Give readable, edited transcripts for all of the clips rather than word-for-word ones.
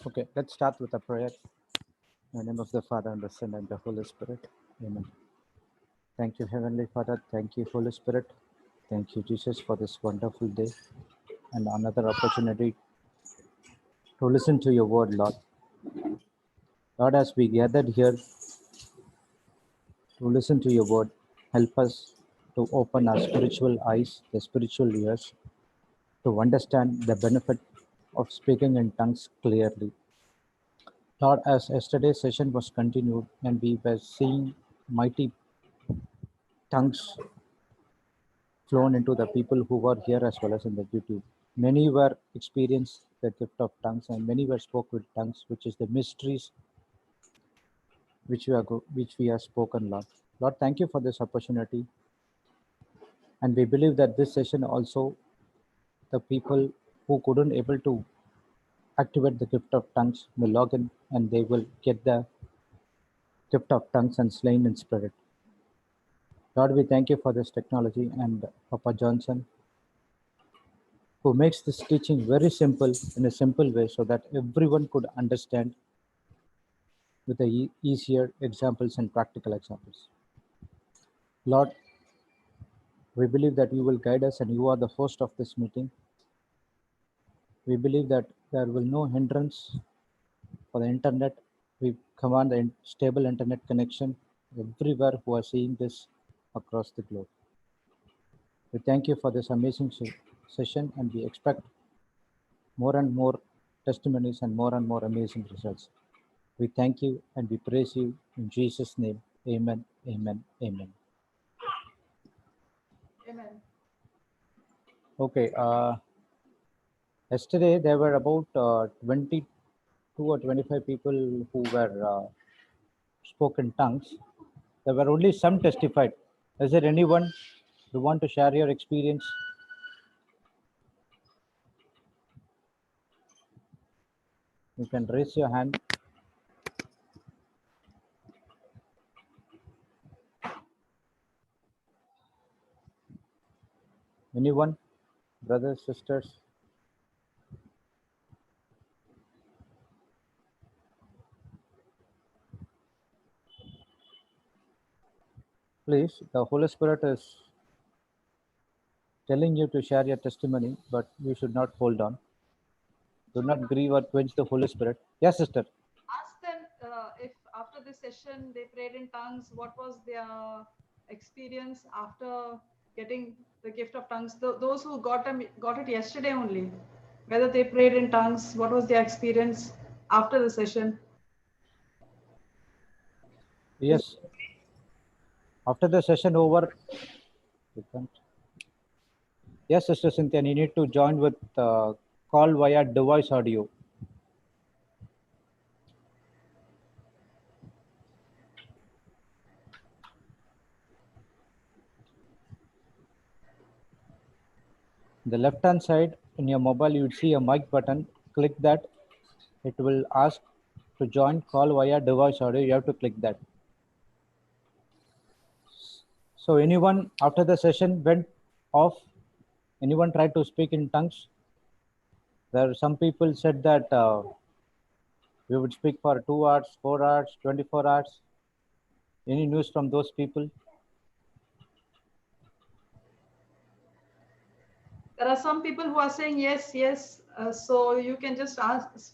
Okay, let's start with a prayer. In the name of the Father, and the Son, and the Holy Spirit. Amen. Thank you, Heavenly Father. Thank you, Holy Spirit. Thank you, Jesus, for this wonderful day and another opportunity to listen to your word, Lord. Lord, as we gathered here to listen to your word, help us to open our spiritual eyes, the spiritual ears, to understand the benefit of speaking in tongues clearly. Lord, as yesterday's session was continued and we were seeing mighty tongues flown into the people who were here as well as in the YouTube. Many were experienced the gift of tongues and many were spoke with tongues, which is the mysteries which we have spoken, Lord. Lord, thank you for this opportunity. And we believe that this session also, the people who couldn't able to activate the gift of tongues will log in and they will get the gift of tongues and slain in spirit. Lord, we thank you for this technology and Papa Johnson, who makes this teaching very simple in a simple way so that everyone could understand with the easier examples and practical examples. Lord, we believe that you will guide us and you are the host of this meeting. We believe that there will no hindrance for the internet. We command a stable internet connection everywhere who are seeing this across the globe. We thank you for this amazing session and we expect more and more testimonies and more amazing results. We thank you and we praise you in Jesus' name. Amen, amen, amen. Amen. Okay, yesterday there were about 22 or 25 people who were spoke in tongues. There were only some testified. Is there anyone who want to share your experience? You can raise your hand. Anyone? Brothers, sisters? Please, the Holy Spirit is telling you to share your testimony, but you should not hold on. Do not grieve or quench the Holy Spirit. Yes, sister. Ask them if after this session they prayed in tongues, what was their experience after getting the gift of tongues? Those who got it yesterday only, whether they prayed in tongues, what was their experience after the session? Yes. After the session over, yes, Sister Cynthia, you need to join with call via device audio. The left hand side in your mobile, you would see a mic button. Click that. It will ask to join call via device audio. You have to click that. So anyone after the session went off, anyone tried to speak in tongues? There are some people said that we would speak for 2 hours, 4 hours, 24 hours. Any news from those people? There are some people who are saying yes, yes. So you can just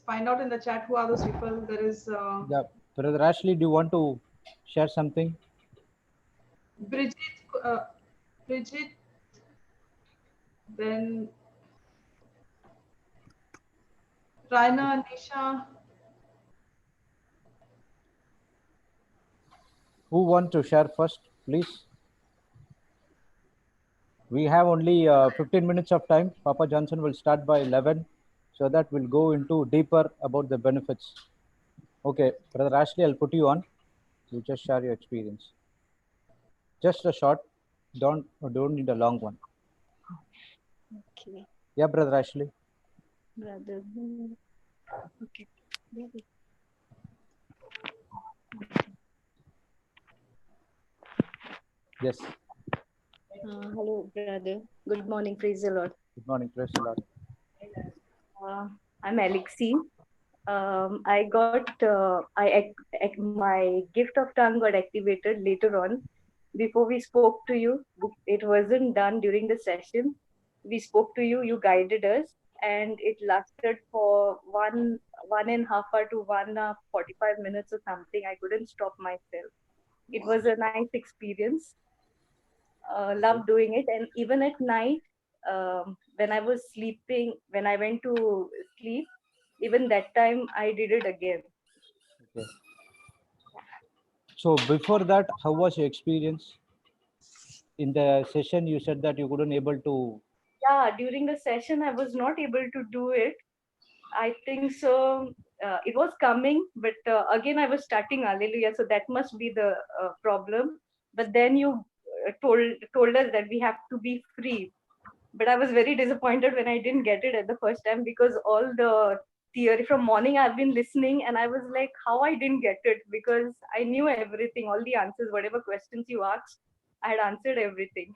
find out in the chat who are those people. There is Yeah, Brother Ashley, do you want to share something? Bridget, Bridget, then Raina, Nisha. Who want to share first, please? We have only 15 minutes of time. Papa Johnson will start by 11, so that we'll go into deeper about the benefits. Okay, Brother Ashley, I'll put you on. You just share your experience. Just a short. Don't need a long one. Okay. Yeah, Brother Ashley. Brother. Okay. Yes. Hello, brother. Good morning. Praise the Lord. Good morning. Praise the Lord. I'm Alexi. I got my gift of tongue got activated later on. Before we spoke to you, it wasn't done during the session. We spoke to you, you guided us, and it lasted for one and a half hour to 1 hour 45 minutes or something. I couldn't stop myself. It was a nice experience. Loved doing it, and even at night, when I was sleeping, when I went to sleep, even that time I did it again. Okay. So before that, how was your experience? In the session, you said that you couldn't able to. Yeah, during the session I was not able to do it. I think so. It was coming, but again I was starting Alleluia, so that must be the problem. But then you told us that we have to be free. But I was very disappointed when I didn't get it at the first time, because all the theory from morning I've been listening, and I was like, how I didn't get it, because I knew everything, all the answers, whatever questions you asked, I had answered everything.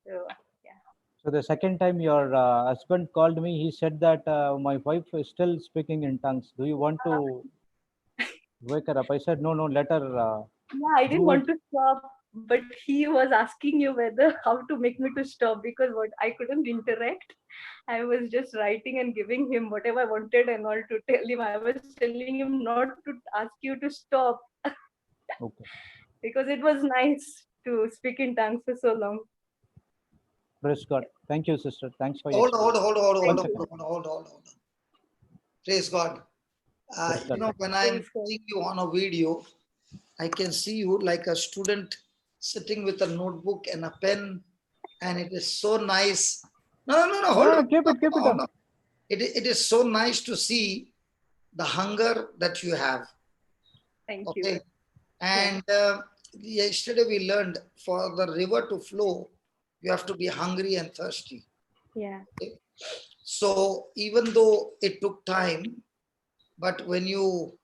So yeah. So the second time your husband called me, he said that my wife is still speaking in tongues. Do you want to wake her up? I said, no, no, let her Yeah, I didn't do it. want to stop, but he was asking you whether how to make me to stop, because what I couldn't interact. I was just writing and giving him whatever I wanted and all to tell him. I was telling him not to ask you to stop Okay. because it was nice to speak in tongues for so long. Praise God. Thank you, sister. Thanks for your Hold on, hold experience. on, hold on, hold on, One hold on, second. hold on, hold on. Praise God. Praise God. When I'm Praise God. seeing you on a video, I can see you like a student sitting with a notebook and a pen, and it is so nice. No, hold on. Keep it Hold on. on. It is so nice to see the hunger that you have. Thank Okay. you. And yesterday we learned for the river to flow, you have to be hungry and thirsty. Yeah. Okay? So even though it took time, but when you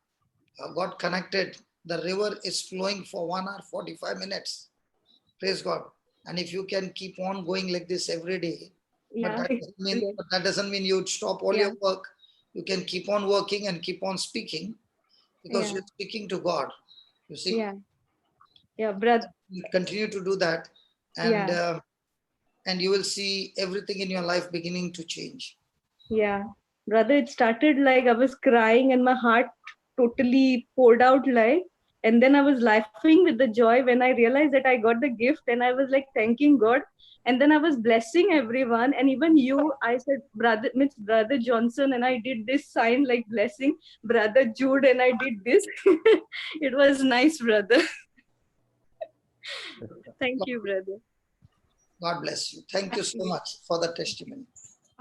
got connected, the river is flowing for 1 hour 45 minutes. Praise God. And if you can keep on going like this every day, Yeah. Yes. but that doesn't mean you'd stop all Yeah. your work. You can keep on working and keep on speaking, because Yeah. you're speaking to God. You see, Yeah. Yeah, brother. you continue to do that, and Yeah. and you will see everything in your life beginning to change. Yeah. Brother, it started like I was crying and my heart totally poured out like, and then I was laughing with the joy when I realized that I got the gift, and I was like thanking God. And then I was blessing everyone, and even you, I said, brother, means brother Johnson, and I did this sign like blessing, brother Jude, and I did this. It was nice, brother. Thank you, brother. God bless you. Thank you so much for the testimony.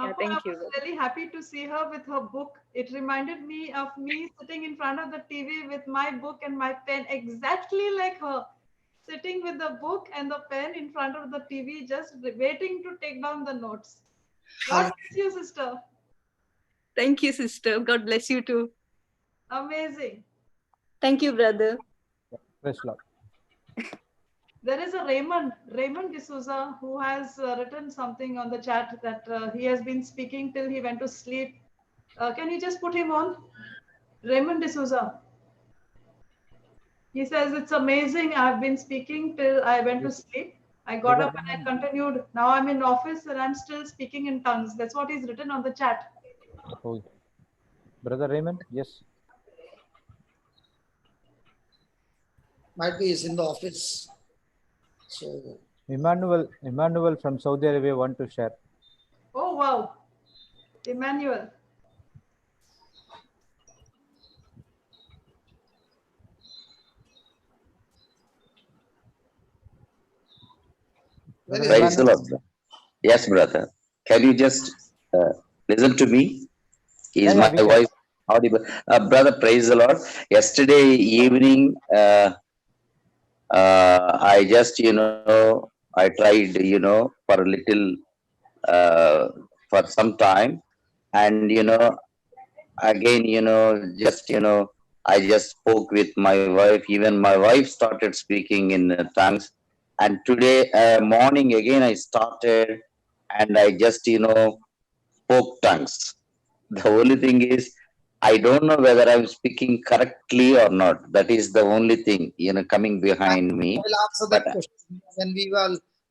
Yeah, Appa, I thank you, was brother. really happy to see her with her book. It reminded me of me sitting in front of the TV with my book and my pen, exactly like her, sitting with the book and the pen in front of the TV, just waiting to take down the notes. God bless you, sister. Thank you, sister. God bless you too. Amazing. Thank you, brother. Praise Lord. There is a Raymond D'Souza, who has written something on the chat that he has been speaking till he went to sleep. Can you just put him on? Raymond D'Souza. He says, it's amazing. I've been speaking till I went to Yes. sleep. I got Brother up and I Raymond. continued. Now I'm in office and I'm still speaking in tongues. That's what he's written on the chat. Oh, Brother Raymond. Yes. Might be is in the office. So Emmanuel from Saudi Arabia want to share. Oh, wow. Emmanuel. where is Brother Praise the Emmanuel. Lord. Yes, brother. Can you just listen to me? Yeah, Is yeah, my we can. voice audible? Brother, praise the Lord. Yesterday evening, I just, I tried, for a little, for some time. And, again, just, I just spoke with my wife. Even my wife started speaking in tongues. And today morning, again, I started and I just, spoke tongues. The only thing is, I don't know whether I'm speaking correctly or not. That is the only thing, coming behind I me. will answer But that question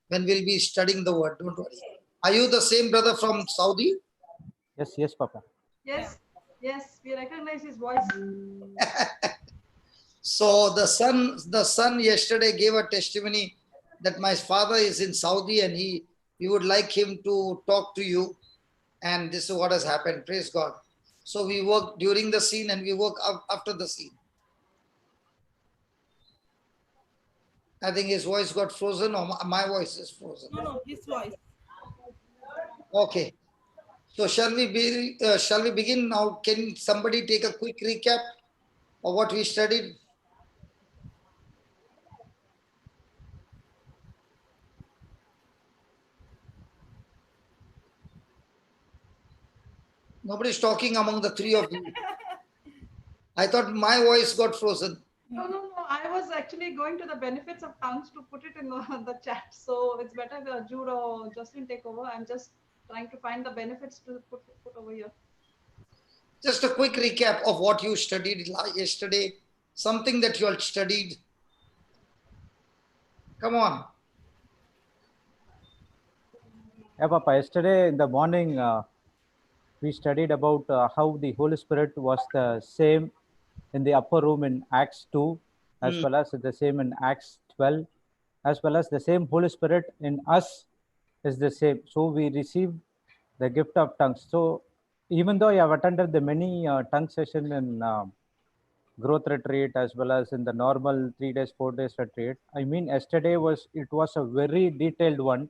when we'll be studying the word. Don't worry. Are you the same brother from Saudi? Yes, yes, Papa. Yes, yes, we recognize his voice. So the son yesterday gave a testimony that my father is in Saudi and we would like him to talk to you. And this is what has happened. Praise God. So we work during the scene and we work after the scene. I think his voice got frozen or my voice is frozen. No, his voice. Okay. So shall we begin now? Can somebody take a quick recap of what we studied? Nobody's talking among the three of you. I thought my voice got frozen. No. I was actually going to the benefits of tongues to put it in the chat. So it's better if Jude or Jocelyn take over. I'm just trying to find the benefits to put over here. Just a quick recap of what you studied yesterday, something that you all studied. Come on. Yeah, Papa. Yesterday in the morning, we studied about how the Holy Spirit was the same in the upper room in Acts 2, as well as the same in Acts 12, as well as the same Holy Spirit in us is the same. So we received the gift of tongues. So even though I have attended the many tongue session in growth retreat as well as in the normal 3 days 4 days retreat, I mean yesterday was a very detailed one,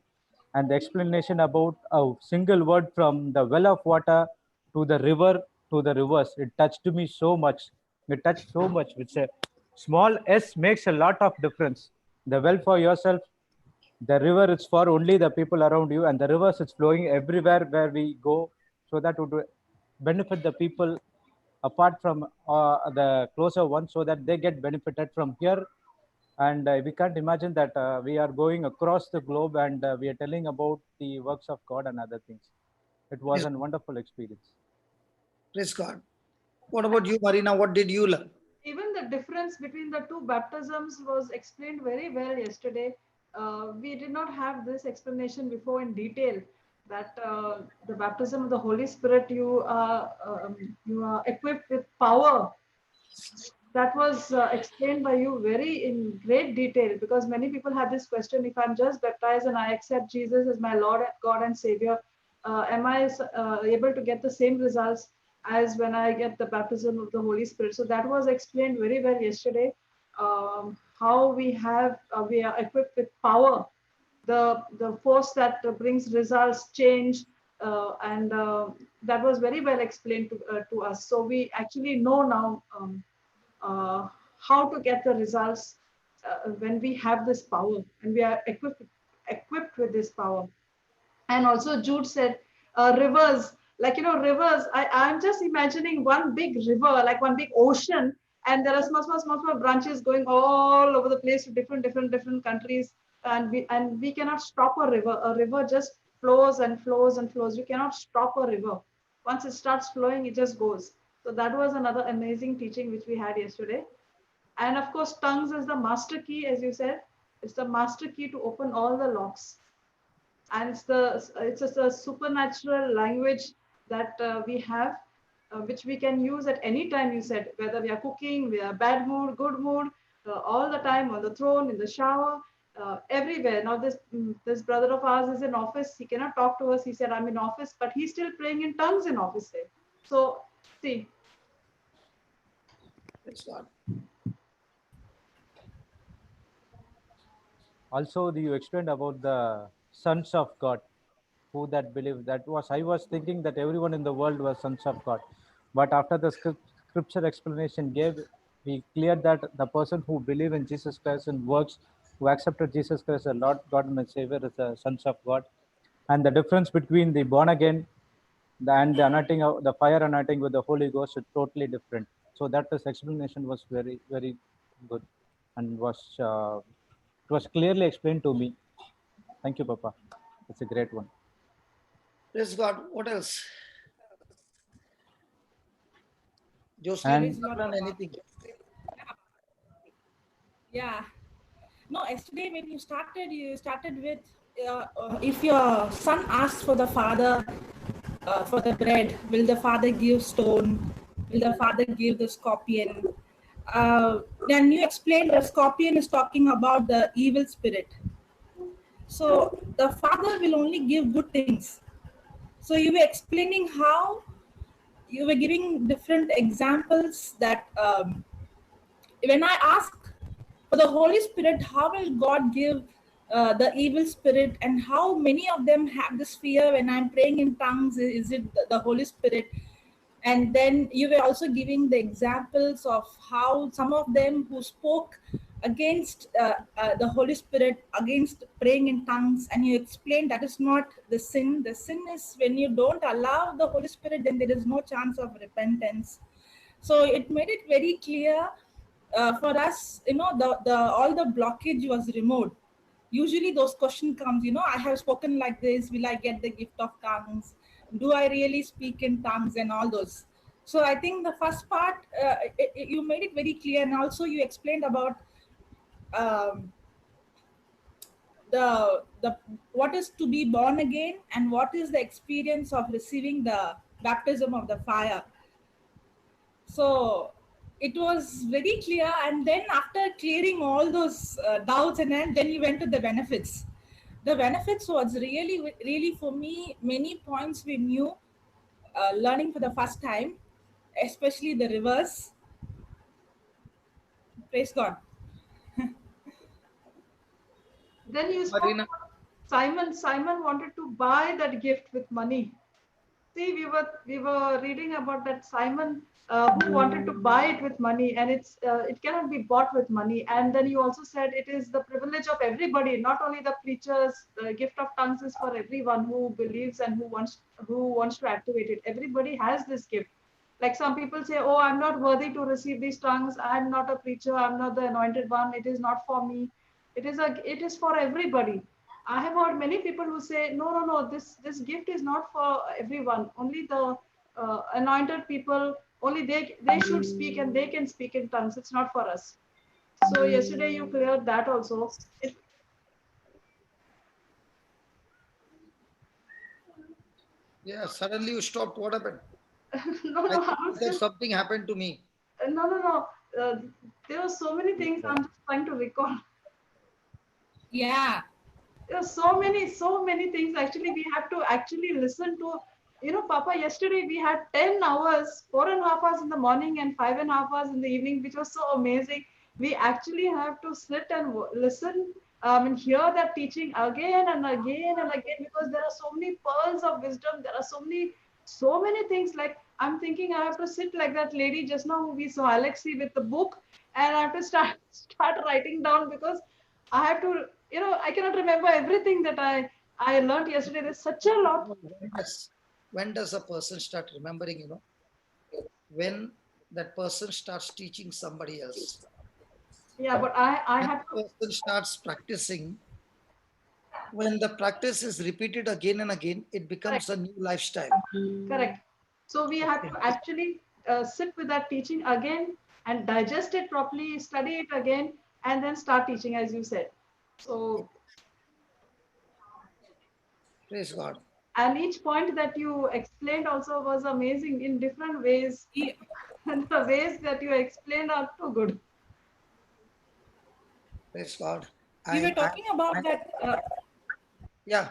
and the explanation about a single word from the well of water to the river to the rivers, it touched me so much. It touched so much. It's a small s makes a lot of difference. The well for yourself, the river is for only the people around you, and the rivers it's flowing everywhere where we go, so that would benefit the people apart from the closer ones, so that they get benefited from here. And we can't imagine that we are going across the globe and we are telling about the works of God and other things. It was a wonderful experience. Praise God. What about you, Marina? What did you learn? Even the difference between the two baptisms was explained very well yesterday. We did not have this explanation before in detail. That the baptism of the Holy Spirit, you are equipped with power. That was explained by you very in great detail, because many people have this question: if I'm just baptized and I accept Jesus as my Lord, God, and Savior, am I able to get the same results as when I get the baptism of the Holy Spirit? So that was explained very well yesterday. How we are equipped with power, the force that brings results, change, and that was very well explained to us. So we actually know now. How to get the results when we have this power and we are equipped with this power. And also Jude said rivers, like rivers. I'm just imagining one big river, like one big ocean, and there are small branches going all over the place to different countries, and we cannot stop a river. A river just flows and flows and flows. You cannot stop a river. Once it starts flowing, it just goes. So that was another amazing teaching which we had yesterday. And of course, tongues is the master key, as you said. It's the master key to open all the locks. And it's just a supernatural language that we have, which we can use at any time. You said, whether we are cooking, we are bad mood, good mood, all the time, on the throne, in the shower, everywhere. Now this brother of ours is in office. He cannot talk to us. He said, I'm in office, but he's still praying in tongues in office there. So see. Also, you explained about the sons of God, who that believe. That was, I was thinking that everyone in the world was sons of God, but after the scripture explanation gave, we cleared that the person who believe in Jesus Christ and works, who accepted Jesus Christ as Lord God and Savior, is the sons of God. And the difference between the born again and the anointing of the fire anointing with the Holy Ghost is totally different. So that this explanation was very good, and it was clearly explained to me. Thank you, Papa. It's a great one. Praise God. What else? Josie, And did you learn anything? Yeah. No, yesterday when you started with if your son asks for the father for the bread, will the father give stone? Will the father give the scorpion? Then you explained the scorpion is talking about the evil spirit. So the father will only give good things. So you were explaining how you were giving different examples that when I ask for the Holy Spirit, how will God give the evil spirit, and how many of them have this fear when I'm praying in tongues? Is it the Holy Spirit? And then you were also giving the examples of how some of them who spoke against the Holy Spirit, against praying in tongues, and you explained that is not the sin. The sin is when you don't allow the Holy Spirit, then there is no chance of repentance. So it made it very clear for us, the all the blockage was removed. Usually those question comes, I have spoken like this, will I get the gift of tongues? Do I really speak in tongues, and all those? So I think the first part, you made it very clear, and also you explained about um, the what is to be born again, and what is the experience of receiving the baptism of the fire. So it was very clear, and then after clearing all those doubts, and then you went to the benefits. The benefits was really for me, many points we knew, learning for the first time, especially the reverse. Praise God. Then you spoke Marina, about Simon. Simon wanted to buy that gift with money. See, we were reading about that Simon who wanted to buy it with money, and it cannot be bought with money. And then you also said it is the privilege of everybody, not only the preachers. The gift of tongues is for everyone who believes and who wants to activate it. Everybody has this gift. Like some people say, "Oh, I'm not worthy to receive these tongues. I'm not a preacher. I'm not the anointed one. It is not for me." It is for everybody. I have heard many people who say, no, no, no, this gift is not for everyone. Only the anointed people, only they should speak, and they can speak in tongues. It's not for us. So yesterday you cleared that also. yeah, suddenly you stopped. What happened? No, I no, think I'm you said still, something happened to me. no, no, no. There were so many things I'm just trying to recall. Yeah. There are so many things. Actually, we have to actually listen to, Papa, yesterday we had 10 hours, 4.5 hours in the morning and 5.5 hours in the evening, which was so amazing. We actually have to sit and listen and hear that teaching again and again and again, because there are so many pearls of wisdom. There are so many things. Like I'm thinking I have to sit like that lady just now who we saw, Alexi, with the book, and I have to start writing down, because I have to, I cannot remember everything that I learned yesterday. There's such a lot. When does a person start remembering, when that person starts teaching somebody else. Yeah, but I When have the to. person starts practicing, when the practice is repeated again and again, it becomes Correct, a new lifestyle. correct. So we have Okay. to actually sit with that teaching again and digest it properly, study it again, and then start teaching, as you said. So, Praise God. and each point that you explained also was amazing in different ways. And the ways that you explained are too good. Praise God. You were I, talking about I that. yeah.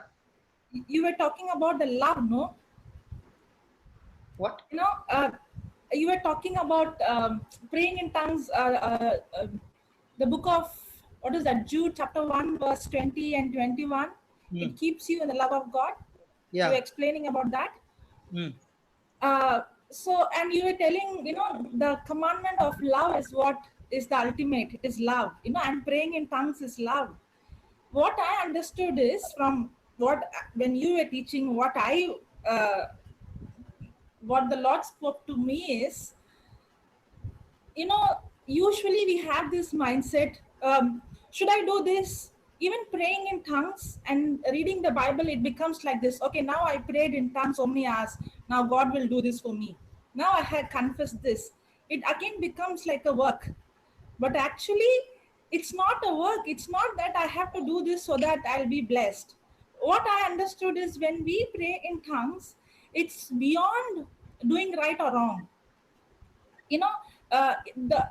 You were talking about the love, no? What? You were talking about praying in tongues. The book of, what is that, Jude chapter 1 verse 20 and 21. Hmm. It keeps you in the love of God. You were Yeah. explaining about that. Hmm. So, and you were telling, the commandment of love is what is the ultimate. It is love, and praying in tongues is love. What I understood is from when you were teaching, uh, what the Lord spoke to me is, usually we have this mindset, should I do this? Even praying in tongues and reading the Bible, it becomes like this. Okay, now I prayed in tongues so many hours. Now God will do this for me. Now I had confessed this. it again becomes like a work. But actually, it's not a work. It's not that I have to do this so that I'll be blessed. What I understood is when we pray in tongues, it's beyond doing right or wrong. You know, the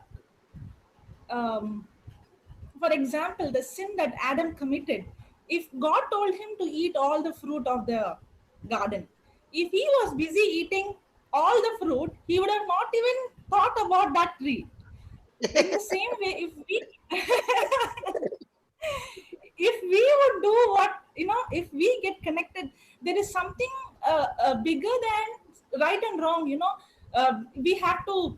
for example, the sin that Adam committed, if God told him to eat all the fruit of the garden, if he was busy eating all the fruit, he would have not even thought about that tree. In the same way, if we would do what, if we get connected, there is something bigger than right and wrong. We have to,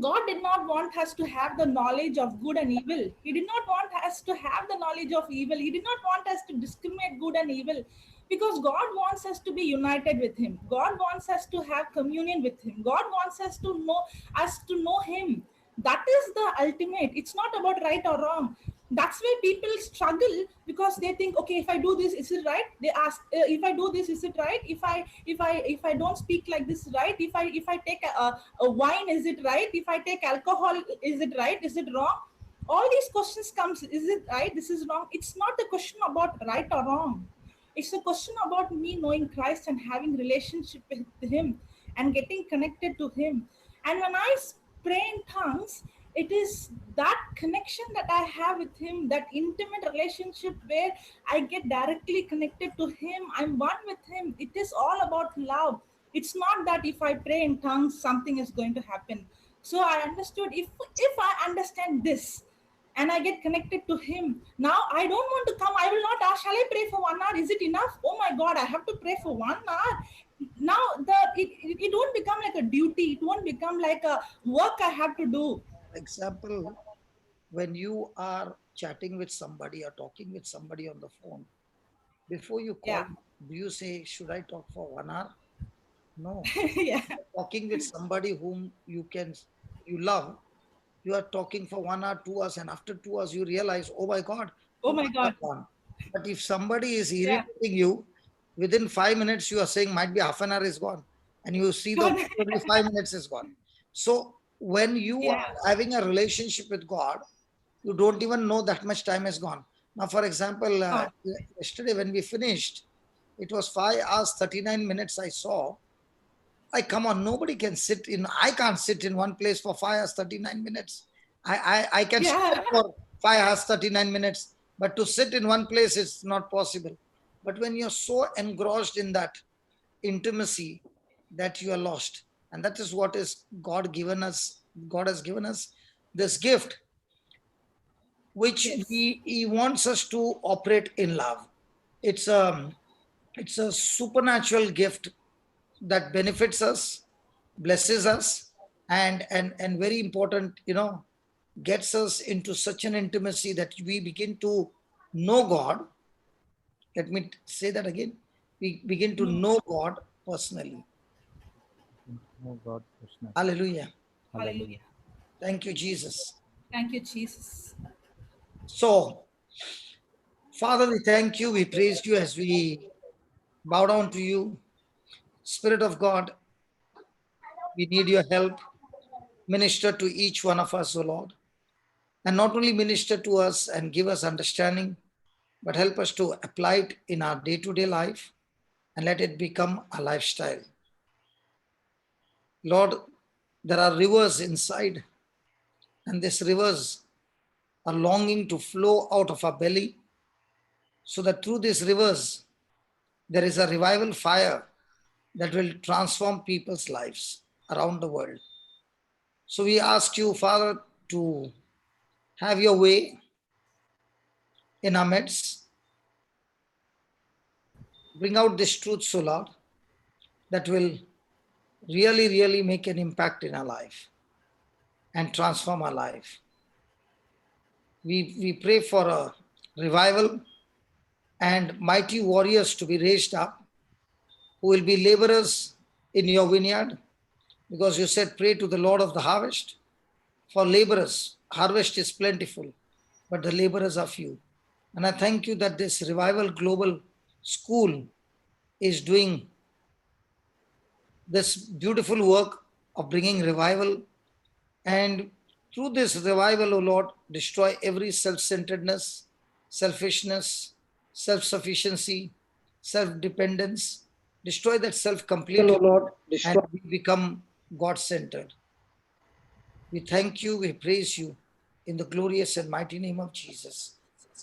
God did not want us to have the knowledge of good and evil. He did not want us to have the knowledge of evil. He did not want us to discriminate good and evil, because God wants us to be united with Him. God wants us to have communion with Him. God wants us to know Him. That is the ultimate. It's not about right or wrong. That's where people struggle, because they think, okay, if I do this, is it right? They ask, if I do this, is it right? If I don't speak like this, right? If I take a wine, is it right? If I take alcohol, is it right? Is it wrong? All these questions comes, is it right? This is wrong. It's not a question about right or wrong. It's a question about me knowing Christ and having relationship with Him and getting connected to Him. And when I pray in tongues, it is that connection that I have with Him, that intimate relationship where I get directly connected to Him. I'm one with Him. It is all about love. It's not that if I pray in tongues, something is going to happen. So I understood, if I understand this and I get connected to Him, now I don't want to come. I will not ask, shall I pray for 1 hour? Is it enough? Oh my God, I have to pray for 1 hour. Now it won't become like a duty. It won't become like a work I have to do. Example, when you are chatting with somebody or talking with somebody on the phone, before you call, Yeah. do you say, should I talk for 1 hour? No. Yeah. Talking with somebody whom you love, you are talking for 1 hour, 2 hours, and after 2 hours you realize, oh my God, Oh my 1 hour God. gone. But if somebody is Yeah. irritating you, within 5 minutes you are saying might be half an hour is gone, and you see the God. only 5 minutes is gone. So when you Yeah. are having a relationship with God, you don't even know that much time has gone. Now, for example, Oh, yesterday when we finished, it was 5 hours 39 minutes I saw. Come on, nobody can I can't sit in one place for 5 hours 39 minutes. I can yeah. stop for 5 hours 39 minutes, but to sit in one place is not possible. But when you're so engrossed in that intimacy, that you are lost. And that is what is God given us. God has given us this gift, which Yes. he wants us to operate in love. It's a supernatural gift that benefits us, blesses us, and very important, gets us into such an intimacy that we begin to know God. Let me say that again. We begin to No. know God personally. Oh God, Krishna. Hallelujah. Hallelujah. Hallelujah. Thank you, Jesus. Thank you, Jesus. So, Father, we thank you. We praise you as we bow down to you. Spirit of God, we need your help. Minister to each one of us, O Lord. And not only minister to us and give us understanding, but help us to apply it in our day-to-day life and let it become a lifestyle. Lord, there are rivers inside, and these rivers are longing to flow out of our belly, so that through these rivers, there is a revival fire that will transform people's lives around the world. So we ask you, Father, to have your way in our midst. Bring out this truth, so Lord, that will really, really make an impact in our life and transform our life. We pray for a revival and mighty warriors to be raised up who will be laborers in your vineyard, because you said, pray to the Lord of the harvest for laborers. Harvest is plentiful, but the laborers are few. And I thank you that this Revival Global School is doing this beautiful work of bringing revival And through this revival, O Lord, destroy every self-centeredness, selfishness, self-sufficiency, self-dependence. Destroy that self completely, O Lord, and we become God-centered. We thank you, we praise you in the glorious and mighty name of Jesus.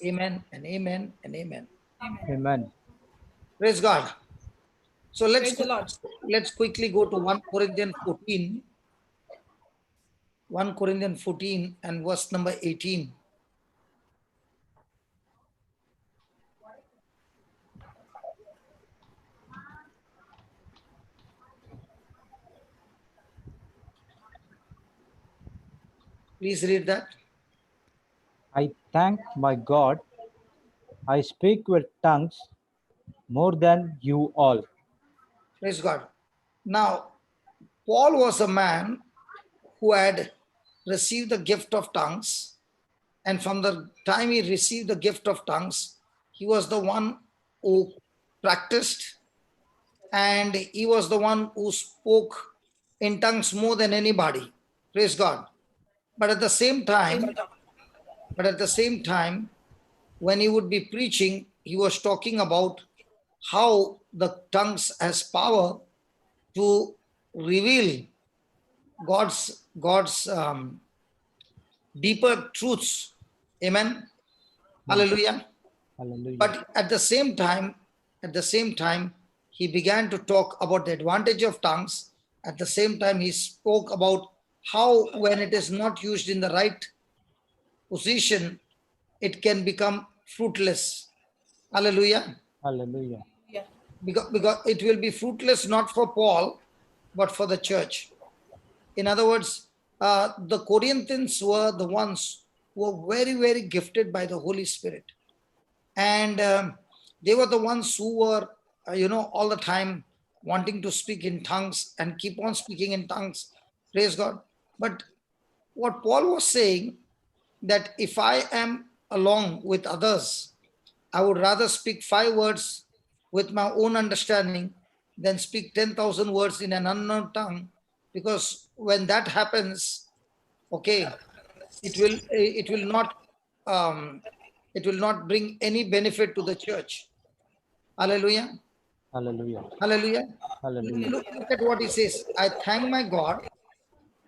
Amen and amen and amen. Amen. Praise God. So Praise the Lord. let's quickly go to 1 Corinthians 14. 1 Corinthians 14 and verse number 18. Please read that. I thank my God. I speak with tongues more than you all. Praise God. Now, Paul was a man who had received the gift of tongues. And from the time he received the gift of tongues, he was the one who practiced, and he was the one who spoke in tongues more than anybody. Praise God. But at the same time, when he would be preaching, he was talking about how the tongues has power to reveal God's deeper truths. Amen. Hallelujah. Hallelujah. But at the same time, he began to talk about the advantage of tongues. At the same time, he spoke about how, when it is not used in the right position, it can become fruitless. Hallelujah. Hallelujah. Yeah. Because it will be fruitless not for Paul, but for the church. In other words, the Corinthians were the ones who were very, very gifted by the Holy Spirit. And they were the ones who were, all the time wanting to speak in tongues and keep on speaking in tongues. Praise God. But what Paul was saying, that if I am along with others, I would rather speak 5 words with my own understanding than speak 10,000 words in an unknown tongue, because when that happens, okay, um, it will not bring any benefit to the church. Hallelujah. Hallelujah. Hallelujah. Hallelujah. Look at what he says. I thank my God.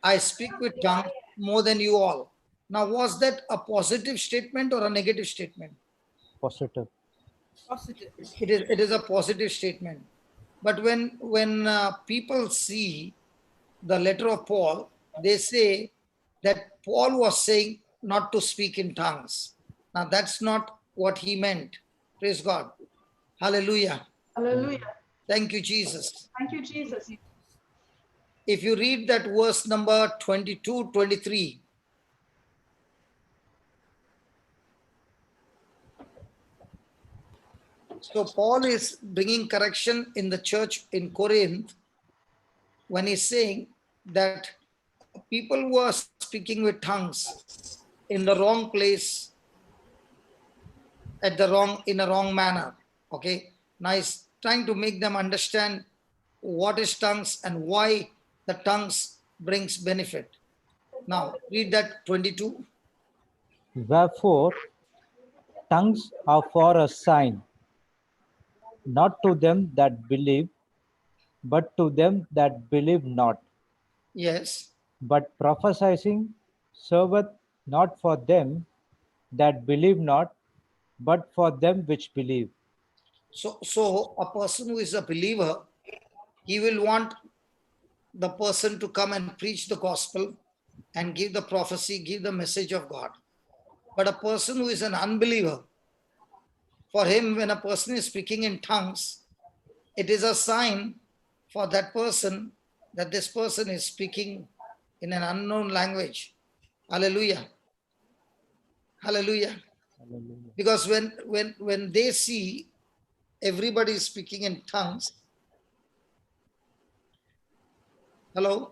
I speak with tongues more than you all. Now, was that a positive statement or a negative statement? Positive. Positive. It is a positive statement. But when people see the letter of Paul, they say that Paul was saying not to speak in tongues. Now, that's not what he meant. Praise God. Hallelujah. Hallelujah. Thank you, Jesus. Thank you, Jesus. If you read that verse number 22, 23, so Paul is bringing correction in the church in Corinth when he's saying that people were speaking with tongues in the wrong place, in a wrong manner. Okay. Now he's trying to make them understand what is tongues and why the tongues brings benefit. Now read that 22. Wherefore, tongues are for a sign, not to them that believe, but to them that believe not. Yes. But prophesying serveth not for them that believe not, but for them which believe. So a person who is a believer, he will want the person to come and preach the gospel and give the prophecy, give the message of God. But a person who is an unbeliever, for him, when a person is speaking in tongues, it is a sign for that person that this person is speaking in an unknown language. Hallelujah. Hallelujah. Hallelujah. Because when they see everybody speaking in tongues, hello?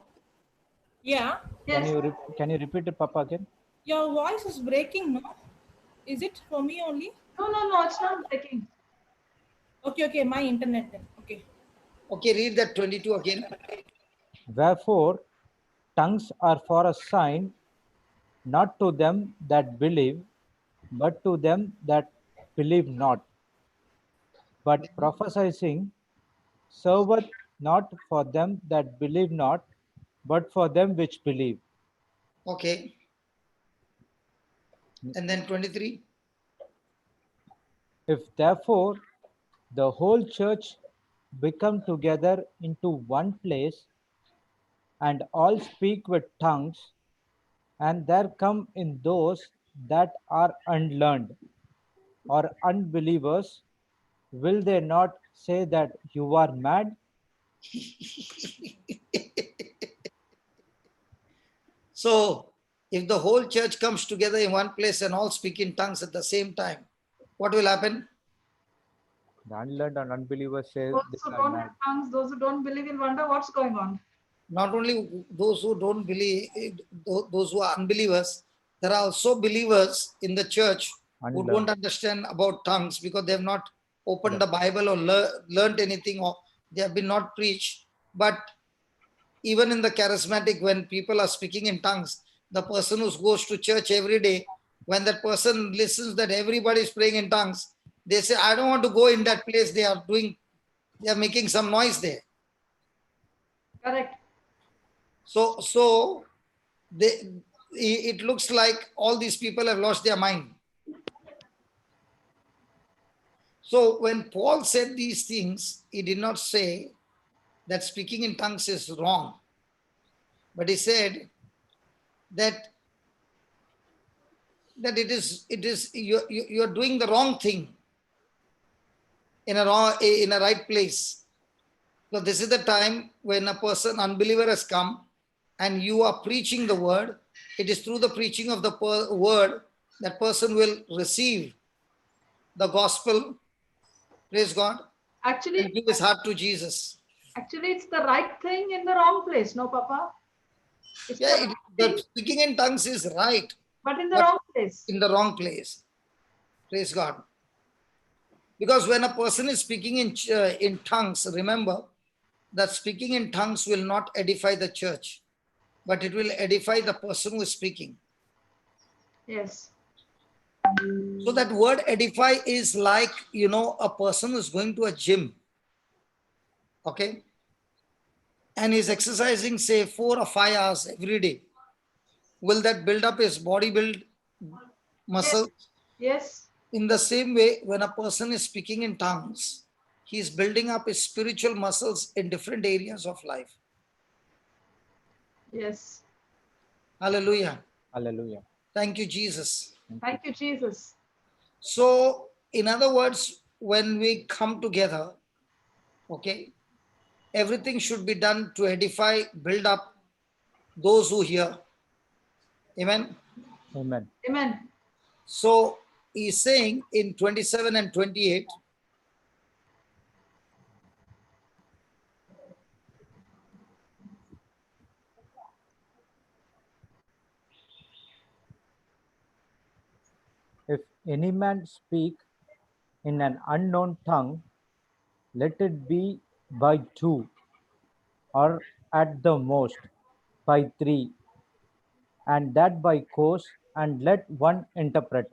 Yeah. Can Yes. you repeat it, Papa, again? Your voice is breaking, no? Is it for me only? No, it's not breaking. Okay, my internet then. Okay. Okay, read that 22 again. Wherefore, tongues are for a sign, not to them that believe, but to them that believe not. But prophesying serveth not for them that believe not, but for them which believe. Okay. And then 23. If therefore the whole church become together into one place, and all speak with tongues, and there come in those that are unlearned or unbelievers, will they not say that you are mad? So, if the whole church comes together in one place and all speak in tongues at the same time, what will happen? The unlearned and unbelievers say Those they who are don't mad. have tongues, those who don't believe will wonder what's going on. Not only those who don't believe, those who are unbelievers, there are also believers in the church who Unlearned. don't understand about tongues because they have not opened Yes. the Bible or learned anything, or they have been not preached. But even in the charismatic, when people are speaking in tongues, the person who goes to church every day, when that person listens that everybody is praying in tongues, they say, I don't want to go in that place. They are making some noise there. Correct. So it looks like all these people have lost their mind. So when Paul said these things, he did not say that speaking in tongues is wrong, but he said that you're doing the wrong thing in a right place. So this is the time when a person, unbeliever, has come and you are preaching the word. It is through the preaching of the word that person will receive the gospel. Praise God. Actually, And give his heart to Jesus. actually, it's the right thing in the wrong place, no, Papa? It's Yeah, the right the thing, speaking in tongues is right, but in the but wrong place. in the wrong place. Praise God. Because when a person is speaking in tongues, remember that speaking in tongues will not edify the church, but it will edify the person who is speaking. Yes. So that word edify is like, a person is going to a gym, okay, and is exercising, say, 4 or 5 hours every day. Will that build up his body build muscle? Yes. In the same way, when a person is speaking in tongues, he is building up his spiritual muscles in different areas of life. Yes. Hallelujah. Hallelujah. Thank you, Jesus. Thank you, Jesus. So, in other words, when we come together, okay, everything should be done to edify, build up those who hear. Amen. Amen. Amen. So, he's saying in 27 and 28, If any man speak in an unknown tongue, let it be by two, or at the most by three, and that by course, and let one interpret.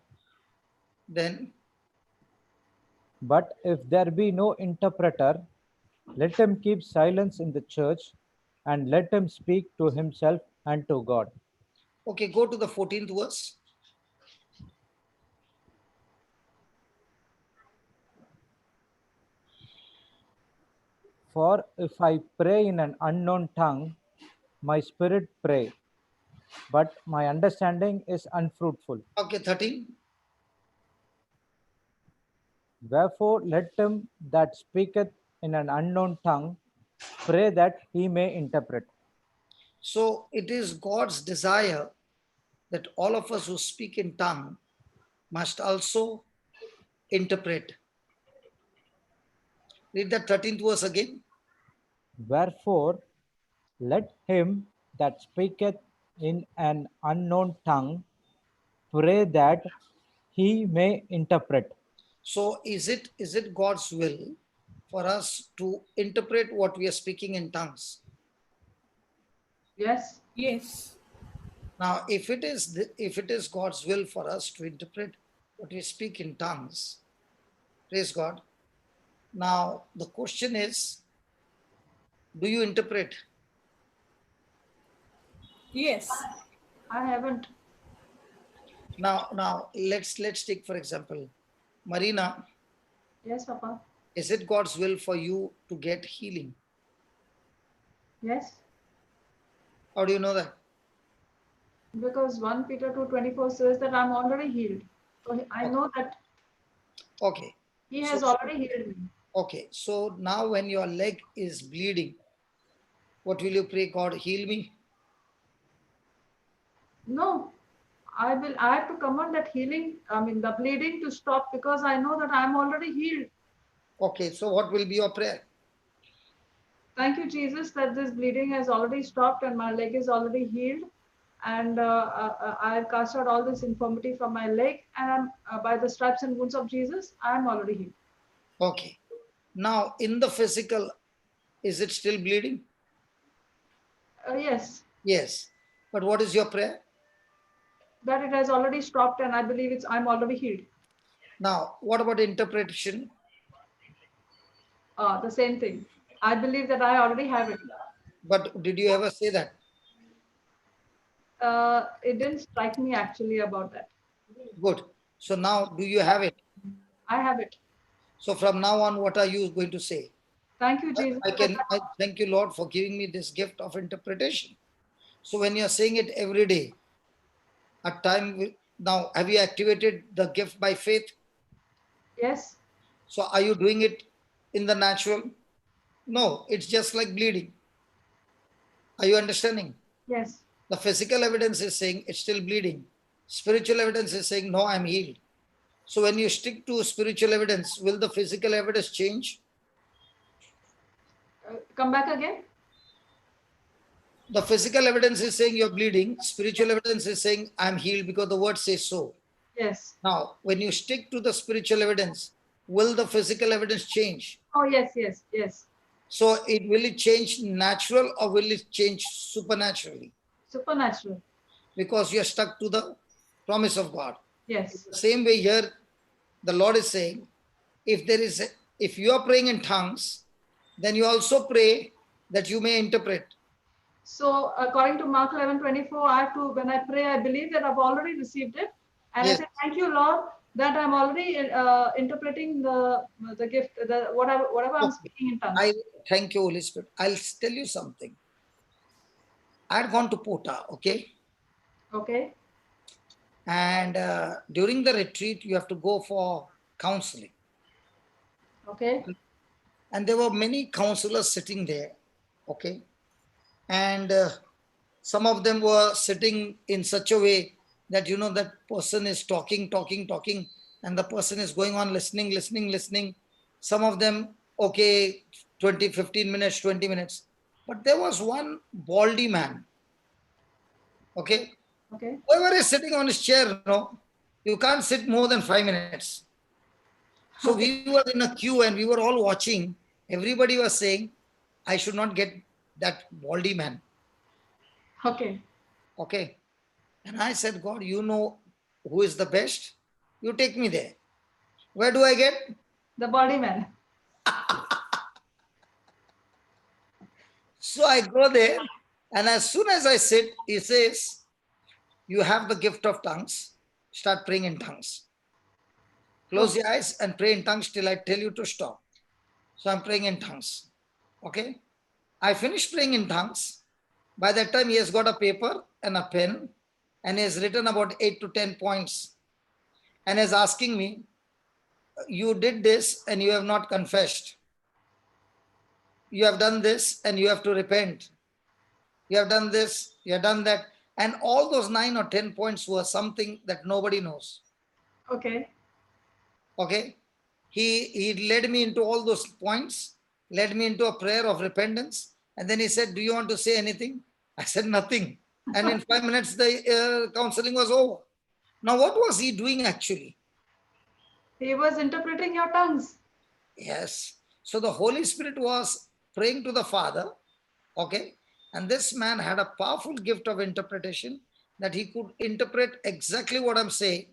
then, But if there be no interpreter, let him keep silence in the church, and let him speak to himself and to God. okay, go to the 14th verse. For if I pray in an unknown tongue, my spirit pray, but my understanding is unfruitful. Okay, 13. Wherefore let him that speaketh in an unknown tongue pray that he may interpret. So, it is God's desire that all of us who speak in tongue must also interpret. Read that 13th verse again. Wherefore let him that speaketh in an unknown tongue pray that he may interpret. So is it God's will for us to interpret what we are speaking in tongues? Yes. Yes. Now, if it is God's will for us to interpret what we speak in tongues, praise God. Now, the question is, do you interpret? Yes. I haven't. Now let's take for example, Marina. Yes, Papa. Is it God's will for you to get healing? Yes. How do you know that? Because 1 Peter 2:24 says that I'm already healed. So I know that Okay. He So- has already healed me. Okay. So now when your leg is bleeding, what will you pray? God, heal me? No, I have to command that healing, the bleeding to stop, because I know that I'm already healed. Okay. So what will be your prayer? Thank you, Jesus, that this bleeding has already stopped and my leg is already healed. And I've cast out all this infirmity from my leg, and by the stripes and wounds of Jesus, I'm already healed. Okay. Now in the physical, is it still bleeding? Yes, Yes. But what is your prayer? that it has already stopped, and I believe I'm already healed. Now, what about interpretation? The same thing. I believe that I already have it. But did you ever say that? It didn't strike me actually about that. Good. So now do you have it? I have it. So from now on, what are you going to say? Thank you, Jesus. I thank you, Lord, for giving me this gift of interpretation. So when you're saying it every day, at time now, have you activated the gift by faith? Yes. So are you doing it in the natural? No, it's just like bleeding. Are you understanding? Yes. The physical evidence is saying it's still bleeding. Spiritual evidence is saying, no, I'm healed. So when you stick to spiritual evidence, will the physical evidence change? Come back again. The physical evidence is saying you're bleeding. Spiritual evidence is saying I'm healed because the word says so. Yes. Now, when you stick to the spiritual evidence, will the physical evidence change? Oh, yes, yes, yes. So will it change natural or will it change supernaturally? Supernatural. Because you're stuck to the promise of God. Yes. Same way here, the Lord is saying, if you are praying in tongues, then you also pray that you may interpret. So according to Mark 11:24, I have to, when I pray, I believe that I've already received it. And Yes. I say, thank you, Lord, that I'm already interpreting the gift, whatever I'm speaking in tongues. I thank you, Holy Spirit. I'll tell you something. I had gone to Pota, okay? Okay. And during the retreat, you have to go for counseling. Okay. And there were many counselors sitting there, okay? And some of them were sitting in such a way that, that person is talking, and the person is going on listening. Some of them, okay, 20, 15 minutes, 20 minutes. But there was one baldy man, okay? Okay. Whoever is sitting on his chair, you can't sit more than 5 minutes. So we were in a queue and we were all watching. Everybody was saying, I should not get that baldy man. Okay. Okay. And I said, God, you know who is the best? You take me there. Where do I get? The body man. So I go there. And as soon as I sit, he says, you have the gift of tongues. Start praying in tongues. Close your eyes and pray in tongues till I tell you to stop. So I'm praying in tongues. Okay. I finished praying in tongues. By that time, he has got a paper and a pen and he has written about 8 to 10 points and is asking me, you did this and you have not confessed. You have done this and you have to repent. You have done this, you have done that. And all those 9 or 10 points were something that nobody knows. Okay. Okay. He led me into all those points, led me into a prayer of repentance. And then he said, do you want to say anything? I said, nothing. And in 5 minutes, the counseling was over. Now, what was he doing actually? He was interpreting your tongues. Yes. So the Holy Spirit was praying to the Father, okay? And this man had a powerful gift of interpretation that he could interpret exactly what I'm saying.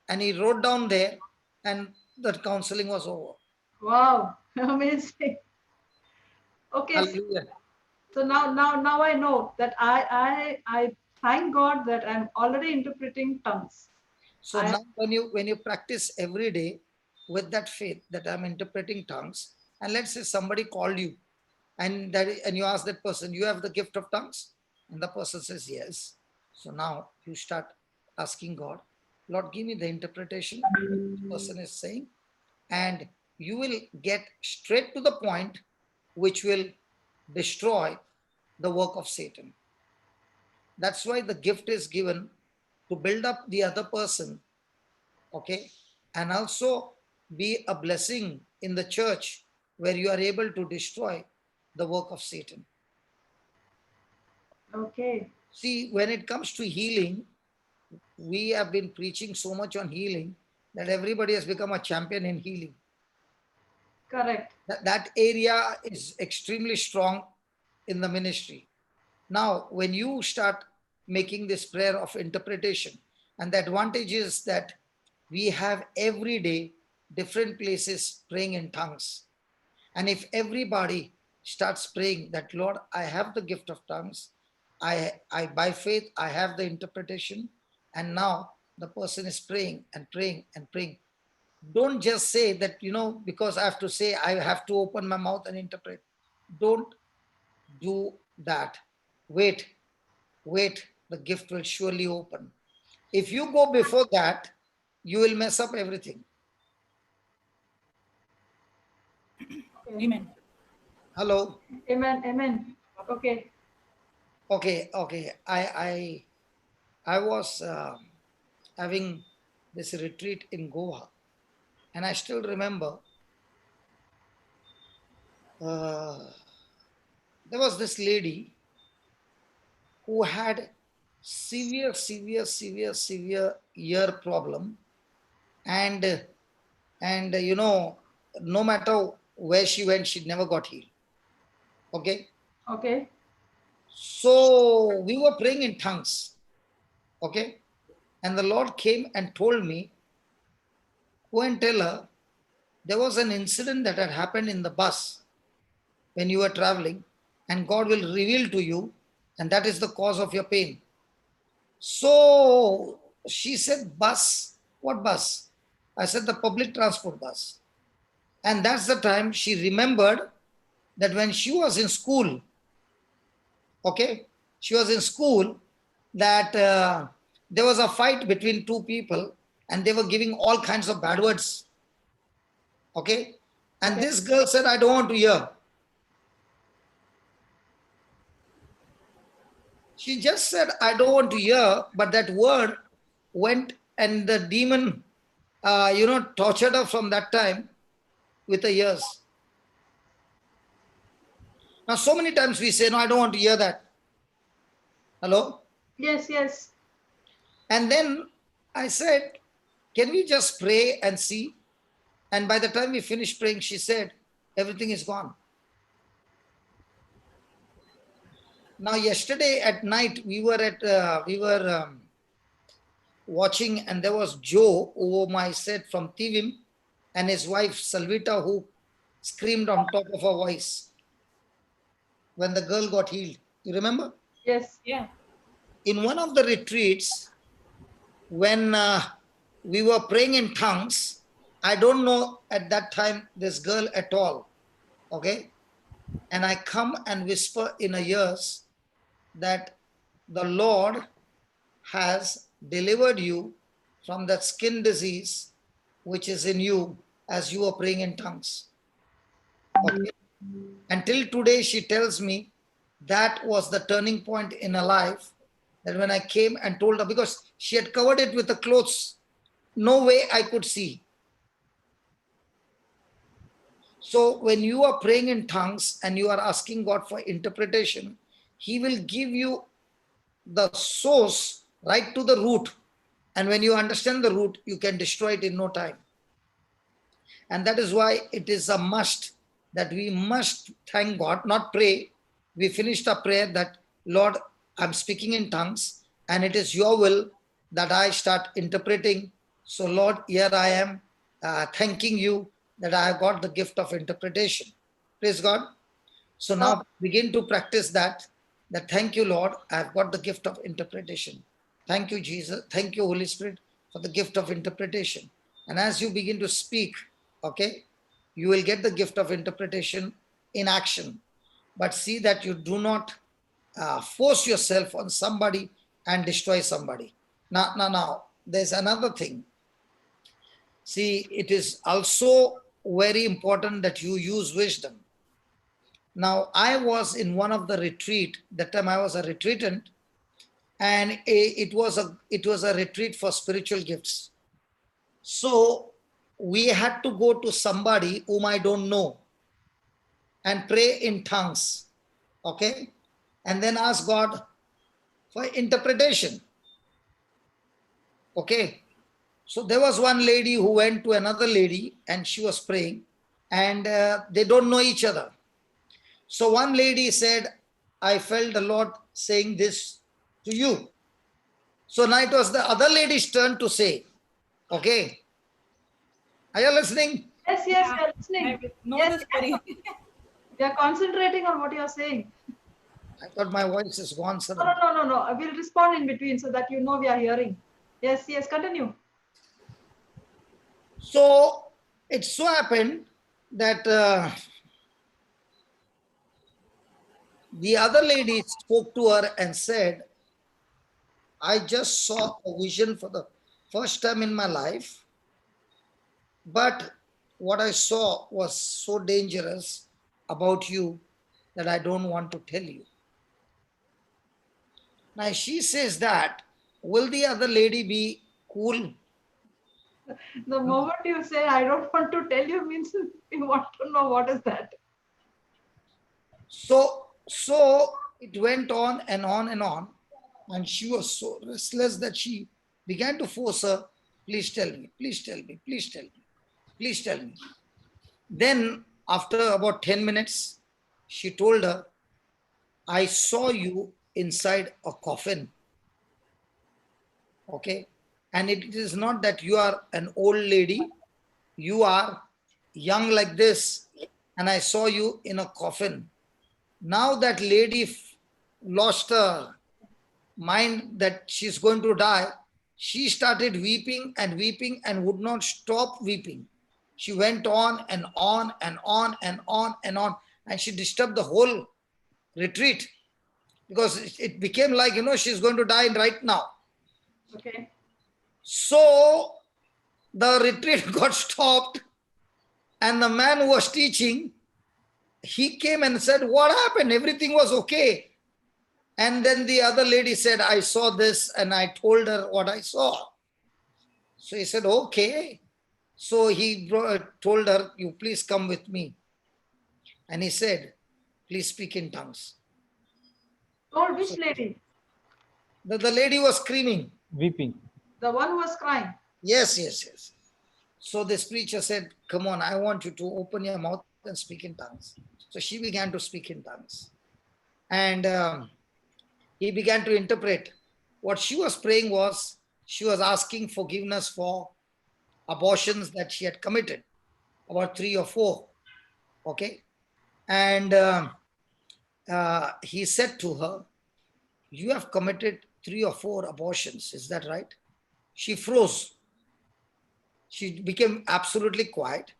And he wrote down there, and the counseling was over. Wow, amazing. Okay, Hallelujah. so now I know that I thank God that I'm already interpreting tongues. So now when you practice every day with that faith that I'm interpreting tongues, and let's say somebody called you and you ask that person, you have the gift of tongues? And the person says yes. So now you start asking God, Lord, give me the interpretation of what this person is saying, and you will get straight to the point which will destroy the work of Satan. That's why the gift is given to build up the other person, okay, and also be a blessing in the church where you are able to destroy the work of Satan. Okay. See, when it comes to healing, we have been preaching so much on healing that everybody has become a champion in healing. Correct. That area is extremely strong in the ministry. Now, when you start making this prayer of interpretation, and the advantage is that we have every day different places praying in tongues. And if everybody starts praying that, Lord, I have the gift of tongues, I by faith, I have the interpretation, and now the person is praying and praying and praying. Don't just say that, because I have to say, I have to open my mouth and interpret. Don't do that. Wait, the gift will surely open. If you go before that, you will mess up everything. Amen. Hello. Amen. Okay. Okay. I was having this retreat in Goa, and I still remember there was this lady who had severe ear problem, and no matter where she went, she never got healed. Okay. So we were praying in tongues. Okay. And the Lord came and told me, go and tell her there was an incident that had happened in the bus when you were traveling, and God will reveal to you, and that is the cause of your pain. So she said, bus? What bus? I said, the public transport bus. And that's the time she remembered that when she was in school, okay, she was in school, that there was a fight between two people and they were giving all kinds of bad words. Okay. And this girl said, I don't want to hear. She just said, I don't want to hear, but that word went, and the demon, tortured her from that time with the ears. Now, so many times we say, no, I don't want to hear that. Hello? Yes. And then I said, can we just pray and see? And by the time we finished praying, she said, everything is gone. Now, yesterday at night, we were watching, and there was Joe, whom I said from Tivim, and his wife Salvita, who screamed on top of her voice when the girl got healed. You remember? Yes. Yeah. In one of the retreats, when we were praying in tongues, I don't know at that time this girl at all. Okay? And I come and whisper in her ears that the Lord has delivered you from that skin disease which is in you as you are praying in tongues. Okay? Until today, she tells me that was the turning point in her life, that when I came and told her, because she had covered it with the clothes, no way I could see. So when you are praying in tongues and you are asking God for interpretation, He will give you the source right to the root. And when you understand the root, you can destroy it in no time. And that is why it is a must that we must thank God, not pray. We finished our prayer that, Lord, I'm speaking in tongues and it is your will that I start interpreting. So Lord, here I am thanking you that I have got the gift of interpretation. Praise God. So now begin to practice that thank you, Lord, I've got the gift of interpretation. Thank you, Jesus. Thank you, Holy Spirit, for the gift of interpretation. And as you begin to speak, okay, you will get the gift of interpretation in action. But see that you do not force yourself on somebody and destroy somebody. Now, there's another thing. See, it is also very important that you use wisdom. Now, I was in one of the retreat. That time I was a retreatant, and it was a retreat for spiritual gifts. So we had to go to somebody whom I don't know and pray in tongues, okay, and then ask God for interpretation. Okay, so there was one lady who went to another lady and she was praying, and they don't know each other. So one lady said, I felt the Lord saying this to you. So now it was the other lady's turn to say, okay, are you listening? Yes, we are listening. I know Yes, the story. we are concentrating on what you are saying. I thought my voice is gone No, suddenly. no. We'll respond in between so that you know we are hearing. Yes, continue. So it so happened that the other lady spoke to her and said, I just saw a vision for the first time in my life, but what I saw was so dangerous about you that I don't want to tell you. Now she says that, will the other lady be cool? The moment you say, I don't want to tell you, means you want to know what is that. So it went on and on and on. And she was so restless that she began to force her, please tell me, please tell me, please tell me, please tell me. Then after about 10 minutes, she told her, I saw you inside a coffin. Okay. And it is not that you are an old lady, you are young like this, and I saw you in a coffin. Now that lady lost her mind that she's going to die. She started weeping and would not stop weeping. She went on and on and on and on and on, and she disturbed the whole retreat because it became like, she's going to die right now. Okay. So the retreat got stopped, and the man who was teaching, he came and said, what happened? Everything was okay. And then the other lady said, I saw this, and I told her what I saw. So he said, okay. So he told her, you please come with me. And he said, please speak in tongues. Told which lady? The lady was screaming. Weeping. The one who was crying. Yes. So this preacher said, come on, I want you to open your mouth and speak in tongues. So she began to speak in tongues. And he began to interpret. What she was praying was, she was asking forgiveness for abortions that she had committed, about 3 or 4. Okay. And he said to her, you have committed 3 or 4 abortions. Is that right? She froze. She became absolutely quiet.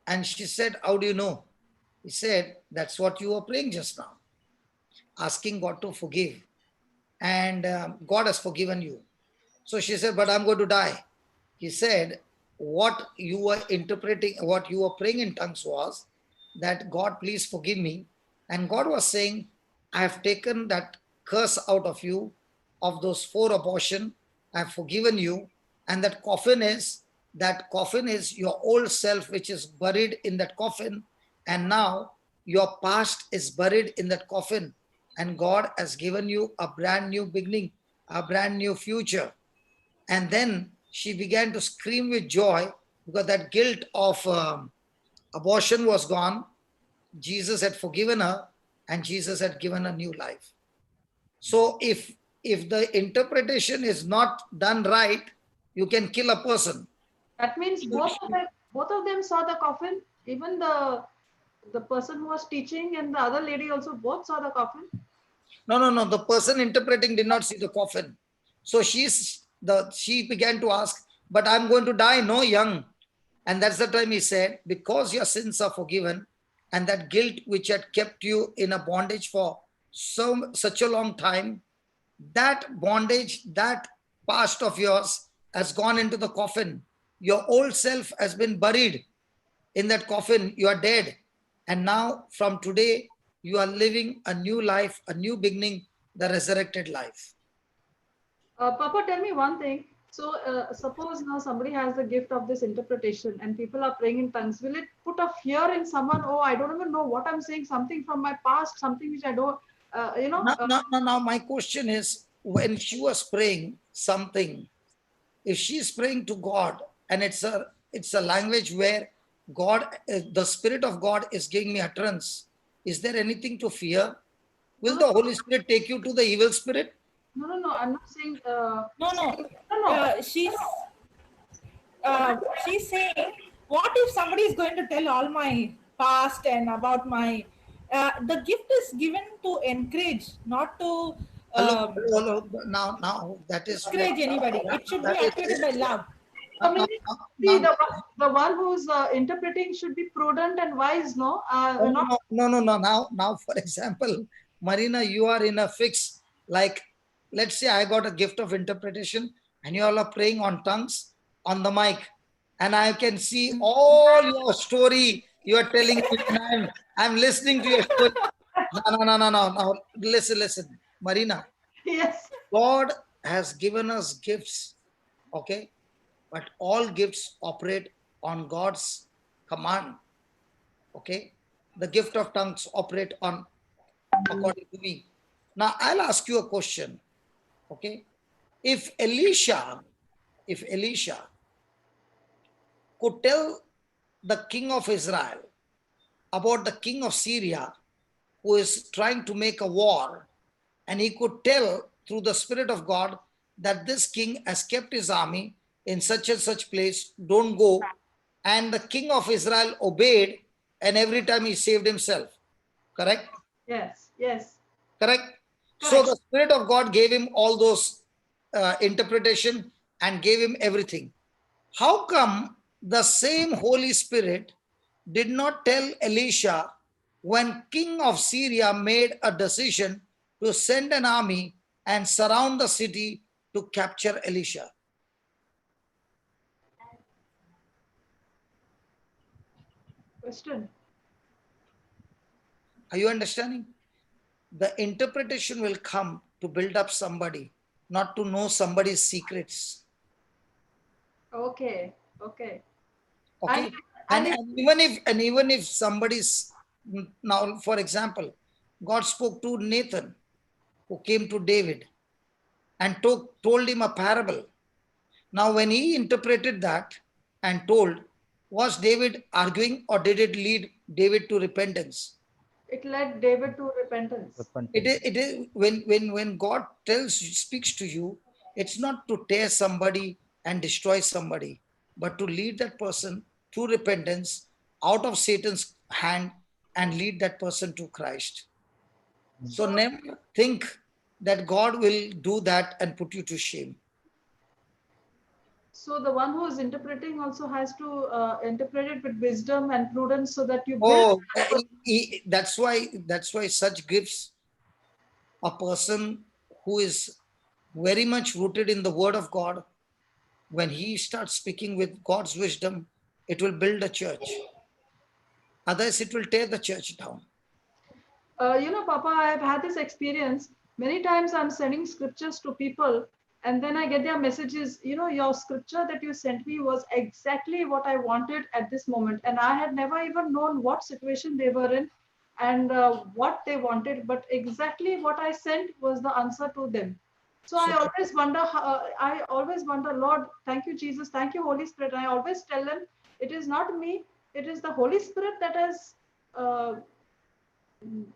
And she said, how do you know? He said, that's what you were praying just now, asking God to forgive. And God has forgiven you. So she said, but I'm going to die. He said, what you were interpreting, what you were praying in tongues was that God, please forgive me. And God was saying, I have taken that curse out of you, of those 4 abortions. I have forgiven you. And that coffin is your old self, which is buried in that coffin. And now your past is buried in that coffin. And God has given you a brand new beginning, a brand new future. And then she began to scream with joy because that guilt of abortion was gone. Jesus had forgiven her, and Jesus had given her new life. So if the interpretation is not done right, you can kill a person. That means both of them saw the coffin. Even the person who was teaching and the other lady also both saw the coffin. No. The person interpreting did not see the coffin. So she began to ask, but I'm going to die, no, young. And that's the time he said, because your sins are forgiven, and that guilt which had kept you in a bondage for such a long time, that bondage, that past of yours has gone into the coffin. Your old self has been buried in that coffin. You are dead. And now from today, you are living a new life, a new beginning, the resurrected life. Papa, tell me one thing. So suppose now somebody has the gift of this interpretation and people are praying in tongues. Will it put a fear in someone? Oh, I don't even know what I'm saying, something from my past, something which I don't, Now, my question is, when she was praying something, if she is praying to God and it's a language where God, the Spirit of God is giving me utterance, is there anything to fear? Will the Holy Spirit take you to the evil spirit? No. I'm not saying. No. She's saying, what if somebody is going to tell all my past and about my the gift is given to encourage, not to Hello. Now that is what, discourage anybody. It should be that is activated by love. See, the one who's interpreting should be prudent and wise, no? No. Now, for example, Marina, you are in a fix. Like, let's say I got a gift of interpretation and you all are praying on tongues on the mic. And I can see all your story you are telling me. And I'm listening to your story. No. Listen. Marina. Yes. God has given us gifts, okay? But all gifts operate on God's command, okay? The gift of tongues operate on according to me. Now, I'll ask you a question, okay? If Elisha could tell the king of Israel about the king of Syria who is trying to make a war, and he could tell through the Spirit of God that this king has kept his army in such and such place, don't go. And the king of Israel obeyed, and every time he saved himself. Correct? Yes. Correct? So the Spirit of God gave him all those interpretation and gave him everything. How come the same Holy Spirit did not tell Elisha when king of Syria made a decision to send an army and surround the city to capture Elisha? Question. Are you understanding? The interpretation will come to build up somebody, not to know somebody's secrets. Okay. And even if somebody's, now, for example, God spoke to Nathan, who came to David and told him a parable. Now, when he interpreted that and told, was David arguing or did it lead David to repentance? It led David to repentance. It is when God speaks to you, it's not to tear somebody and destroy somebody, but to lead that person to repentance out of Satan's hand and lead that person to Christ. So never think that God will do that and put you to shame. So the one who is interpreting also has to interpret it with wisdom and prudence so that you build. Oh, that's why such gifts, a person who is very much rooted in the Word of God, when he starts speaking with God's wisdom, it will build a church. Otherwise, it will tear the church down. Papa, I've had this experience. Many times I'm sending scriptures to people and then I get their messages, your scripture that you sent me was exactly what I wanted at this moment. And I had never even known what situation they were in and what they wanted, but exactly what I sent was the answer to them. So I always wonder, Lord, thank you, Jesus, thank you, Holy Spirit. And I always tell them, it is not me, it is the Holy Spirit that has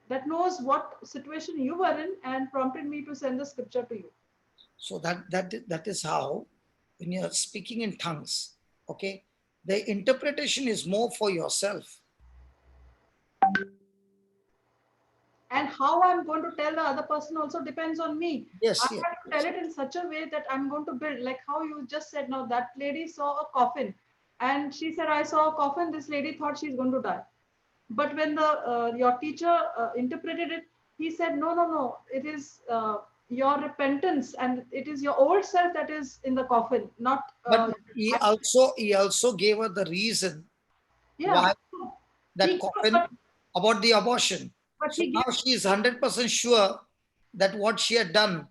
that knows what situation you were in and prompted me to send the scripture to you. So that is how, when you're speaking in tongues, okay, the interpretation is more for yourself. And how I'm going to tell the other person also depends on me. Yes, I yes, have to tell it in such a way that I'm going to build, like how you just said now, that lady saw a coffin and she said, I saw a coffin. This lady thought she's going to die. But when the your teacher interpreted it, he said, no, it is your repentance and it is your old self that is in the coffin, not. but he also gave her the reason Yeah. why that He, coffin, about the abortion. but So he now she is 100% sure that what she had done,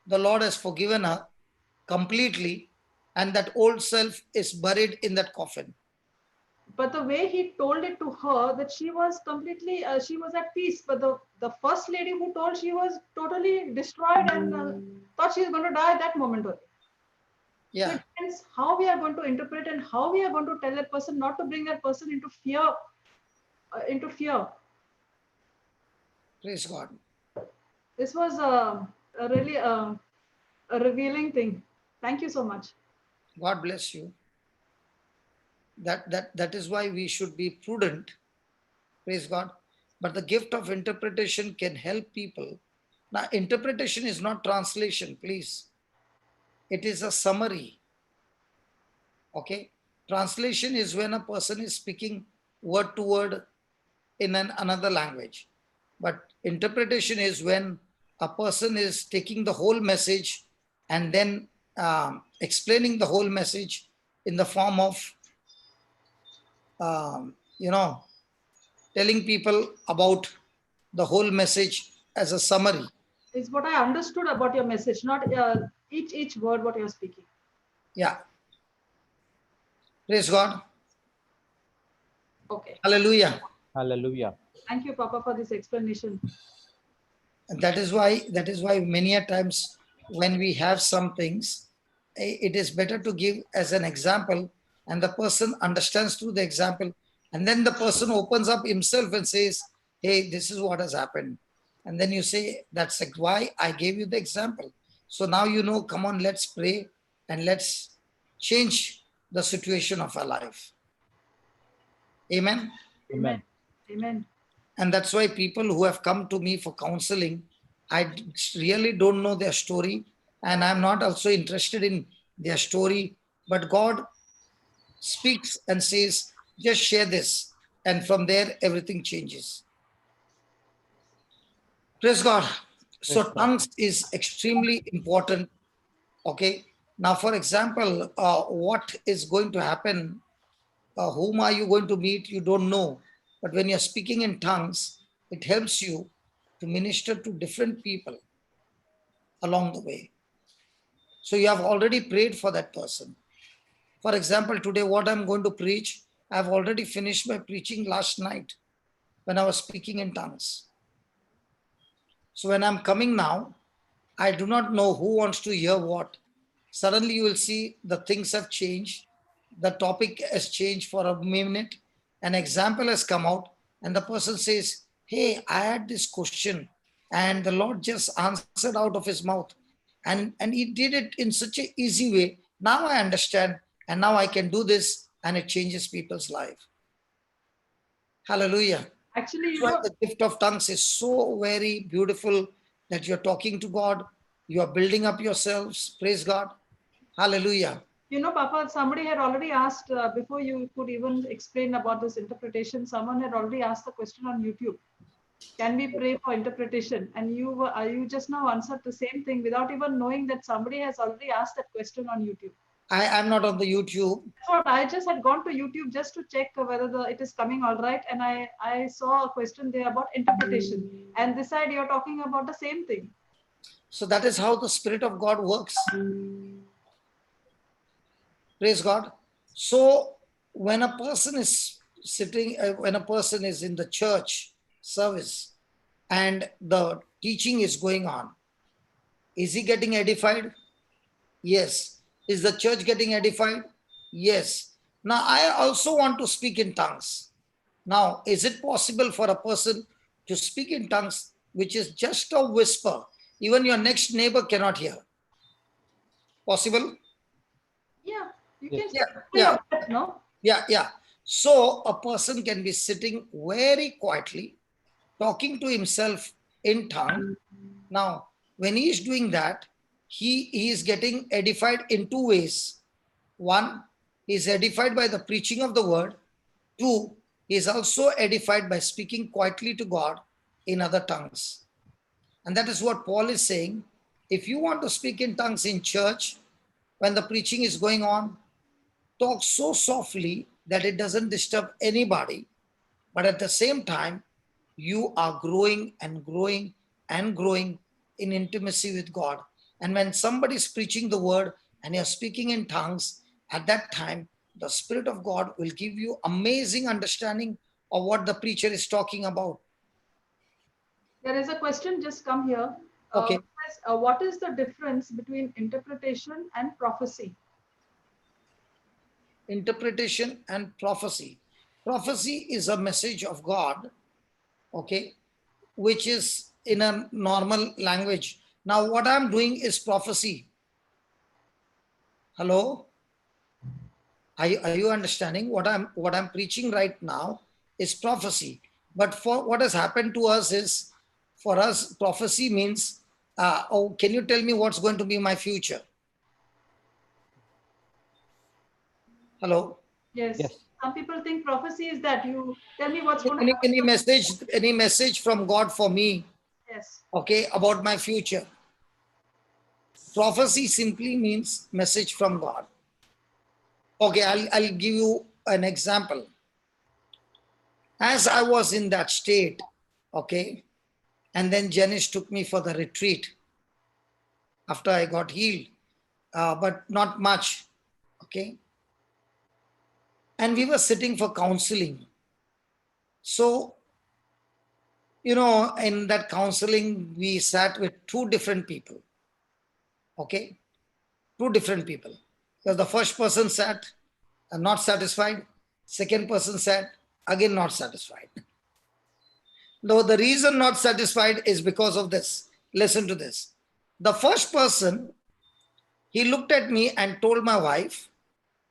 the Lord has forgiven her completely, and that old self is buried in that coffin. But the way he told it to her, that she was completely, she was at peace. But the first lady who told, she was totally destroyed and thought she was going to die at that moment only. So Yeah, it depends how we are going to interpret and how we are going to tell that person, not to bring that person into fear. Into fear. praise God. This was a really a revealing thing. Thank you so much. God bless you. That is why we should be prudent. Praise God. But the gift of interpretation can help people. Now, interpretation is not translation, please. It is a summary. Okay. Translation is when a person is speaking word to word in another language. But interpretation is when a person is taking the whole message and then explaining the whole message in the form of, um, you know, telling people about the whole message as a summary. Is what I understood about your message, not each word what you're speaking. Yeah. Praise God. Okay. Hallelujah. Hallelujah. Thank you, Papa, for this explanation. And that is why many a times when we have some things, it is better to give as an example, and the person understands through the example, and then the person opens up himself and says, hey, this is what has happened. And then you say, that's like why I gave you the example. So now you know, come on, let's pray and let's change the situation of our life. Amen. Amen. Amen. And that's why people who have come to me for counseling, I really don't know their story, and I'm not also interested in their story. But God speaks and says, just share this. And from there, everything changes. Praise God. So, Praise God. tongues is extremely important. Okay. Now, for example, what is going to happen? Whom are you going to meet? You don't know. But when you're speaking in tongues, it helps you to minister to different people along the way. So you have already prayed for that person. For example, today, what I'm going to preach, I've already finished my preaching last night when I was speaking in tongues. So when I'm coming now, I do not know who wants to hear what. Suddenly you will see the things have changed. The topic has changed for a minute. An example has come out, and the person says, hey, I had this question, and the Lord just answered out of his mouth. And he did it in such an easy way. Now I understand, and now I can do this, and it changes people's life. Hallelujah. Actually, you That's why know, the gift of tongues is so very beautiful, that you're talking to God, you are building up yourselves. Praise God. Hallelujah. Papa, somebody had already asked before you could even explain about this interpretation. Someone had already asked the question on YouTube. Can we pray for interpretation? And you just now answered the same thing without even knowing that somebody has already asked that question on YouTube. I'm not on the YouTube. That's what I just had gone to YouTube just to check whether it is coming all right, and I saw a question there about interpretation. And this side you're talking about the same thing. So that is how the Spirit of God works. Praise God. So when a person is sitting, when a person is in the church service and the teaching is going on, is he getting edified? Yes. Is the church getting edified? Yes. Now I also want to speak in tongues. Now, is it possible for a person to speak in tongues, which is just a whisper. Even your next neighbor cannot hear. Possible? Yeah, you Yes. can Yeah, speak yeah. your breath, no? Yeah. So a person can be sitting very quietly, talking to himself in tongue. Now, when he is doing that, he is getting edified in two ways. One, he is edified by the preaching of the word. Two, he is also edified by speaking quietly to God in other tongues. And that is what Paul is saying. If you want to speak in tongues in church, when the preaching is going on, talk so softly that it doesn't disturb anybody. But at the same time, you are growing and growing and growing in intimacy with God. And when somebody is preaching the word and you're speaking in tongues, at that time, the Spirit of God will give you amazing understanding of what the preacher is talking about. There is a question just come here. Okay. What is the difference between interpretation and prophecy? Interpretation and prophecy. Prophecy is a message of God, okay, which is in a normal language. Now, what I'm doing is prophecy. Hello? Are you understanding? What I'm preaching right now is prophecy. But for what has happened to us is, for us, prophecy means, oh, can you tell me what's going to be my future? Hello? Yes. Yes. Some people think prophecy is that you tell me what's going to happen. Any message from God for me, Yes. okay, about my future? Prophecy simply means message from God. Okay, I'll give you an example. As I was in that state, okay, and then Janice took me for the retreat after I got healed, but not much, okay. And we were sitting for counseling. So, in that counseling, we sat with two different people, okay, two different people. Because the first person sat not satisfied, second person sat again not satisfied. Though the reason not satisfied is because of this. Listen to this. The first person, he looked at me and told my wife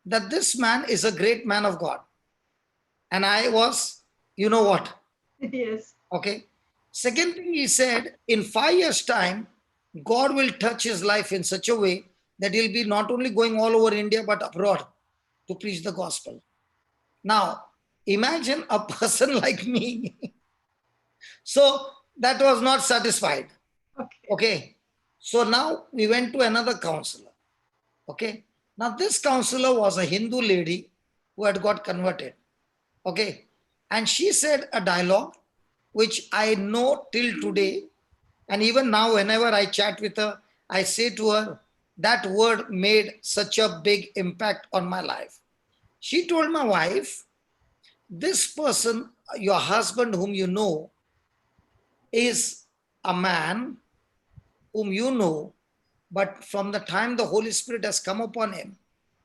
that this man is a great man of God. And I was, you know what? Yes. Okay. Second thing he said, in 5 years' time, God will touch his life in such a way that he'll be not only going all over India but abroad to preach the gospel. Now, imagine a person like me. So that was not satisfied. Okay. Okay. So now we went to another counselor. Okay. Now this counselor was a Hindu lady who had got converted. Okay. And she said a dialogue which I know till today. And even now, whenever I chat with her, I say to her, that word made such a big impact on my life. She told my wife, this person, your husband whom you know, is a man whom you know, but from the time the Holy Spirit has come upon him,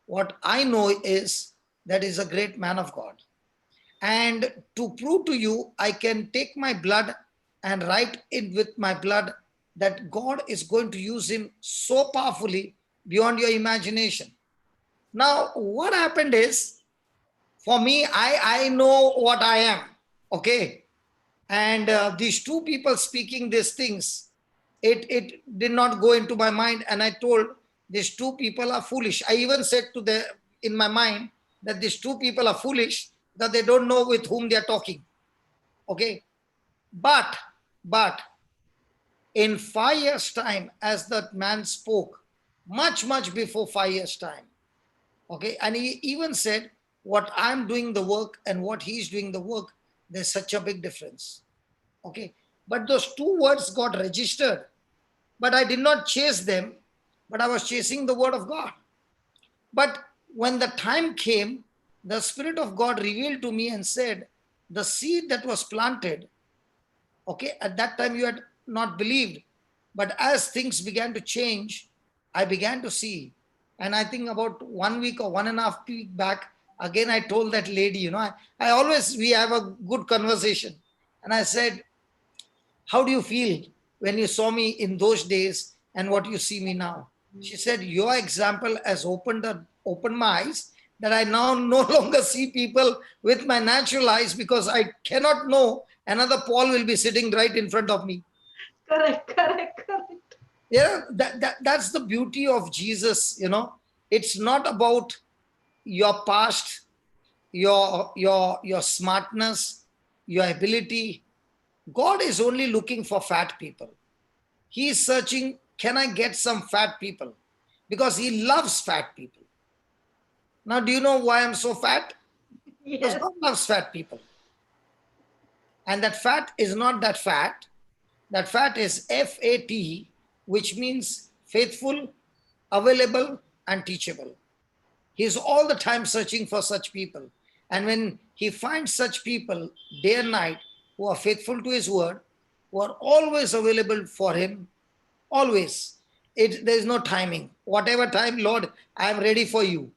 what I know is that he's a great man of God. And to prove to you, I can take my blood and write it with my blood that God is going to use him so powerfully beyond your imagination. Now, what happened is, for me, I know what I am, okay? And these two people speaking these things, it did not go into my mind, and I told these two people are foolish. I even said to them in my mind that these two people are foolish, that they don't know with whom they are talking. Okay, but in 5 years' time, as that man spoke, much before 5 years' time, okay, and he even said, what I'm doing the work and what he's doing the work, there's such a big difference. Okay, but those two words got registered, but I did not chase them, but I was chasing the word of God. But when the time came, the Spirit of God revealed to me and said, the seed that was planted, okay, at that time you had not believed, but as things began to change, I began to see. And I think about 1 week or 1.5 weeks back, again I told that lady, I always, we have a good conversation, and I said, how do you feel when you saw me in those days and what you see me now? She said, your example has opened my eyes that I now no longer see people with my natural eyes because I cannot know another Paul will be sitting right in front of me. Correct, correct, correct. Yeah, that's the beauty of Jesus, you know. It's not about your past, your smartness, your ability. God is only looking for fat people. He is searching, can I get some fat people? Because he loves fat people. Now, do you know why I'm so fat? Because Yes. God loves fat people. And that fat is not that fat. That fat is FAT, which means faithful, available, and teachable. He's all the time searching for such people. And when he finds such people day and night who are faithful to his word, who are always available for him, always, there is no timing. Whatever time, Lord, I am ready for you.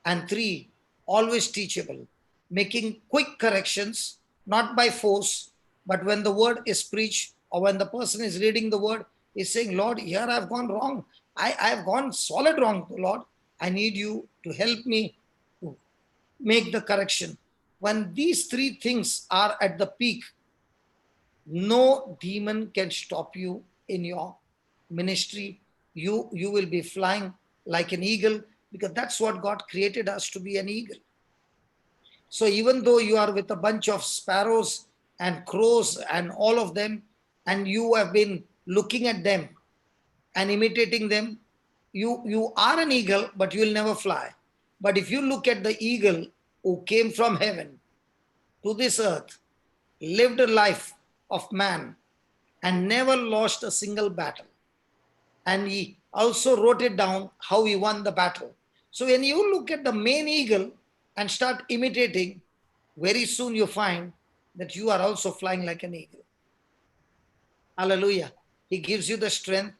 And three, always teachable, making quick corrections, not by force, but when the word is preached or when the person is reading the word, is saying, Lord, here I've gone wrong. I've gone solid wrong, Lord. I need you to help me to make the correction. When these three things are at the peak, no demon can stop you in your ministry. You will be flying like an eagle because that's what God created us to be, an eagle. So even though you are with a bunch of sparrows and crows and all of them, and you have been looking at them and imitating them, you are an eagle, but you will never fly. But if you look at the eagle who came from heaven to this earth, lived a life of man, and never lost a single battle. And he also wrote it down how he won the battle. So when you look at the main eagle and start imitating, very soon you find that you are also flying like an eagle. Hallelujah. He gives you the strength.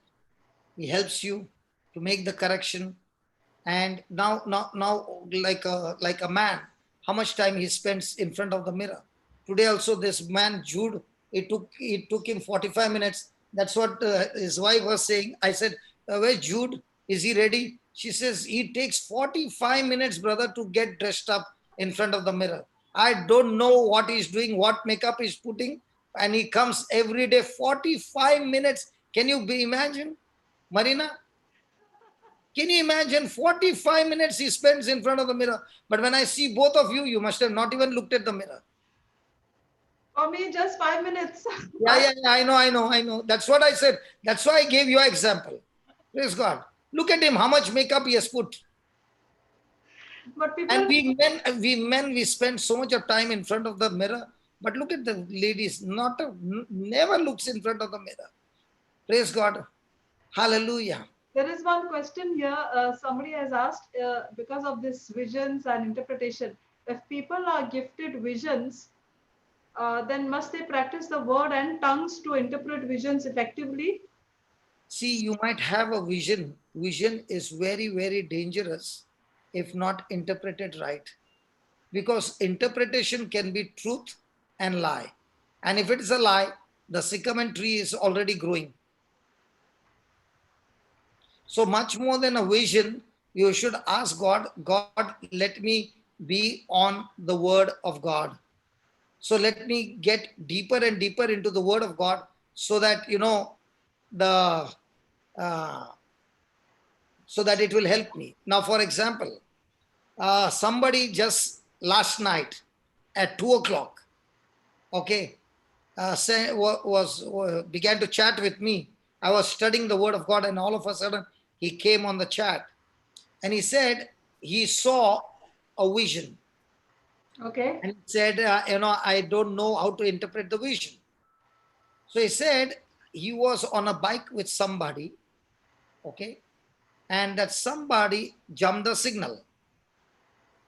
He helps you to make the correction. And now, like a man, how much time he spends in front of the mirror. Today also, this man Jude, it took him 45 minutes. That's what his wife was saying. I said, where's Jude? Is he ready? She says, he takes 45 minutes, brother, to get dressed up in front of the mirror. I don't know what he's doing, what makeup he's putting, and he comes every day, 45 minutes. Can you imagine, Marina? Can you imagine 45 minutes he spends in front of the mirror? But when I see both of you, you must have not even looked at the mirror. For me, just 5 minutes. Yeah, I know. That's what I said. That's why I gave you an example. Praise God. Look at him, how much makeup he has put. But people, And we spend so much of time in front of the mirror. But look at the ladies, never looks in front of the mirror. Praise God. Hallelujah. there is one question here. Somebody has asked, because of this visions and interpretation, if people are gifted visions, then must they practice the word and tongues to interpret visions effectively? See, you might have a vision. Vision is very, very dangerous if not interpreted right. Because interpretation can be truth and lie. And if it is a lie, the sycamore tree is already growing. So much more than a vision, you should ask God, God, let me be on the word of God. So let me get deeper and deeper into the word of God so that, so that it will help me. Now, for example, somebody just last night at 2 o'clock, okay, began to chat with me. I was studying the word of God and all of a sudden he came on the chat and he said he saw a vision. Okay. And he said, I don't know how to interpret the vision. So he said he was on a bike with somebody, okay, and that somebody jumped the signal,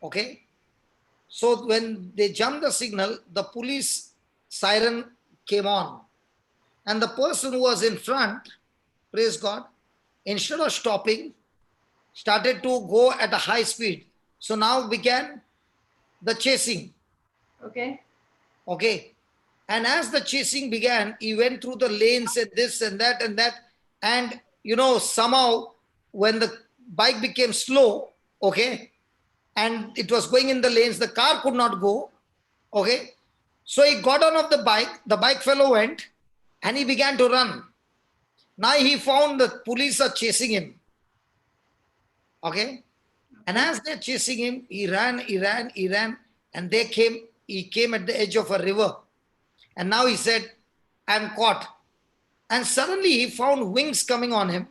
okay. So when they jumped the signal, the police siren came on. And the person who was in front, praise God, instead of stopping, started to go at a high speed. So now began the chasing. Okay. Okay. And as the chasing began, he went through the lanes and this and that and that. And, somehow when the bike became slow, okay, and it was going in the lanes, the car could not go, okay. So he got on of the bike fellow went, and he began to run. Now he found the police are chasing him, okay. And as they're chasing him, he ran, and he came at the edge of a river. And now he said, I'm caught. And suddenly he found wings coming on him,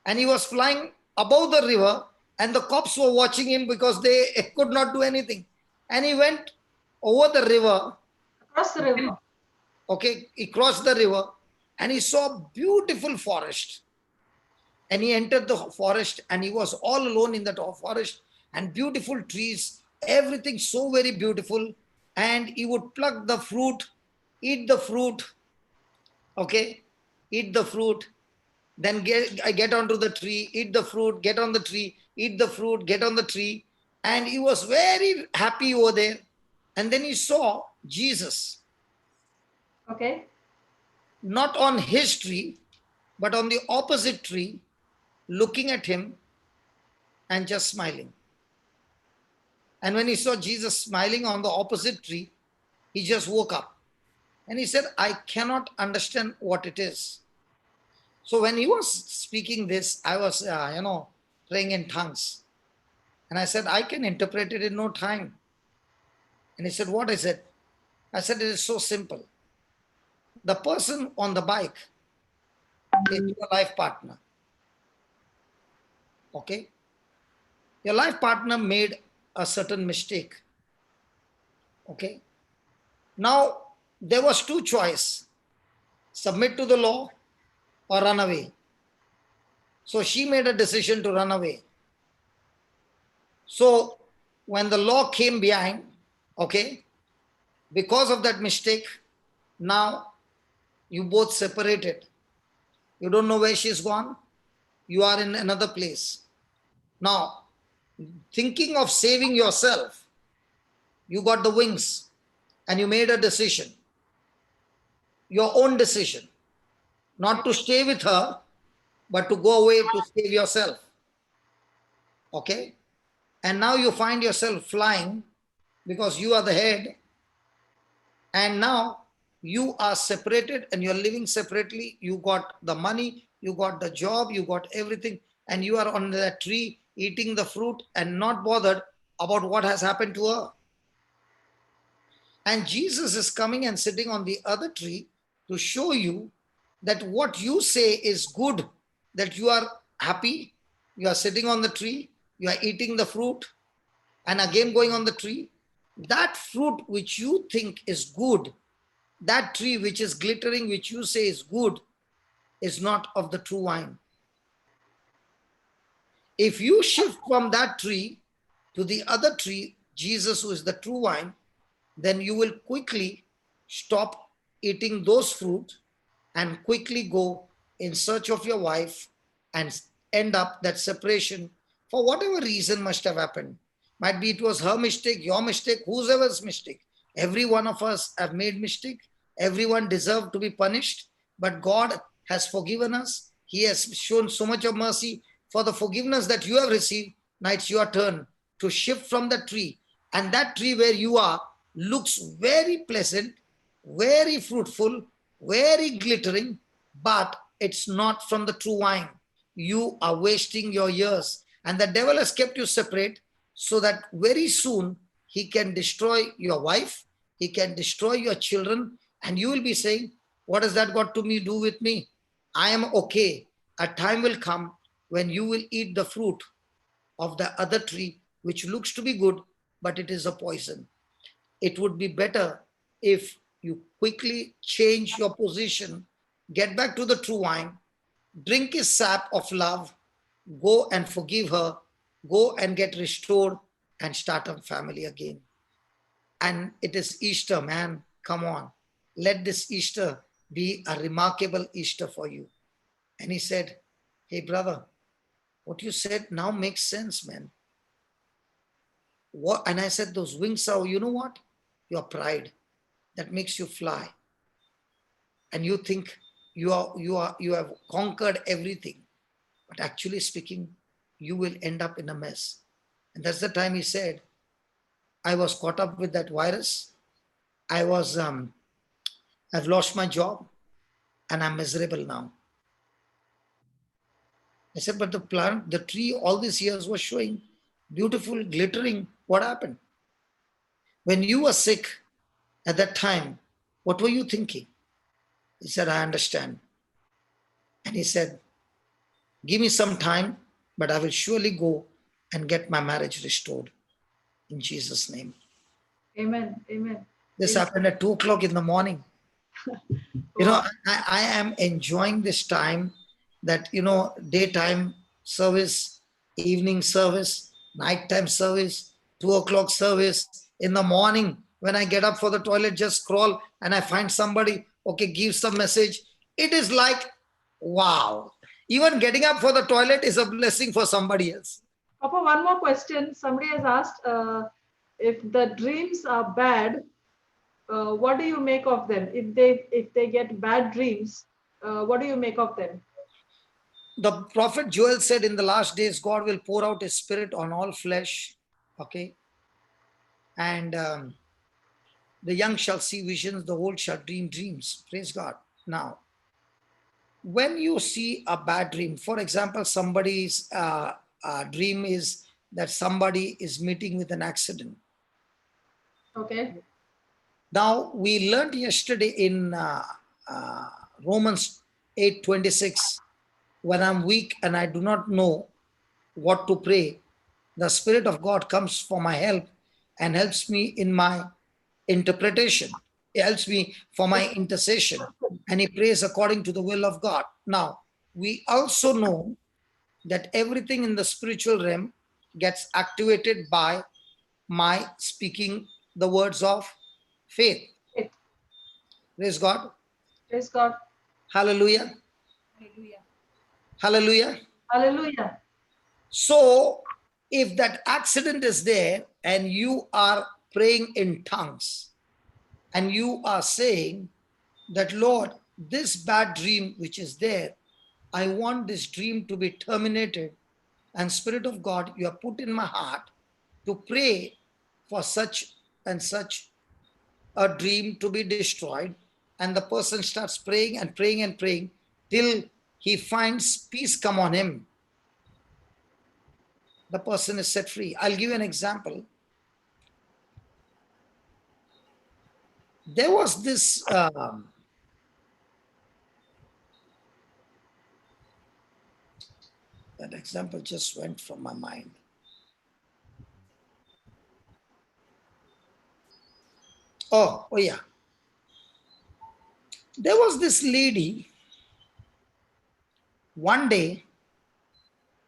and he was flying above the river, and the cops were watching him because they could not do anything. And he went over the river. Across the river. Okay, he crossed the river, and he saw a beautiful forest. And he entered the forest, and he was all alone in that forest, and beautiful trees, everything so very beautiful. And he would pluck the fruit, eat the fruit, okay, eat the fruit, then get onto the tree, eat the fruit, get on the tree, eat the fruit, get on the tree. And he was very happy over there. And then he saw Jesus. Okay. Not on his tree, but on the opposite tree, looking at him and just smiling. And when he saw Jesus smiling on the opposite tree, he just woke up. And he said, I cannot understand what it is. So when he was speaking this, I was, praying in tongues. And I said, I can interpret it in no time. And he said, what is it? I said, it is so simple. The person on the bike is your life partner. Okay? Your life partner made a certain mistake. Okay? Now, there was two choices. Submit to the law or run away. So she made a decision to run away. So when the law came behind, okay, because of that mistake, now you both separated. You don't know where she's gone. You are in another place. Now, thinking of saving yourself, you got the wings and you made a decision. Your own decision. Not to stay with her, but to go away to save yourself. Okay? And now you find yourself flying because you are the head. And now you are separated and you're living separately. You got the money, you got the job, you got everything. And you are on that tree eating the fruit and not bothered about what has happened to her. And Jesus is coming and sitting on the other tree to show you that what you say is good, that you are happy, you are sitting on the tree, you are eating the fruit, and again going on the tree. That fruit which you think is good, that tree which is glittering, which you say is good, is not of the true wine. If you shift from that tree to the other tree, Jesus, who is the true wine, then you will quickly stop eating those fruit and quickly go in search of your wife and end up that separation for whatever reason must have happened. Might be it was her mistake, your mistake, whoever's mistake. Every one of us have made mistake. Everyone deserved to be punished, but God has forgiven us. He has shown so much of mercy. For the forgiveness that you have received, now it's your turn to shift from the tree. And that tree where you are looks very pleasant, very fruitful, very glittering, but it's not from the true wine. You are wasting your years. And the devil has kept you separate so that very soon he can destroy your wife, he can destroy your children, and you will be saying, what has that got to do with me? I am okay. A time will come when you will eat the fruit of the other tree, which looks to be good, but it is a poison. It would be better if you quickly change your position, get back to the true wine, drink his sap of love, go and forgive her, go and get restored and start a family again. And it is Easter, man. Come on. Let this Easter be a remarkable Easter for you. And he said, hey, brother, what you said now makes sense, man. What? And I said, those wings are, you know what? Your pride that makes you fly. and you think you have conquered everything, but actually speaking, you will end up in a mess. And that's the time he said, I was caught up with that virus. I've lost my job and I'm miserable now. I said, but the plant, the tree, all these years was showing beautiful, glittering. What happened? When you were sick at that time, what were you thinking? He said, I understand. And he said, give me some time, but I will surely go and get my marriage restored in Jesus' name. Amen. Amen. This happened at 2 o'clock in the morning. You know, I am enjoying this time that, you know, daytime service, evening service, nighttime service, 2 o'clock service. In the morning, when I get up for the toilet, just scroll and I find somebody, okay, give some message. It is like, wow. Even getting up for the toilet is a blessing for somebody else. Papa, one more question. Somebody has asked if the dreams are bad, what do you make of them? If they get bad dreams, what do you make of them? The prophet Joel said in the last days, God will pour out his spirit on all flesh. Okay. And the young shall see visions, the old shall dream dreams. Praise God. Now, when you see a bad dream, for example, somebody's dream is that somebody is meeting with an accident. Okay. Now, we learned yesterday in Romans 8:26, when I'm weak and I do not know what to pray, the Spirit of God comes for my help and helps me in my interpretation. He helps me for my intercession, and he prays according to the will of God. Now, we also know that everything in the spiritual realm gets activated by my speaking the words of faith. Praise God. Praise God. Hallelujah. Hallelujah. Hallelujah. Hallelujah. So, if that accident is there and you are praying in tongues and you are saying that, Lord, this bad dream which is there, I want this dream to be terminated, and Spirit of God, you have put in my heart to pray for such and such a dream to be destroyed, and the person starts praying and praying and praying till he finds peace come on him, the person is set free. I'll give you an example. There was this that example just went from my mind. Oh yeah. There was this lady, one day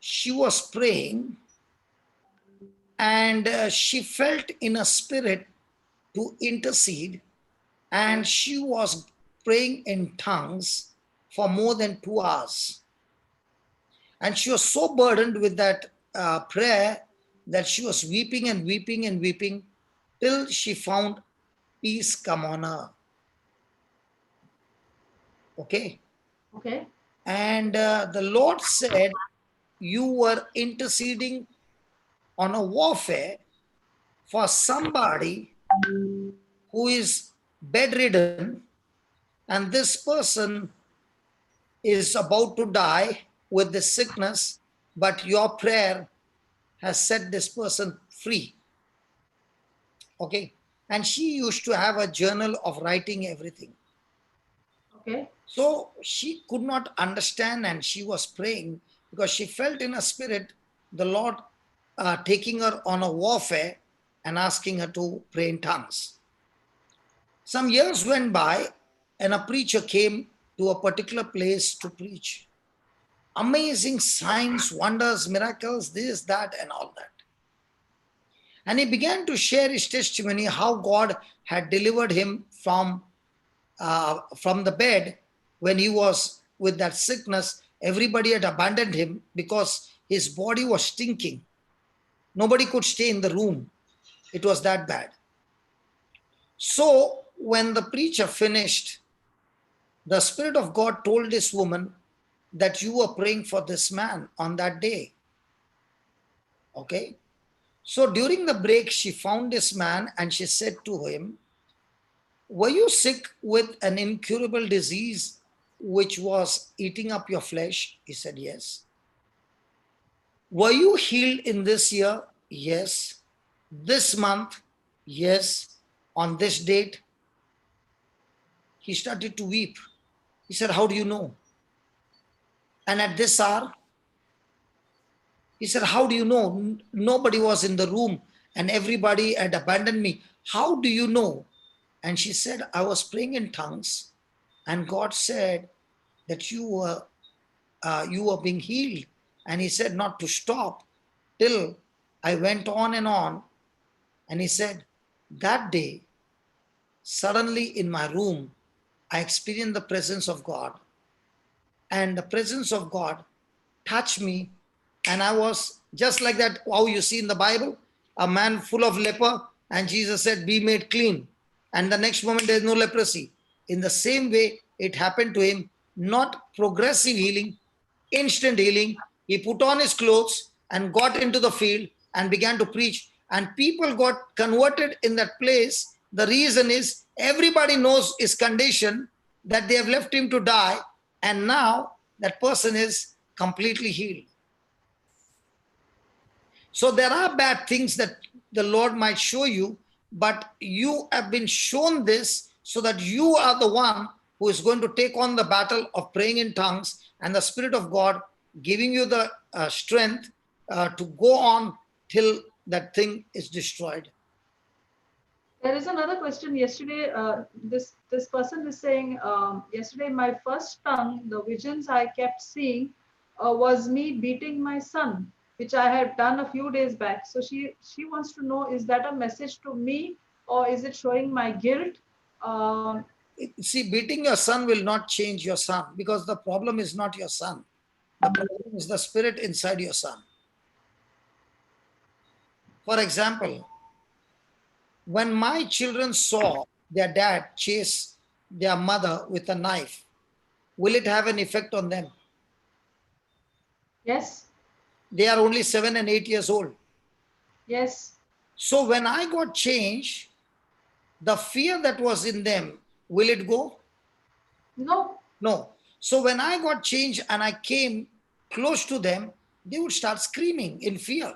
she was praying and she felt in a spirit to intercede, and she was praying in tongues for more than 2 hours. And she was so burdened with that prayer that she was weeping and weeping and weeping till she found peace come on her. Okay. Okay. And the Lord said, you were interceding on a warfare for somebody who is bedridden, and this person is about to die with this sickness, but your prayer has set this person free. Okay. And she used to have a journal of writing everything. Okay. So she could not understand, and she was praying because she felt in her spirit the Lord taking her on a warfare and asking her to pray in tongues. Some years went by and a preacher came to a particular place to preach. Amazing signs, wonders, miracles, this, that, and all that. And he began to share his testimony, how God had delivered him from the bed when he was with that sickness. Everybody had abandoned him because his body was stinking. Nobody could stay in the room. It was that bad. So when the preacher finished, the Spirit of God told this woman that you were praying for this man on that day. Okay. So during the break, she found this man and she said to him, were you sick with an incurable disease which was eating up your flesh? He said, yes. Were you healed in this year? Yes. This month? Yes. On this date? He started to weep. He said, how do you know? And at this hour? He said, how do you know? Nobody was in the room and everybody had abandoned me. How do you know? And she said, I was praying in tongues and God said that you were being healed. And he said not to stop till I went on and on. And he said, that day, suddenly in my room, I experienced the presence of God. And the presence of God touched me. And I was just like that, how you see in the Bible, a man full of leper, and Jesus said, be made clean. And the next moment, there's no leprosy. In the same way, it happened to him, not progressive healing, instant healing. He put on his clothes and got into the field and began to preach. And people got converted in that place. The reason is everybody knows his condition, that they have left him to die. And now that person is completely healed. So there are bad things that the Lord might show you, but you have been shown this so that you are the one who is going to take on the battle of praying in tongues, and the Spirit of God giving you the strength to go on till that thing is destroyed. There is another question. Yesterday, this person is saying, yesterday my first tongue, the visions I kept seeing was me beating my son, which I had done a few days back. So she wants to know, is that a message to me or is it showing my guilt? See, beating your son will not change your son, because the problem is not your son. The problem is the spirit inside your son. For example, when my children saw their dad chase their mother with a knife, will it have an effect on them? Yes. They are only 7 and 8 years old. Yes. So when I got changed, the fear that was in them, will it go? No. No. So when I got changed and I came close to them, they would start screaming in fear.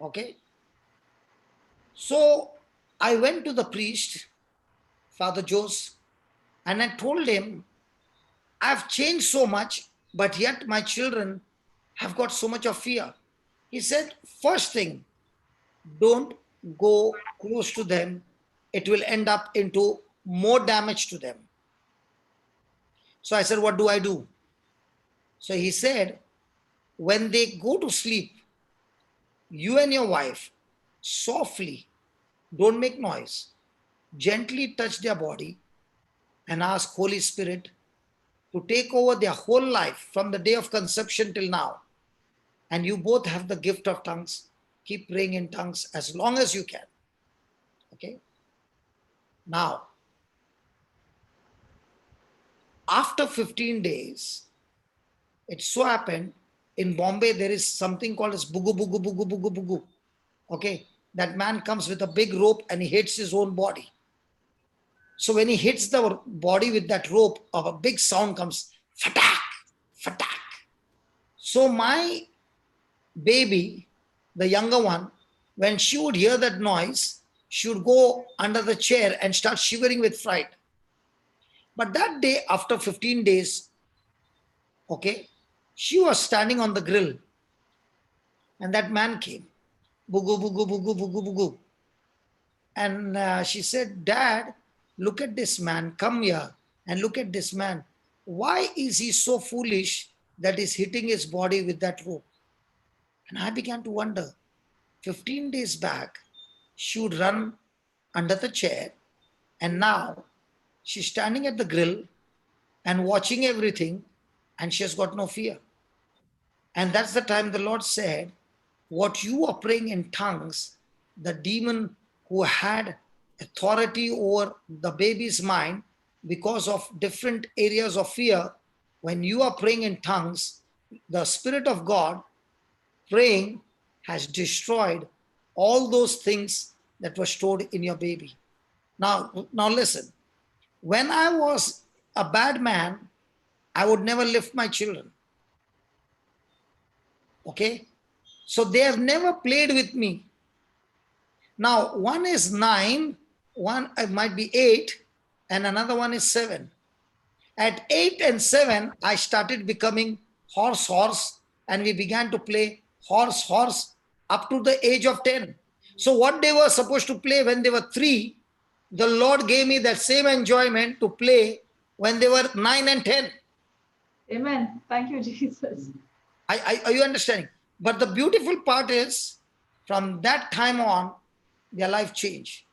Okay. So I went to the priest, Father Jose, and I told him, I've changed so much, but yet my children have got so much of fear. He said, first thing, don't go close to them. It will end up into more damage to them. So I said, what do I do? So he said, when they go to sleep, you and your wife softly, don't make noise, gently touch their body and ask Holy Spirit to take over their whole life from the day of conception till now. And you both have the gift of tongues. Keep praying in tongues as long as you can. Okay. Now, after 15 days, it so happened in Bombay, there is something called as bugu, bugu, bugu, bugu, bugu. Okay. That man comes with a big rope and he hits his own body. So when he hits the body with that rope, a big sound comes, fatak, fatak. So my baby, the younger one, when she would hear that noise, she would go under the chair and start shivering with fright. But that day, after 15 days, okay, she was standing on the grill and that man came, bugu, bugu, bugu, bugu, bugu. And she said, Dad, look at this man, come here and look at this man. Why is he so foolish that he's hitting his body with that rope? And I began to wonder, 15 days back, she would run under the chair and now she's standing at the grill and watching everything and she has got no fear. And that's the time the Lord said, what you are praying in tongues, the demon who had authority over the baby's mind, because of different areas of fear, when you are praying in tongues, the Spirit of God praying has destroyed all those things that were stored in your baby. Now listen. When I was a bad man, I would never lift my children. Okay? So they have never played with me. Now, one is 9, one might be 8, and another one is 7. At 8 and 7, I started becoming horse, and we began to play horse up to the age of 10. So what they were supposed to play when they were 3, the Lord gave me that same enjoyment to play when they were 9 and 10. Amen. Thank you, Jesus. Are you understanding? But the beautiful part is, from that time on, their life changed.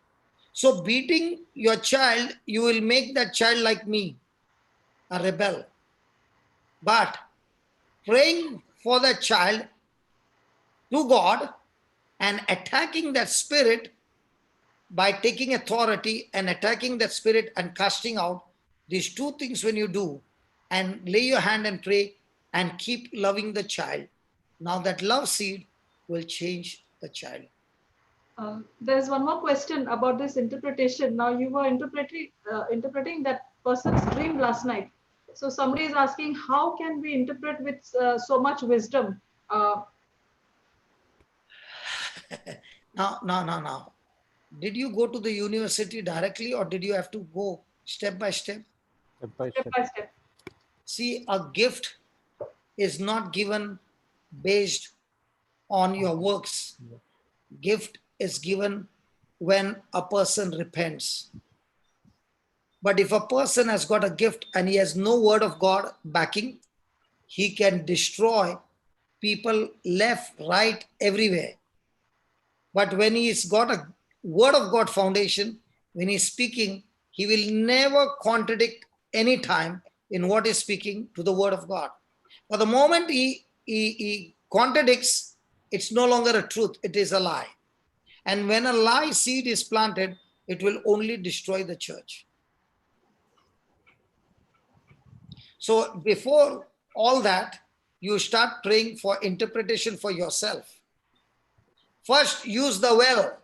So beating your child, you will make that child like me, a rebel. But praying for that child to God and attacking that spirit by taking authority and attacking that spirit and casting out, these two things when you do, and lay your hand and pray and keep loving the child, now that love seed will change the child. There's one more question about this interpretation. Now you were interpreting that person's dream last night. So somebody is asking, how can we interpret with so much wisdom? Now. Did you go to the university directly, or did you have to go step by step? Step by Step step. by step. See, a gift is not given based on your works. Gift is given when a person repents. But if a person has got a gift and he has no word of God backing, he can destroy people left, right, everywhere. But when he's got a word of God foundation, when he's speaking, he will never contradict any time in what he's speaking to the word of God. But the moment he contradicts, it's no longer a truth, it is a lie. And when a lie seed is planted, it will only destroy the church. So before all that, you start praying for interpretation for yourself. First, use the well.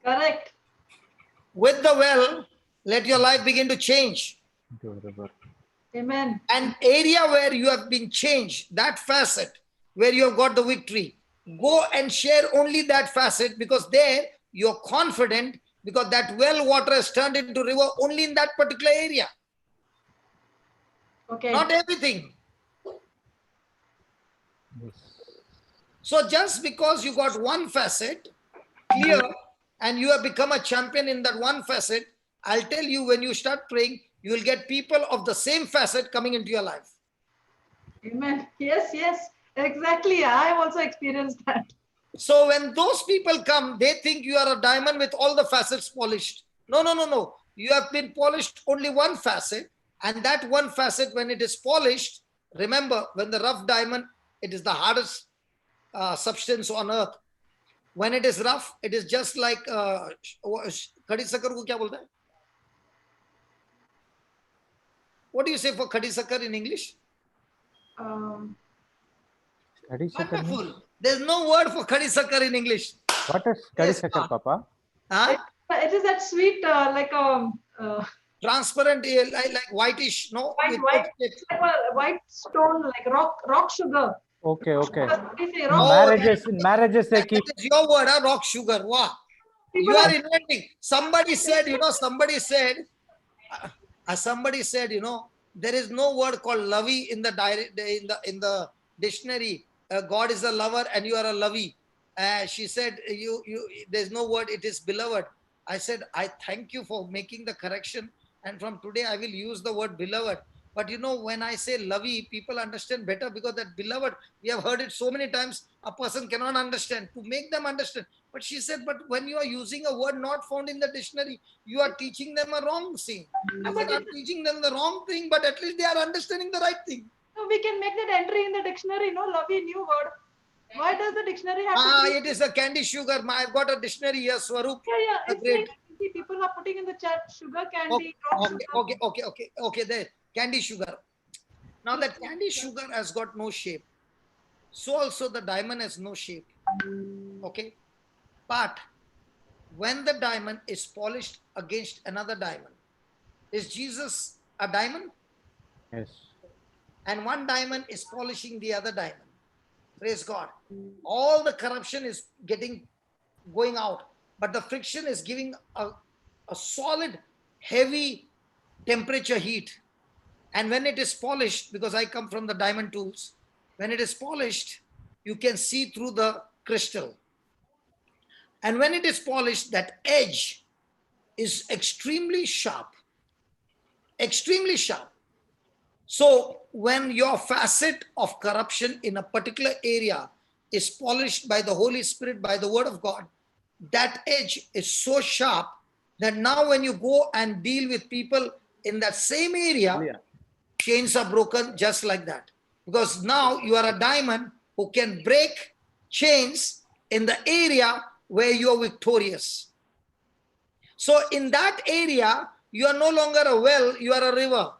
Correct. With the well, let your life begin to change. Into a river. Amen. An area where you have been changed, that facet where you have got the victory, go and share only that facet, because there you're confident, because that well water has turned into river only in that particular area. Okay. Not everything. Yes. So just because you got one facet clear and you have become a champion in that one facet, I'll tell you, when you start praying, you will get people of the same facet coming into your life. Amen. Yes, exactly. I have also experienced that. So when those people come, they think you are a diamond with all the facets polished. No. You have been polished only one facet, and that one facet, when it is polished, remember, when the rough diamond, it is the hardest substance on earth. When it is rough, it is just like khadi sakar ko kya bolta hai? What do you say for khadi sakar in English? Kadi sakar means- Wonderful. There's no word for khadi sakar in English. What is kadi Yes, sakar, ma'am. Papa? Huh? It is that sweet, like Transparent, like whitish, no? white. It's like a white stone, like rock sugar. Okay. We say In rock. marriages they keep. That is your word, huh? Rock sugar. Wow. You are inventing. Somebody said, there is no word called lovey in the dictionary. God is a lover and you are a lovey. She said, there's no word, it is beloved. I said, I thank you for making the correction, and from today I will use the word beloved. But when I say lovey, people understand better, because that beloved, we have heard it so many times, a person cannot understand. To make them understand. But she said, but when you are using a word not found in the dictionary, you are teaching them a wrong thing. I said, I'm teaching them the wrong thing, but at least they are understanding the right thing. So we can make that entry in the dictionary, no? Lovey, new word. Why does the dictionary have to be? It is a candy sugar. I've got a dictionary here, Swarup. Yeah. The It's great. like See, people are putting in the chat sugar candy, rock sugar. Okay. There, candy sugar. Now that candy sugar has got no shape. So also the diamond has no shape. Okay. But when the diamond is polished against another diamond, is Jesus a diamond? Yes. And one diamond is polishing the other diamond. Praise God. All the corruption is going out, but the friction is giving a solid, heavy temperature heat. And when it is polished, because I come from the diamond tools, when it is polished, you can see through the crystal. And when it is polished, that edge is extremely sharp. Extremely sharp. So when your facet of corruption in a particular area is polished by the Holy Spirit, by the word of God, that edge is so sharp that now when you go and deal with people in that same area, chains are broken just like that. Because now you are a diamond who can break chains in the area where you are victorious. So in that area, you are no longer a well, you are a river.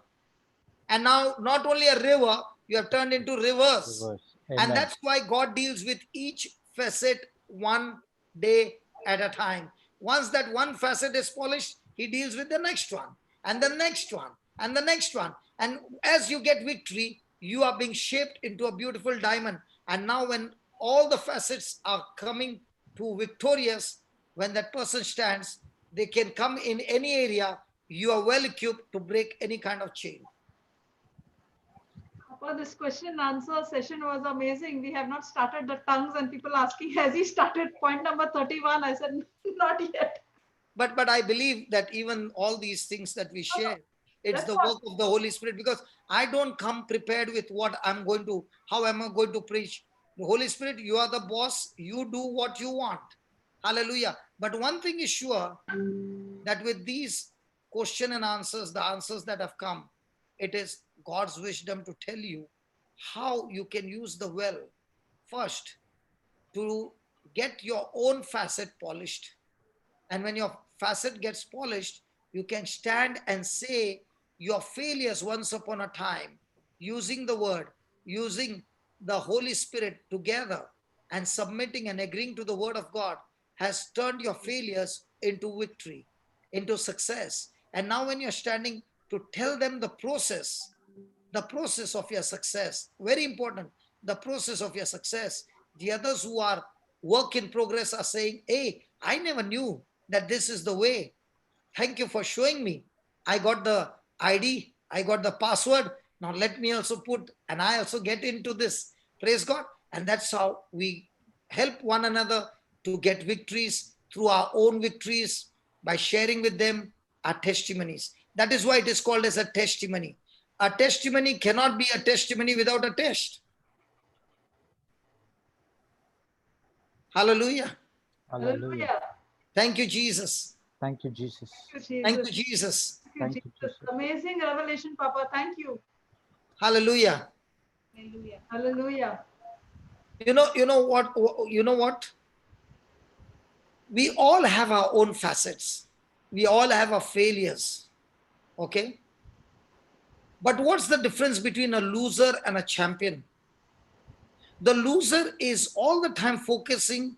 And now not only a river, you have turned into rivers. And that's why God deals with each facet one day at a time. Once that one facet is polished, he deals with the next one, and the next one, and the next one. And as you get victory, you are being shaped into a beautiful diamond. And now when all the facets are coming to victorious, when that person stands, they can come in any area. You are well equipped to break any kind of chain. Well, this question and answer session was amazing. We have not started the tongues, and people asking, has he started point number 31? I said, not yet. But I believe that even all these things that we share, it's the work of the Holy Spirit, because I don't come prepared with what I'm going to, how am I going to preach. The Holy Spirit, you are the boss. You do what you want. Hallelujah. But one thing is sure, that with these question and answers, the answers that have come, it is God's wisdom to tell you how you can use the well first to get your own facet polished. And when your facet gets polished, you can stand and say your failures once upon a time, using the word, using the Holy Spirit together and submitting and agreeing to the word of God has turned your failures into victory, into success. And now when you're standing to tell them the process of your success, very important, the process of your success, the others who are work in progress are saying, hey, I never knew that this is the way. Thank you for showing me. I got the ID, I got the password. Now let me also put, and I also get into this. Praise God. And that's how we help one another to get victories through our own victories by sharing with them our testimonies. That is why it is called as a testimony. A testimony cannot be a testimony without a test. Hallelujah. Hallelujah. Thank you, Jesus. Thank you, Jesus. Thank you, Jesus. Thank you, Jesus. Amazing revelation, Papa. Thank you. Hallelujah. Hallelujah. Hallelujah. You know what? We all have our own facets. We all have our failures. Okay? But what's the difference between a loser and a champion? The loser is all the time focusing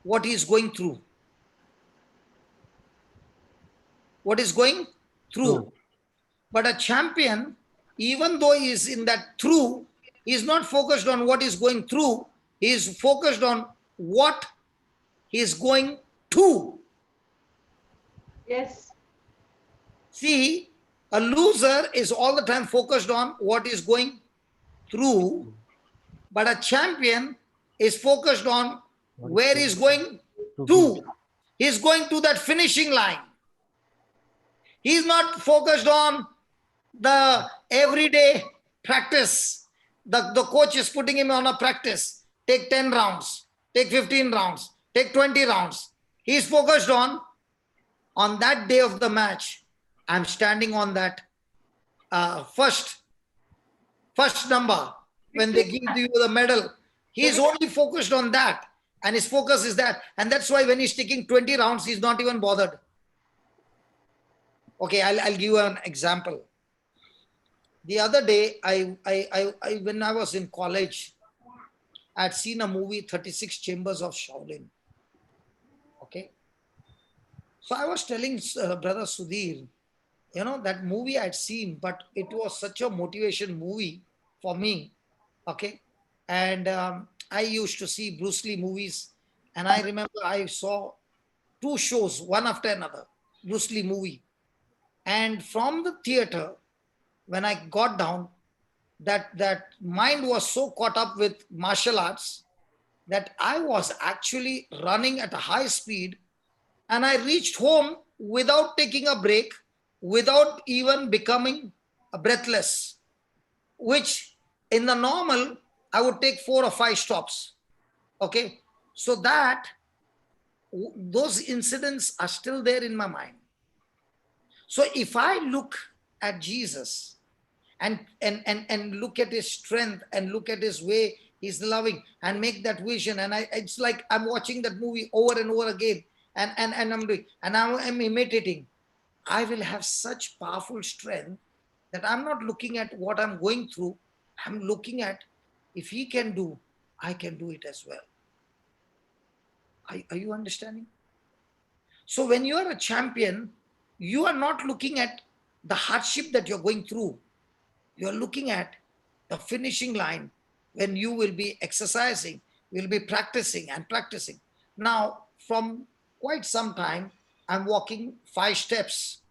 what he's going through. What is going through. But a champion, even though he is in that through, he is not focused on what is going through. He is focused on what he is going to. Yes. See, a loser is all the time focused on what is going through, but a champion is focused on where he's going to. He's going to that finishing line. He's not focused on the everyday practice. The coach is putting him on a practice. Take 10 rounds, take 15 rounds, take 20 rounds. He's focused on that day of the match. I'm standing on that first number when they give you the medal. He's only focused on that, and his focus is that. And that's why when he's taking 20 rounds, he's not even bothered. Okay, I'll give you an example. The other day, when I was in college, I'd seen a movie, 36 Chambers of Shaolin. Okay. So I was telling Brother Sudhir, that movie I'd seen, but it was such a motivation movie for me. Okay. And I used to see Bruce Lee movies. And I remember I saw 2 shows, one after another, Bruce Lee movie. And from the theater, when I got down, that mind was so caught up with martial arts that I was actually running at a high speed, and I reached home without taking a break, without even becoming breathless, which in the normal, I would take 4 or 5 stops. Okay. So those incidents are still there in my mind. So if I look at Jesus and look at his strength and look at his way he's loving and make that vision, and it's like I'm watching that movie over and over again, and I'm imitating, I will have such powerful strength that I'm not looking at what I'm going through. I'm looking at, if he can do, I can do it as well. Are you understanding? So when you are a champion, you are not looking at the hardship that you're going through. You're looking at the finishing line when you will be exercising, you'll be practicing and practicing. Now, from quite some time, I'm walking 5 steps,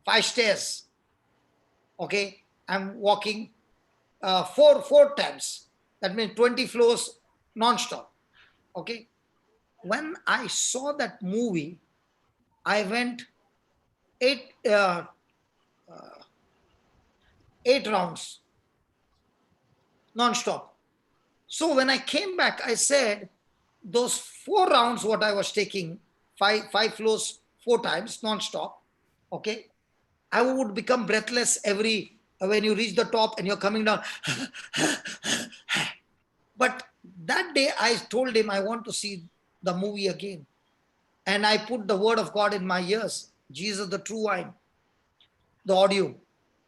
5 stairs. Okay, I'm walking four times. That means 20 floors non-stop. Okay, when I saw that movie, I went 8 rounds non-stop. So when I came back, I said, those 4 rounds, what I was taking, five floors 4 times non-stop, okay, I would become breathless when you reach the top and you're coming down. But that day I told him I want to see the movie again. And I put the word of God in my ears, Jesus the true wine, the audio.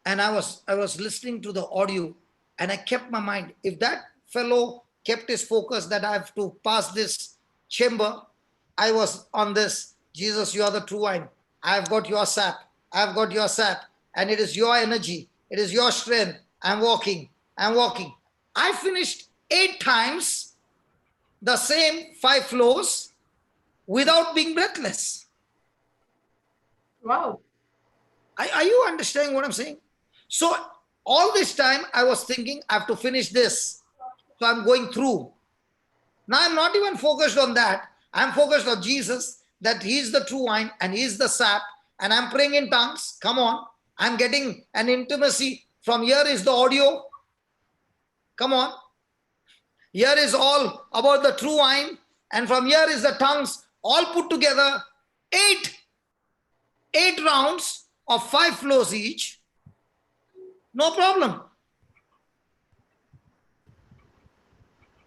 And I was listening to the audio, and I kept my mind. If that fellow kept his focus that I have to pass this chamber, I was on this, Jesus, you are the true wine. I have got your sap. I have got your sap. And it is your energy. It is your strength. I'm walking. I'm walking. I finished 8 times the same 5 floors without being breathless. Wow. Are you understanding what I'm saying? So all this time I was thinking, I have to finish this. So I'm going through. Now I'm not even focused on that. I'm focused on Jesus, that he's the true wine and he's the sap. And I'm praying in tongues. Come on. I'm getting an intimacy. From here is the audio. Come on. Here is all about the true wine. And from here is the tongues all put together. 8 rounds of 5 floors each. No problem.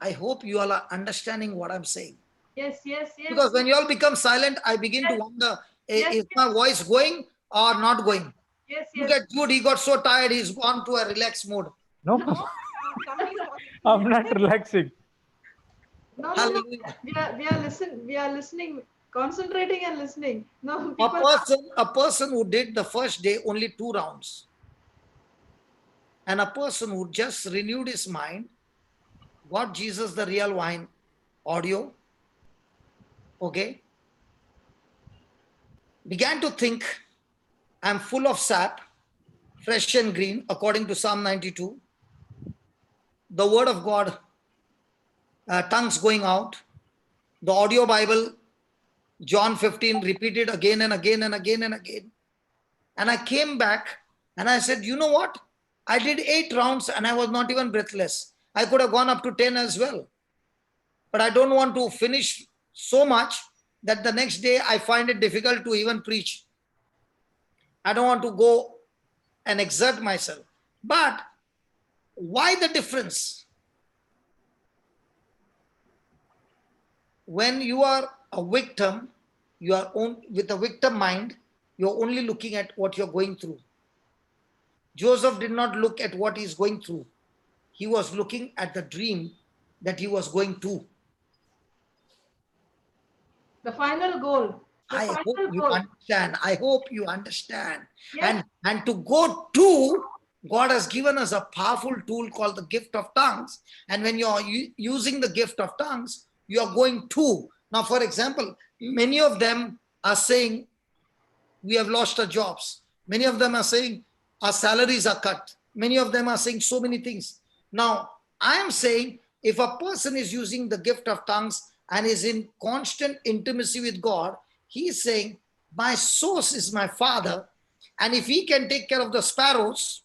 I hope you all are understanding what I'm saying. Yes. Because when you all become silent, I begin to wonder, is my voice going or not going? Yes. Look at Jude, he got so tired, he's gone to a relaxed mode. No, I'm not relaxing. No. Hallelujah. We are listening, concentrating and listening. No, A person who did the first day only 2 rounds, and a person who just renewed his mind, got Jesus the real wine audio, okay, began to think, I'm full of sap, fresh and green, according to Psalm 92, the word of God, tongues going out, the audio Bible, John 15, repeated again and again and again and again. And I came back and I said, you know what? I did 8 rounds and I was not even breathless. I could have gone up to 10 as well. But I don't want to finish so much that the next day I find it difficult to even preach. I don't want to go and exert myself. But why the difference? When you are a victim, you are with a victim mind, You're only looking at what you're going through. Joseph did not look at what he's going through. He was looking at the dream that he was going to. The final goal. The I hope final you goal. understand. I hope you understand. Yes. And to go to, God has given us a powerful tool called the gift of tongues. And when you're using the gift of tongues, you're going to. Now, for example, many of them are saying, we have lost our jobs. Many of them are saying, our salaries are cut. Many of them are saying so many things. Now, I am saying, if a person is using the gift of tongues and is in constant intimacy with God, he is saying, my source is my Father. And if he can take care of the sparrows,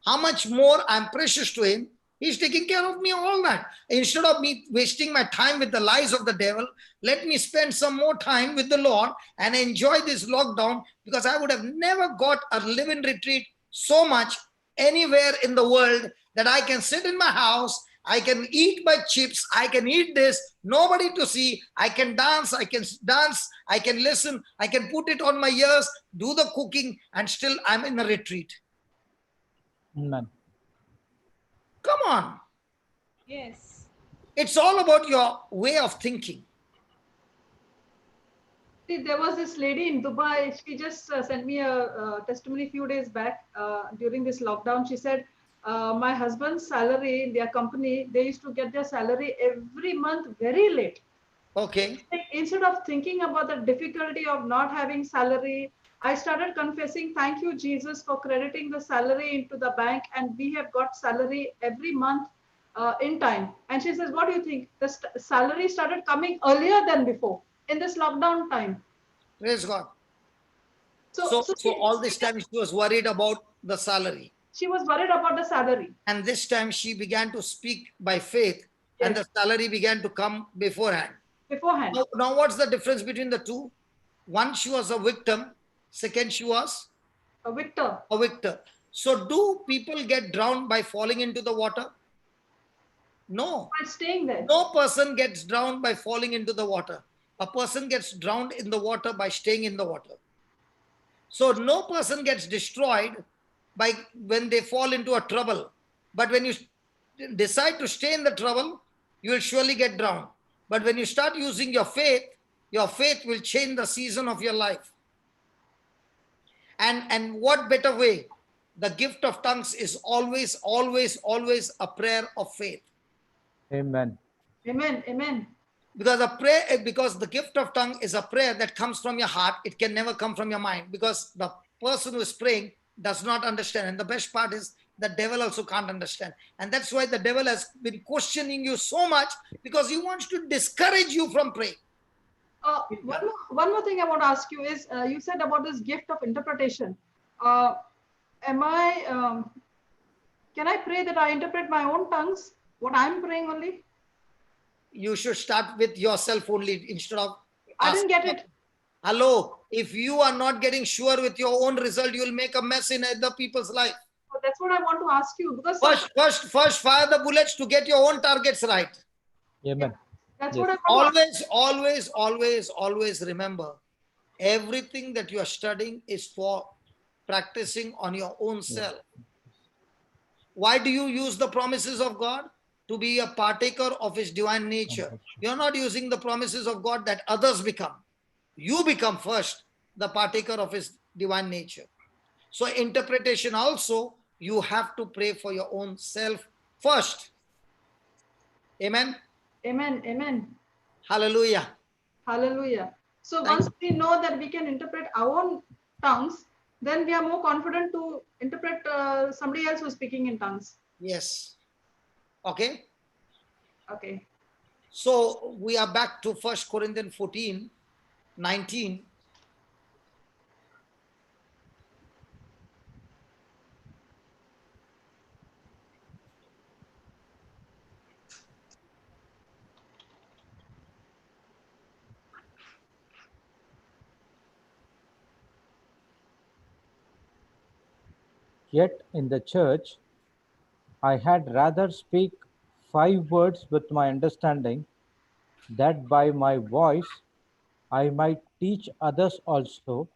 how much more I'm precious to him. He's taking care of me all that. Instead of me wasting my time with the lies of the devil, let me spend some more time with the Lord and enjoy this lockdown, because I would have never got a live-in retreat so much anywhere in the world that I can sit in my house, I can eat my chips, I can eat this, nobody to see, I can dance, I can listen, I can put it on my ears, do the cooking, and still I'm in a retreat. Amen. Come on. Yes. It's all about your way of thinking. See, there was this lady in Dubai. She just sent me a testimony a few days back during this lockdown. She said, my husband's salary, their company, they used to get their salary every month very late. Okay. Instead of thinking about the difficulty of not having salary, I started confessing, thank you, Jesus, for crediting the salary into the bank, and we have got salary every month in time. And she says, what do you think? The salary started coming earlier than before in this lockdown time. Praise God. So All this time she was worried about the salary. She was worried about the salary. And this time she began to speak by faith, yes, and the salary began to come beforehand. Now what's the difference between the two? One, she was a victim. Second, she was a victor. A victor. So do people get drowned by falling into the water? No. By staying there. No person gets drowned by falling into the water. A person gets drowned in the water by staying in the water. So no person gets destroyed by when they fall into a trouble. But when you decide to stay in the trouble, you will surely get drowned. But when you start using your faith will change the season of your life. And what better way? The gift of tongues is always, always, always a prayer of faith. Amen. Amen. Amen. Because the gift of tongue is a prayer that comes from your heart. It can never come from your mind, because the person who is praying does not understand. And the best part is the devil also can't understand. And that's why the devil has been questioning you so much, because he wants to discourage you from praying. One more thing I want to ask you is, you said about this gift of interpretation. Can I pray that I interpret my own tongues, what I'm praying only? You should start with yourself only instead of... I didn't get it. Hello, if you are not getting sure with your own result, you will make a mess in other people's life. So that's what I want to ask you. Because first fire the bullets to get your own targets right. Amen. That's what I want. Always remember, everything that you are studying is for practicing on your own self. Why do you use the promises of God? To be a partaker of his divine nature. You're not using the promises of God that others become. You become first the partaker of his divine nature. So interpretation also, you have to pray for your own self first. Amen. Amen. Amen. Hallelujah. Hallelujah. So once we know that we can interpret our own tongues, then we are more confident to interpret somebody else who's speaking in tongues. Yes. Okay. Okay. So we are back to 1 Corinthians 14:19. Yet in the church, I had rather speak 5 words with my understanding, that by my voice I might teach others also,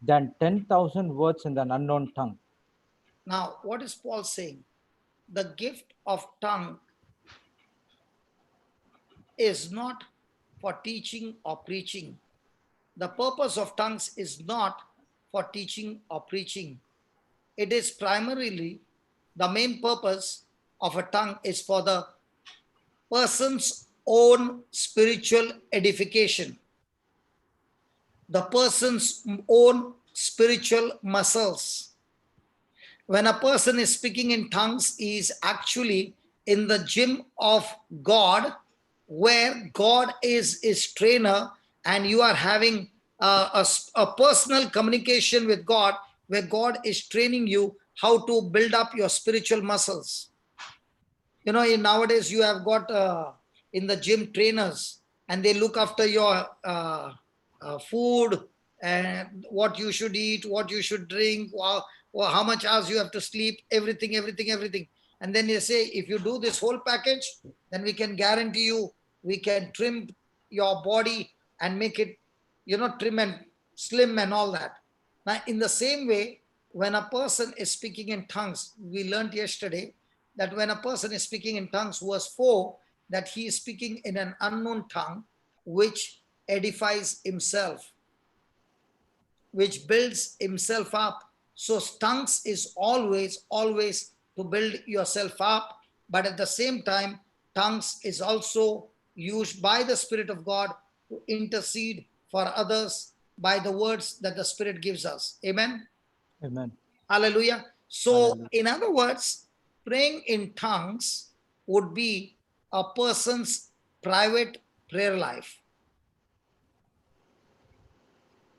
than 10,000 words in an unknown tongue. Now, what is Paul saying? The gift of tongue is not for teaching or preaching. The purpose of tongues is not for teaching or preaching. It is primarily, the main purpose of a tongue is for the person's own spiritual edification, the person's own spiritual muscles. When a person is speaking in tongues, he is actually in the gym of God, where God is his trainer, and you are having a personal communication with God, where God is training you how to build up your spiritual muscles. You know, nowadays you have got in the gym trainers, and they look after your food and what you should eat, what you should drink, how much hours you have to sleep, everything. And then they say, if you do this whole package, then we can guarantee you, we can trim your body and make it, you know, trim and slim and all that. Now, in the same way, when a person is speaking in tongues, we learned yesterday that when a person is speaking in tongues, verse 4, that he is speaking in an unknown tongue, which edifies himself, which builds himself up. So tongues is always to build yourself up, but at the same time, tongues is also used by the Spirit of God to intercede for others by the words that the Spirit gives us. Amen. Amen. Hallelujah. So, Hallelujah. in other words, praying in tongues would be a person's private prayer life.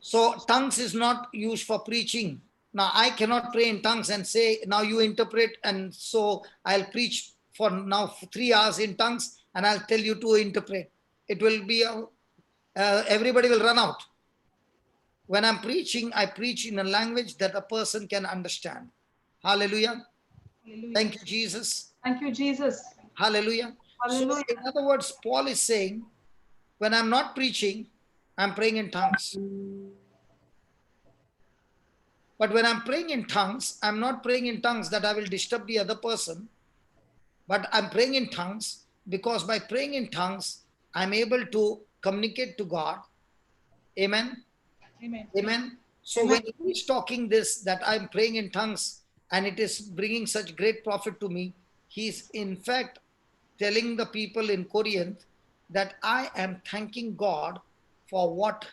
So, tongues is not used for preaching. Now, I cannot pray in tongues and say, now you interpret, and so I'll preach for now 3 hours in tongues, and I'll tell you to interpret. It will be, everybody will run out. When I'm preaching, I preach in a language that a person can understand. Hallelujah. Hallelujah. Thank you, Jesus. Thank you, Jesus. Hallelujah. Hallelujah. So, in other words, Paul is saying, when I'm not preaching, I'm praying in tongues. But when I'm praying in tongues, I'm not praying in tongues that I will disturb the other person, but I'm praying in tongues because by praying in tongues, I'm able to communicate to God. Amen. Amen. Amen. So Amen. when he's talking this, that I'm praying in tongues and it is bringing such great profit to me, he's in fact telling the people in Corinth that I am thanking God for what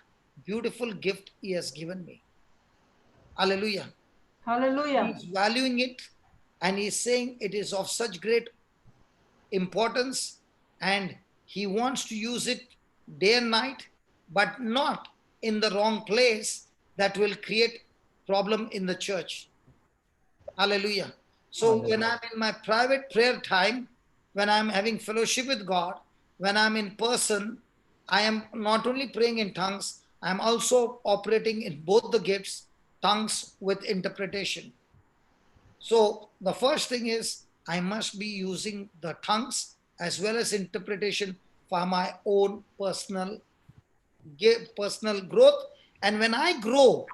beautiful gift he has given me. Hallelujah. Hallelujah. He's valuing it, and he's saying it is of such great importance, and he wants to use it day and night, but not in the wrong place that will create problem in the church. Hallelujah. So when I'm in my private prayer time, when I'm having fellowship with God, when I'm in person, I am not only praying in tongues, I'm also operating in both the gifts, tongues with interpretation. So the first thing is I must be using the tongues as well as interpretation for my own personal growth. And when I grow,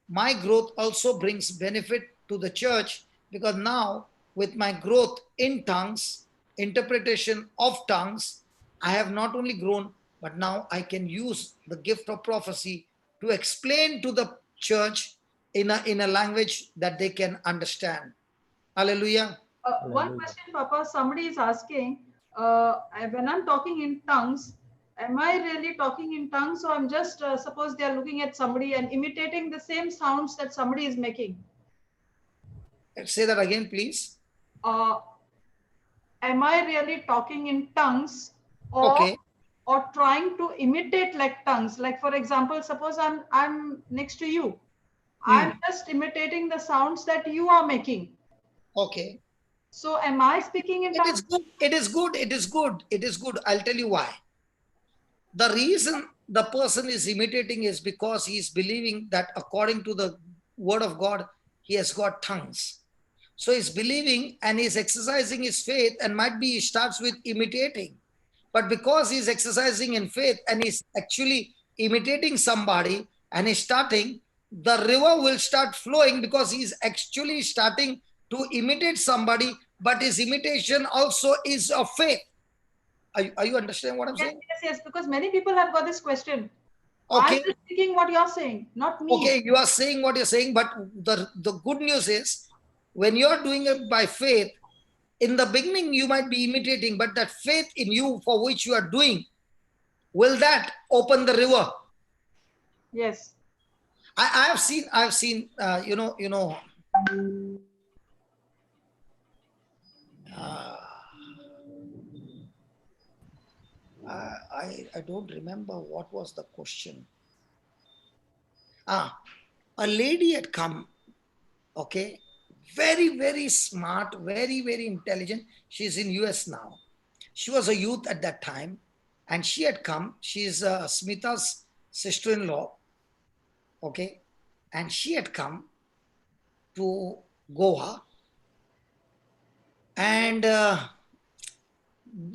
my growth also brings benefit to the church, because now with my growth in tongues, interpretation of tongues, I have not only grown, but now I can use the gift of prophecy to explain to the church in a language that they can understand. Hallelujah. One question, Papa, somebody is asking, when I'm talking in tongues, am I really talking in tongues, or I'm just, suppose they are looking at somebody and imitating the same sounds that somebody is making? Say that again, please. Am I really talking in tongues, or Okay. or trying to imitate like tongues? Like, for example, suppose I'm next to you. I'm just imitating the sounds that you are making. Okay. So am I speaking in tongues? It is good. I'll tell you why. The reason the person is imitating is because he is believing that according to the word of God, he has got tongues. So he's believing and he's exercising his faith, and might be he starts with imitating. But because he's exercising in faith and he's actually imitating somebody, and is starting, the river will start flowing because he's actually starting to imitate somebody, but his imitation also is of faith. Are you understanding what I'm saying? Yes, because many people have got this question. Okay. I'm just thinking what you're saying, not me. Okay, you are saying what you're saying, but the good news is, when you're doing it by faith, in the beginning you might be imitating, but that faith in you for which you are doing, will that open the river? Yes. I've seen, I don't remember what was the question. A lady had come, okay, very, very smart, very, very intelligent. She's in US now. She was a youth at that time, and she had come. She's Smita's sister-in-law, okay, and she had come to Goa, and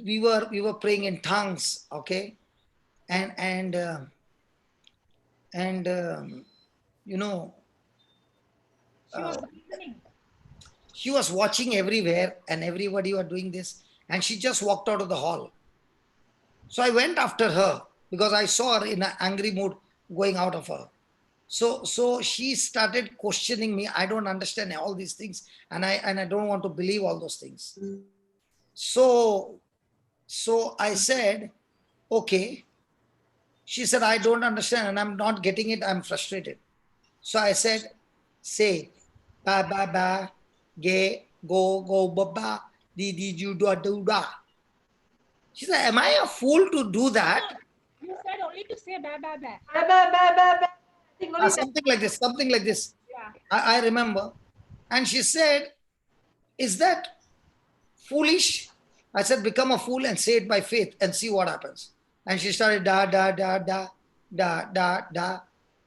we were praying in tongues, okay, and you know, she was watching everywhere, and everybody were doing this, and she just walked out of the hall. So I went after her because I saw her in an angry mood going out of her. So she started questioning me. I don't understand all these things, and I don't want to believe all those things. So I said, okay. She said, I don't understand, and I'm not getting it. I'm frustrated. So I said, say, ba ba ba, ge go go ba ba, di di ju da do da. She said, am I a fool to do that? You said only to say ba ba ba. Ba, ba, ba, ba, ba. I think only that. Something like this. Yeah. I remember. And she said, is that foolish? I said, become a fool and say it by faith and see what happens. And she started da, da, da, da, da, da, da.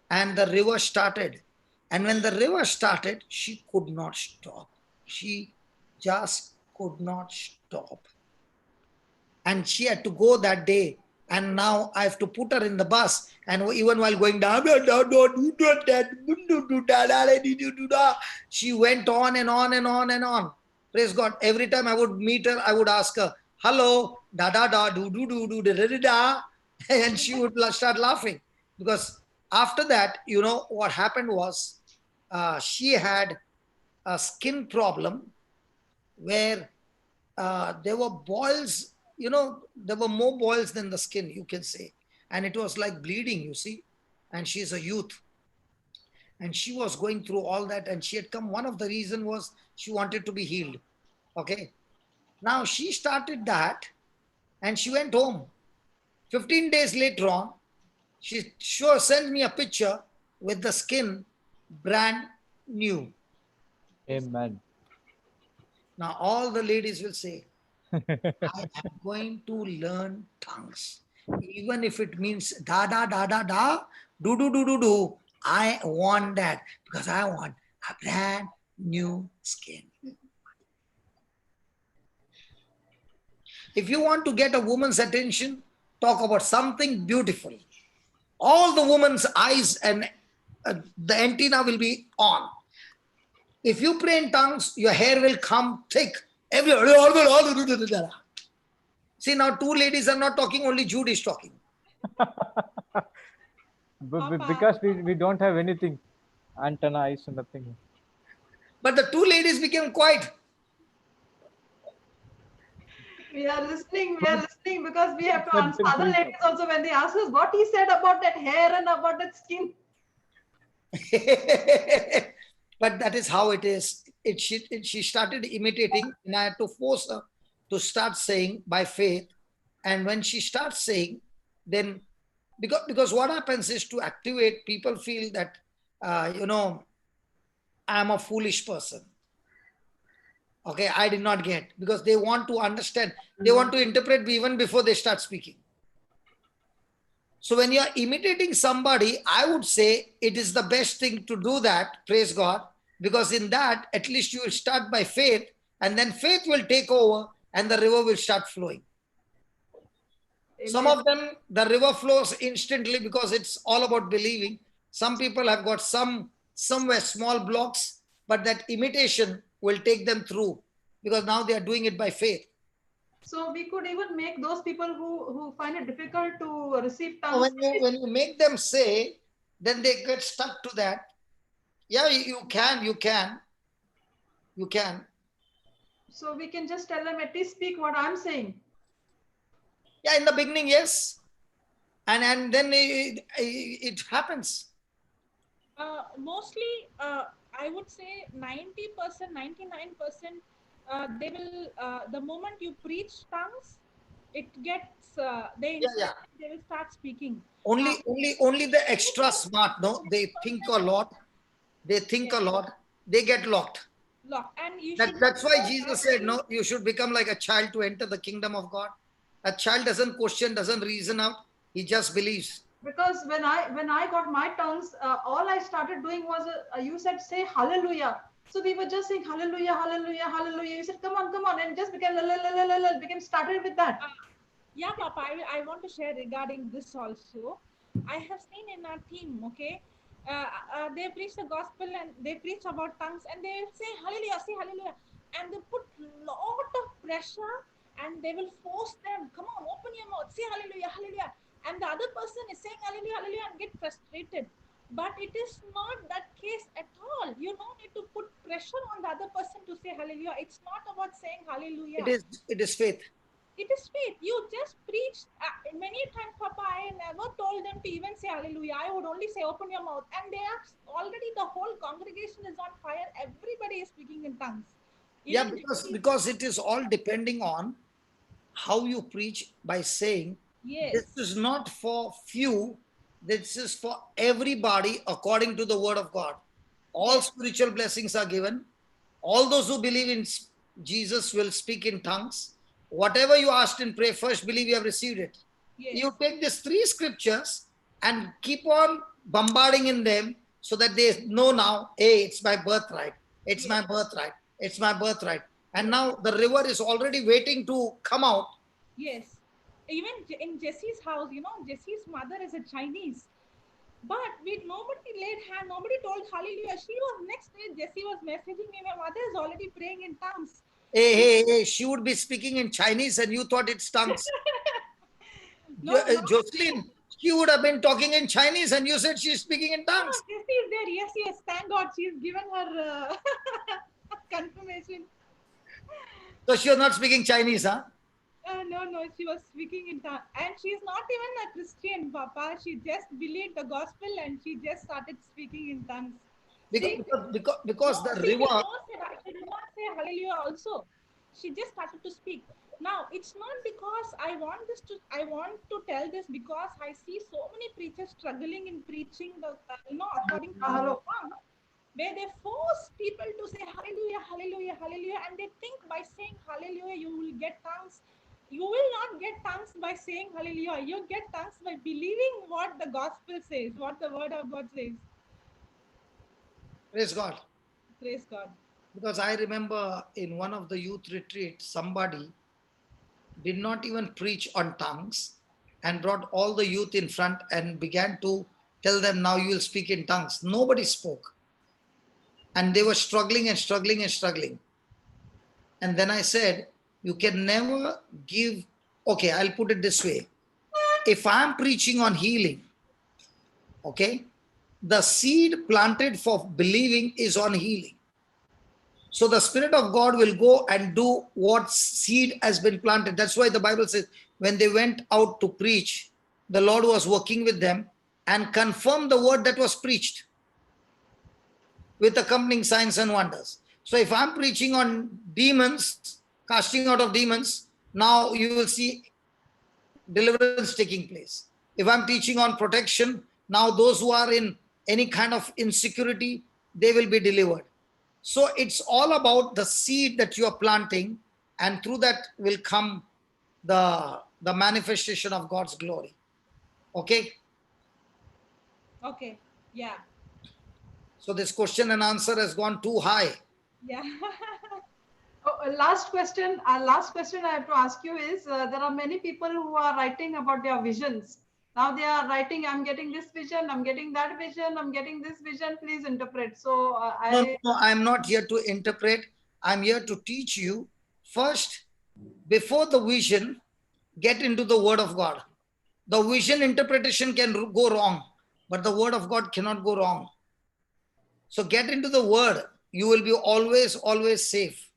And the river started. And when the river started, she could not stop. She just could not stop. And she had to go that day. And now I have to put her in the bus. And even while going down, she went on and on and on and on. Praise God. Every time I would meet her, I would ask her, hello, da da da, do do do do da da da. And she would start laughing. Because after that, you know, what happened was she had a skin problem where there were boils, you know, there were more boils than the skin, you can say. And it was like bleeding, you see. And she's a youth. And she was going through all that, and she had come. One of the reasons was she wanted to be healed. Okay. Now she started that, and she went home. 15 days later on, she sure sent me a picture with the skin brand new. Amen. Now all the ladies will say, I am going to learn tongues. Even if it means da da da da da, do do do do do. I want that because I want a brand new skin. If you want to get a woman's attention, talk about something beautiful. All the woman's eyes and the antenna will be on. If you pray in tongues, your hair will come thick. See, now two ladies are not talking, only Jude is talking. Because we don't have anything. Antenna, eyes, nothing. But the two ladies became quiet. We are listening because we have to answer Something other simple. ladies also when they ask us what he said about that hair and about that skin. But that is how it is. She started imitating, and I had to force her to start saying by faith. And when she starts saying, then because what happens is, to activate, people feel that you know, I'm a foolish person. Okay, I did not get, because they want to understand, they want to interpret even before they start speaking. So when you are imitating somebody, I would say it is the best thing to do that, praise God, because in that, at least you will start by faith, and then faith will take over and the river will start flowing. Some of them, the river flows instantly because it's all about believing. Some people have got somewhere small blocks, but that imitation will take them through because now they are doing it by faith. So we could even make those people who find it difficult to receive tongues. When you make them say, then they get stuck to that. Yeah, you can. So we can just tell them, at least speak what I'm saying. Yeah, in the beginning, yes. And then it happens. Mostly, I would say 90%, 99%, they will, the moment you preach tongues, it gets, they will start speaking. Only the extra smart, no? They think a lot. They get locked. And you That's why Jesus said, no, you should become like a child to enter the kingdom of God. A child doesn't question, doesn't reason out. He just believes. Because when I got my tongues, all I started doing was, you said, say hallelujah. So we were just saying hallelujah, hallelujah, hallelujah. You said, come on, and just became started with that. Yeah, Papa, I want to share regarding this also. I have seen in our team, okay, they preach the gospel and they preach about tongues and they say hallelujah, say hallelujah, and they put lot of pressure and they will force them, come on, open your mouth, say hallelujah, hallelujah, and the other person is saying hallelujah, hallelujah, and get frustrated. But it is not that case at all. You don't need to put pressure on the other person to say hallelujah. It's not about saying hallelujah. It is faith. It is faith. You just preached many times, Papa. I never told them to even say hallelujah. I would only say open your mouth. And they are already, the whole congregation is on fire. Everybody is speaking in tongues. Yeah, because it is all depending on how you preach by saying, this is not for few, this is for everybody according to the word of God. All spiritual blessings are given. All those who believe in Jesus will speak in tongues. Whatever you asked in prayer, first believe you have received it. You take these 3 scriptures and keep on bombarding in them so that they know now, hey, it's my birthright. It's my birthright. It's my birthright. And now the river is already waiting to come out. Yes. Even in Jesse's house, Jesse's mother is a Chinese. But nobody laid hand, nobody told hallelujah. She was next day, Jesse was messaging me, my mother is already praying in tongues. Hey, she would be speaking in Chinese and you thought it's tongues. Jocelyn, she would have been talking in Chinese and you said she's speaking in tongues. Oh, Jessie is there. Yes. Thank God she's given her confirmation. So she was not speaking Chinese, huh? No, she was speaking in tongues. And she's not even a Christian, Papa. She just believed the gospel and she just started speaking in tongues. Because the river... She did not say hallelujah also. She just started to speak. Now, it's not because I want to tell this because I see so many preachers struggling in preaching the, according to the tongue, where they force people to say hallelujah, hallelujah, hallelujah, and they think by saying hallelujah you will get tongues. You will not get tongues by saying hallelujah. You get tongues by believing what the gospel says, what the word of God says. Praise God. Praise God. Because I remember in one of the youth retreats, somebody did not even preach on tongues and brought all the youth in front and began to tell them, now you will speak in tongues. Nobody spoke. And they were struggling and struggling and struggling. And then I said, you can never give, okay, I'll put it this way. If I'm preaching on healing, okay, the seed planted for believing is on healing. So the Spirit of God will go and do what seed has been planted. That's why the Bible says, when they went out to preach, the Lord was working with them and confirmed the word that was preached with accompanying signs and wonders. So if I'm preaching on demons, casting out of demons, now you will see deliverance taking place. If I'm teaching on protection, now those who are in any kind of insecurity, they will be delivered. So it's all about the seed that you are planting, and through that will come the manifestation of God's glory. Okay? Okay, yeah. So this question and answer has gone too high. Yeah. Last question I have to ask you is, there are many people who are writing about their visions. Now they are writing, I'm getting this vision, I'm getting that vision, I'm getting this vision, please interpret. So No, I'm not here to interpret. I'm here to teach you. First, before the vision, get into the Word of God. The vision interpretation can go wrong, but the Word of God cannot go wrong. So get into the Word. You will be always, always safe.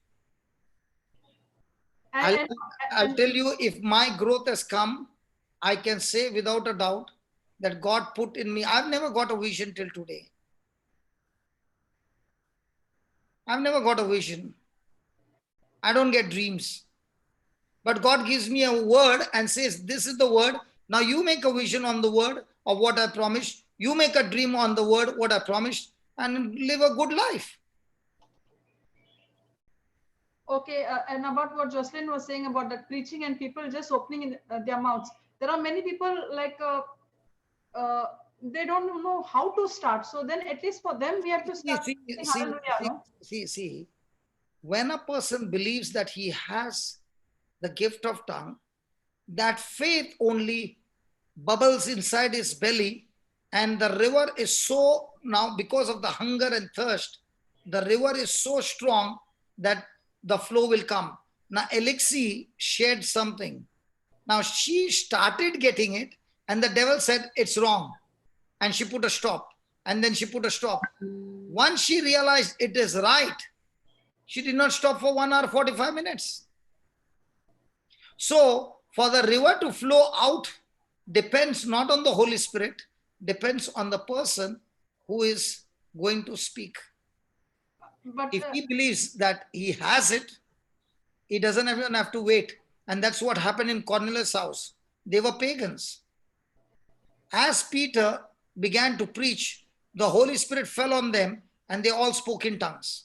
I'll tell you, if my growth has come, I can say without a doubt that God put in me. I've never got a vision till today. I've never got a vision. I don't get dreams. But God gives me a word and says, this is the word. Now you make a vision on the word of what I promised. You make a dream on the word, what I promised, and live a good life. Okay, and about what Jocelyn was saying about that preaching and people just opening their mouths. There are many people like they don't know how to start. So then at least for them, we have to start. See, when a person believes that he has the gift of tongue, that faith only bubbles inside his belly, and the river is so, now because of the hunger and thirst, the river is so strong that the flow will come. Now Alexi shared something. Now she started getting it and the devil said it's wrong, and she put a stop, and then she put a stop. Once she realized it is right, she did not stop for 1 hour 45 minutes. So for the river to flow out depends not on the Holy Spirit, depends on the person who is going to speak. But if he believes that he has it, he doesn't even have to wait. And that's what happened in Cornelius' house. They were pagans. As Peter began to preach, the Holy Spirit fell on them and they all spoke in tongues.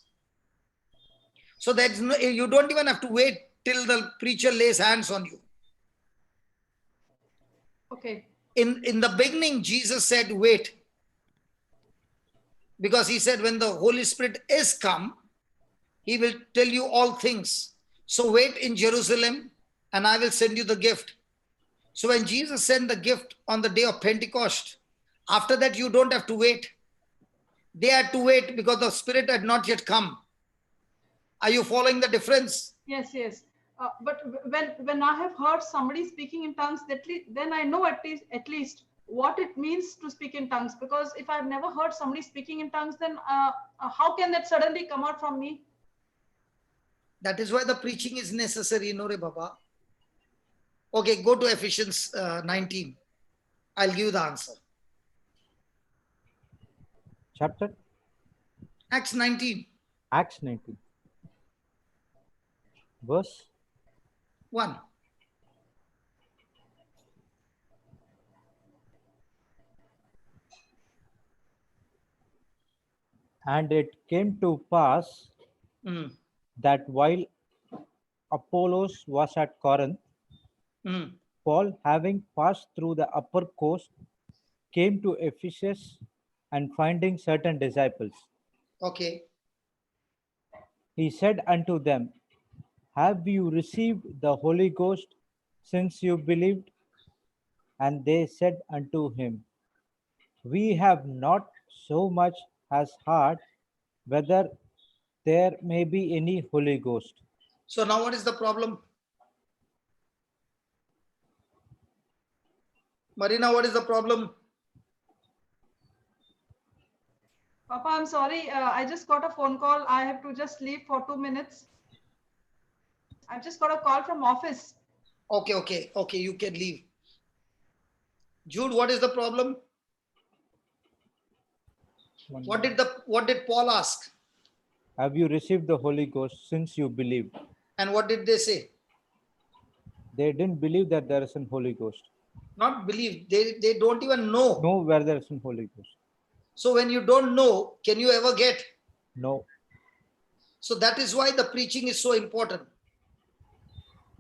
So that you don't even have to wait till the preacher lays hands on you. Okay. In the beginning, Jesus said, wait. Because he said, when the Holy Spirit is come, he will tell you all things. So wait in Jerusalem and I will send you the gift. So when Jesus sent the gift on the day of Pentecost, after that you don't have to wait. They had to wait because the Spirit had not yet come. Are you following the difference? Yes, yes. But when I have heard somebody speaking in tongues, then I know at least what it means to speak in tongues. Because if I've never heard somebody speaking in tongues, then how can that suddenly come out from me? That is why the preaching is necessary, no re Baba. Okay, go to Ephesians 19. I'll give you the answer. Chapter? Acts 19. Acts 19. Verse? 1. And it came to pass that while Apollos was at Corinth, Paul, having passed through the upper coast, came to Ephesus, and finding certain disciples, okay, he said unto them, have you received the Holy Ghost since you believed? And they said unto him, we have not so much as heard whether there may be any Holy Ghost. So now what is the problem? Marina, what is the problem? Papa, I'm sorry. I just got a phone call. I have to just leave for 2 minutes. I've just got a call from office. Okay, you can leave. Jude, what is the problem? What did Paul ask? Have you received the Holy Ghost since you believed? And what did they say? They didn't believe that there is a Holy Ghost. Not believe. They don't even know. Know where there is a Holy Ghost. So when you don't know, can you ever get? No. So that is why the preaching is so important.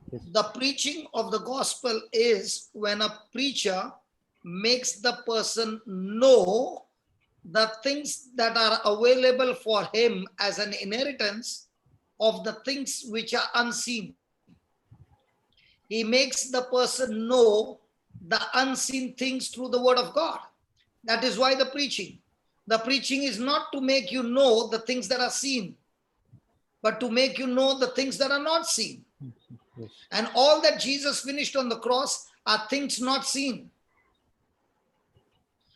Yes. The preaching of the gospel is when a preacher makes the person know the things that are available for him as an inheritance of the things which are unseen. He makes the person know the unseen things through the word of God. That is why the preaching. The preaching is not to make you know the things that are seen, but to make you know the things that are not seen. Yes. And all that Jesus finished on the cross are things not seen.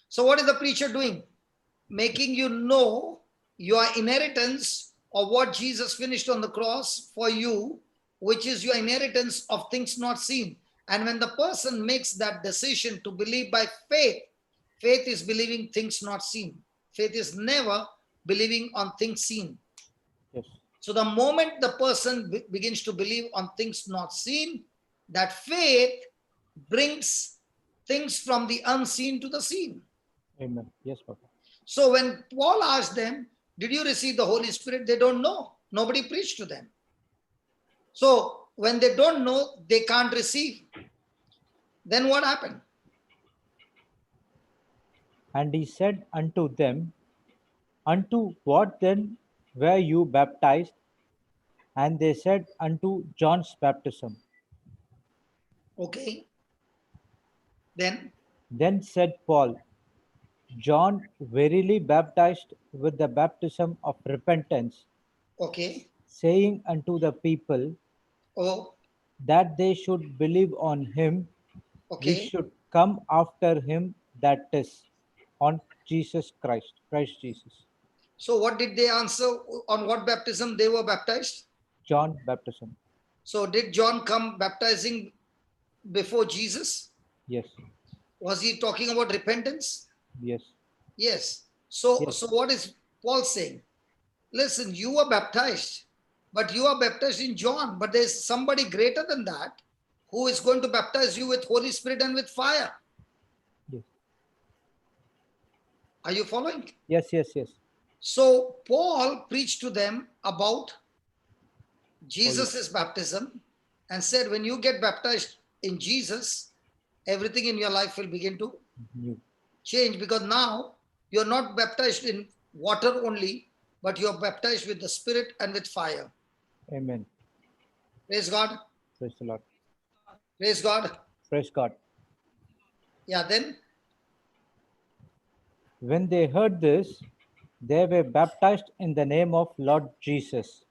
So what is the preacher doing? Making you know your inheritance of what Jesus finished on the cross for you, which is your inheritance of things not seen. And when the person makes that decision to believe by faith, faith is believing things not seen. Faith is never believing on things seen. Yes. So the moment the person begins to believe on things not seen, that faith brings things from the unseen to the seen. Amen. Yes, Papa. So when Paul asked them, did you receive the Holy Spirit? They don't know. Nobody preached to them. So when they don't know, they can't receive. Then what happened? And he said unto them, unto what then were you baptized? And they said, unto John's baptism. Okay. Then, Then said Paul, John verily baptized with the baptism of repentance, okay. saying unto the people Oh, that they should believe on him which okay. should come after him, that is, on Jesus Christ, Christ Jesus. So what did they answer? On what baptism they were baptized? John baptism. So did John come baptizing before Jesus? Yes, Was he talking about repentance? yes, Yes. So, yes. so what is Paul saying? Listen, you are baptized, but you are baptized in John, but there's somebody greater than that who is going to baptize you with Holy Spirit and with fire. Yes, Are you following? yes, yes, yes. So Paul preached to them about Jesus' baptism and said, when you get baptized in Jesus, everything in your life will begin to New. change, because now you're not baptized in water only, but you're baptized with the Spirit and with fire. Amen. Praise God. Praise the Lord. Praise God. Praise God. Yeah, then, When they heard this, they were baptized in the name of Lord Jesus.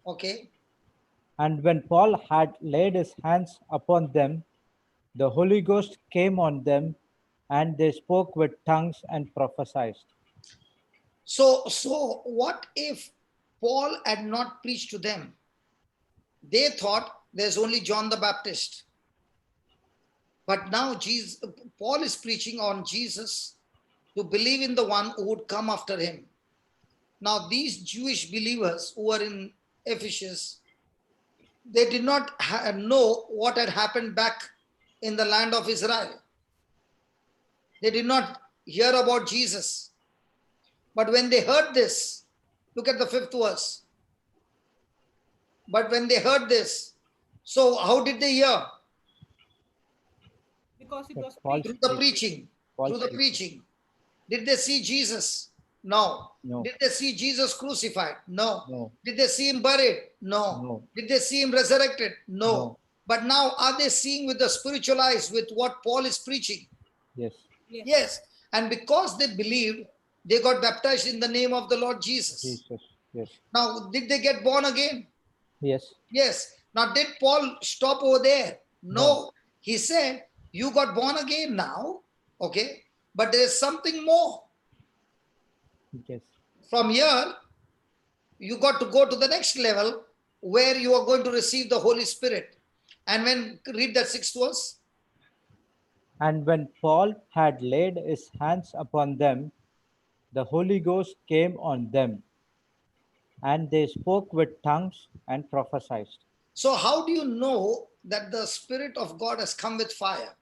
okay. And when Paul had laid his hands upon them, the Holy Ghost came on them, and they spoke with tongues and prophesied. So what if Paul had not preached to them? They thought there's only John the Baptist. But now Paul is preaching on Jesus to believe in the one who would come after him. Now, these Jewish believers who were in Ephesus, they did not know what had happened back in the land of Israel. They did not hear about Jesus. But when they heard this, look at the 5th verse. But when they heard this, so how did they hear? Because it But was Paul- preached. Through the preaching. Paul Through the speaks. preaching. Did they see Jesus? No. No. Did they see Jesus crucified? No. No. Did they see him buried? No. No. Did they see him resurrected? No. No. But now are they seeing with the spiritual eyes with what Paul is preaching? Yes, Yes. Yes. And because they believed, they got baptized in the name of the Lord Jesus. Jesus. Yes, Now, did they get born again? yes, Yes. Now, did Paul stop over there? No. No. He said, you got born again now. Okay. But there is something more. yes. From here, you got to go to the next level where you are going to receive the Holy Spirit. And when, read that 6th verse. And when Paul had laid his hands upon them, the Holy Ghost came on them, and they spoke with tongues and prophesied. So how do you know that the Spirit of God has come with fire?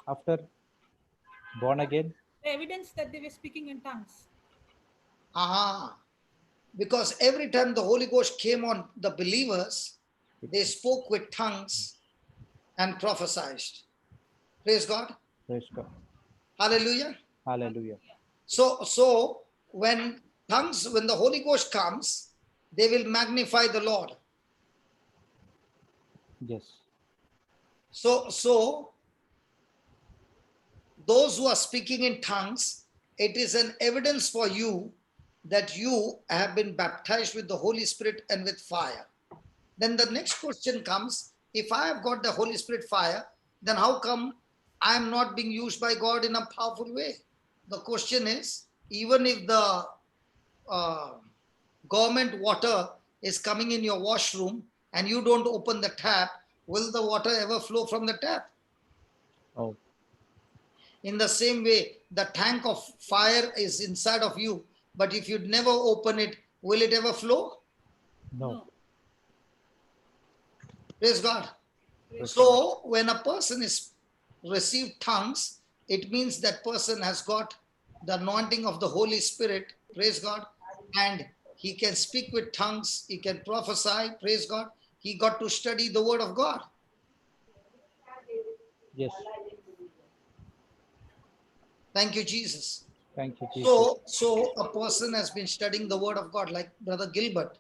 After born again, The evidence that they were speaking in tongues. Because every time the Holy Ghost came on the believers, they spoke with tongues and prophesied. Praise God. praise God. Hallelujah. Hallelujah. So when the Holy Ghost comes, they will magnify the Lord. Yes. So those who are speaking in tongues, it is an evidence for you that you have been baptized with the Holy Spirit and with fire. Then the next question comes, if I have got the Holy Spirit fire, then how come I am not being used by God in a powerful way? The question is, even if the government water is coming in your washroom and you don't open the tap, will the water ever flow from the tap? Oh, In the same way, the tank of fire is inside of you, but if you never open it, will it ever flow? no. Praise God. Praise God. So when a person is received tongues, it means that person has got the anointing of the Holy Spirit, praise God, and he can speak with tongues, he can prophesy, praise God. He got to study the word of God. Yes. Thank you, Jesus. Thank you, Jesus. So a person has been studying the word of God, like Brother Gilbert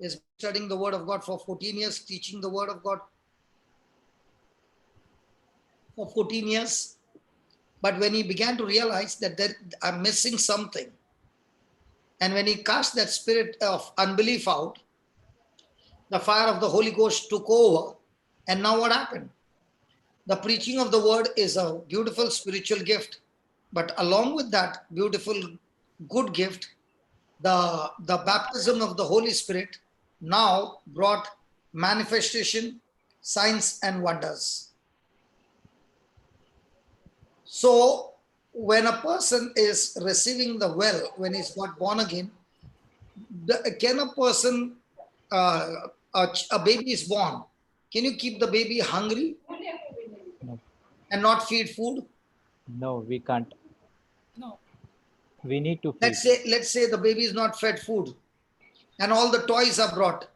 is studying the word of God for 14 years, teaching the word of God for 14 years. But when he began to realize that I'm missing something, and when he cast that spirit of unbelief out, the fire of the Holy Ghost took over. And now what happened? The preaching of the word is a beautiful spiritual gift. But along with that beautiful, good gift, the baptism of the Holy Spirit now brought manifestation, signs, and wonders. So when a person is receiving the well, when he's got born again, can a person, a baby is born, can you keep the baby hungry No. and not feed food? No, we can't. No. We need to feed. Let's say the baby is not fed food and all the toys are brought.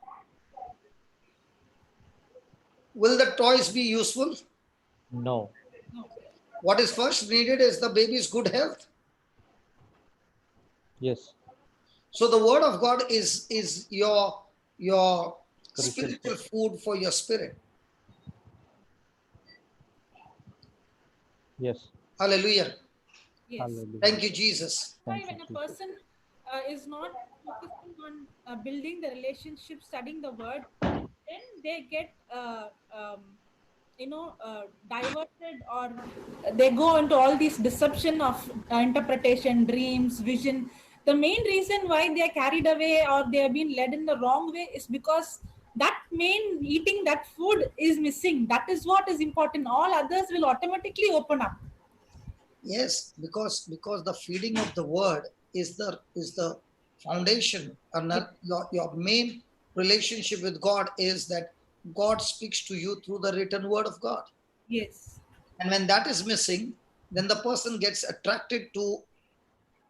Will the toys be useful? No. No. What is first needed is the baby's good health. Yes. So the word of God is your Crucial spiritual food for your spirit. Yes. Hallelujah. Yes. Hallelujah. Thank you, Jesus. Why Thank when you, a Jesus. person is not focusing on building the relationship, studying the word, then they get diverted, or they go into all these deception of interpretation, dreams, vision. The main reason why they are carried away or they have been led in the wrong way is because that main eating that food is missing. That is what is important. All others will automatically open up. Yes, because the feeding of the word is the foundation, and your main relationship with God is that God speaks to you through the written word of God. Yes. And when that is missing, then the person gets attracted to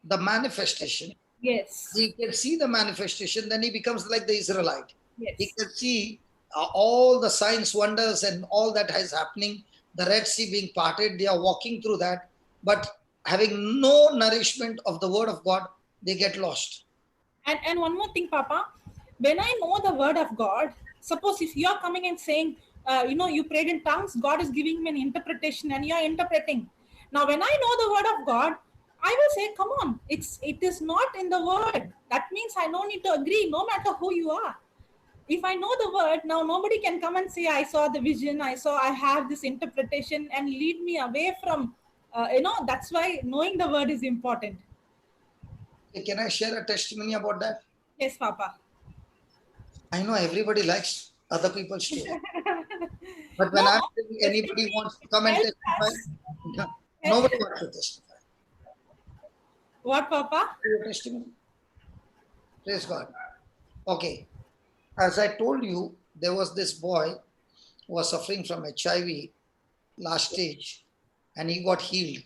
the manifestation. Yes. He can see the manifestation, then he becomes like the Israelite. Yes. He can see all the signs, wonders, and all that is happening. The Red Sea being parted, they are walking through that, but having no nourishment of the word of God, they get lost. And one more thing, Papa, when I know the word of God, suppose if you are coming and saying, you prayed in tongues, God is giving me an interpretation, and you are interpreting. Now, when I know the word of God, I will say, come on, it is not in the word. That means I don't need to agree, no matter who you are. If I know the word, now nobody can come and say, I saw the vision, I have this interpretation, and lead me away from, that's why knowing the word is important. Can I share a testimony about that? Yes, Papa. I know everybody likes other people's story, but when No, I'm saying anybody especially wants to come and help testify, us. nobody wants to testify. What, Papa? Your testimony. Praise God. Okay. As I told you, there was this boy who was suffering from HIV last stage, and he got healed.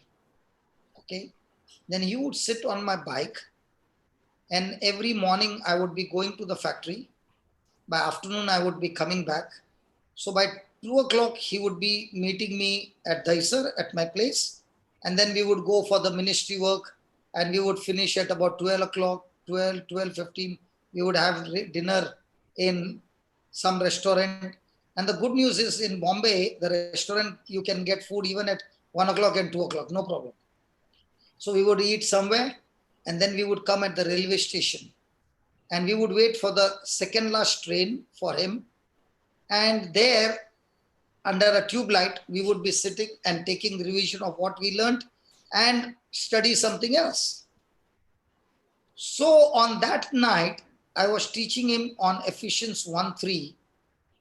Okay. Then he would sit on my bike, and every morning I would be going to the factory. By afternoon, I would be coming back. So by 2 o'clock, he would be meeting me at Daisar at my place. And then we would go for the ministry work, and we would finish at about 12 o'clock, 12:15. We would have dinner in some restaurant. And the good news is in Bombay, the restaurant, you can get food even at 1 o'clock and 2 o'clock, no problem. So we would eat somewhere and then we would come at the railway station and we would wait for the second last train for him. And there, under a tube light, we would be sitting and taking revision of what we learned and study something else. So on that night, I was teaching him on Ephesians 1:3,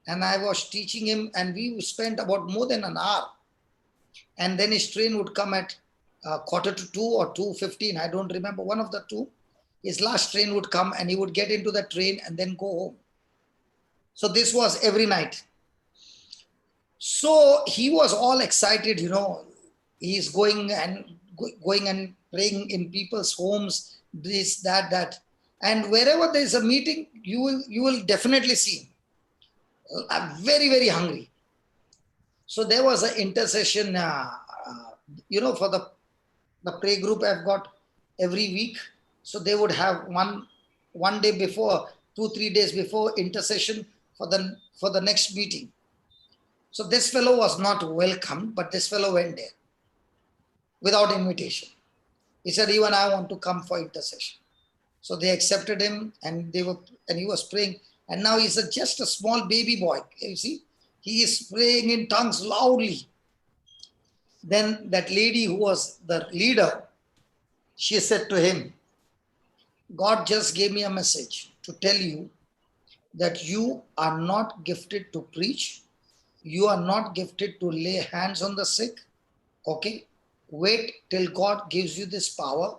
and I was teaching him, and we spent about more than an hour. And then his train would come at 1:45 or 2:15. I don't remember, one of the two. His last train would come and he would get into the train and then go home. So this was every night. So he was all excited, he's going and praying in people's homes, this, that. And wherever there's a meeting, you will definitely see him. I'm very, very hungry. So there was an intercession, for the prayer group I've got every week. So they would have one day before, 2-3 days before, intercession for the next meeting. So this fellow was not welcomed, but this fellow went there without invitation. He said, even I want to come for intercession. So they accepted him and he was praying. And now he's just a small baby boy. You see, he is praying in tongues loudly. Then that lady who was the leader, she said to him, God just gave me a message to tell you that you are not gifted to preach. You are not gifted to lay hands on the sick. Okay? Wait till God gives you this power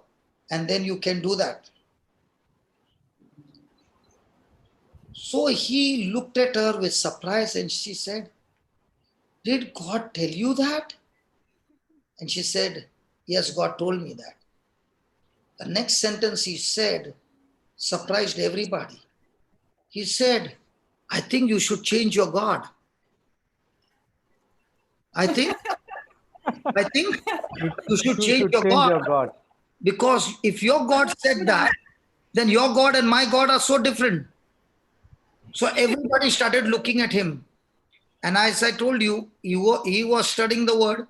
and then you can do that. So he looked at her with surprise and she said, did God tell you that? And she said, yes, God told me that. The next sentence he said surprised everybody. He said, I think you should change your God. I think you should change your God. Because if your God said that, then your God and my God are so different. So everybody started looking at him. And as I told you, he was studying the word.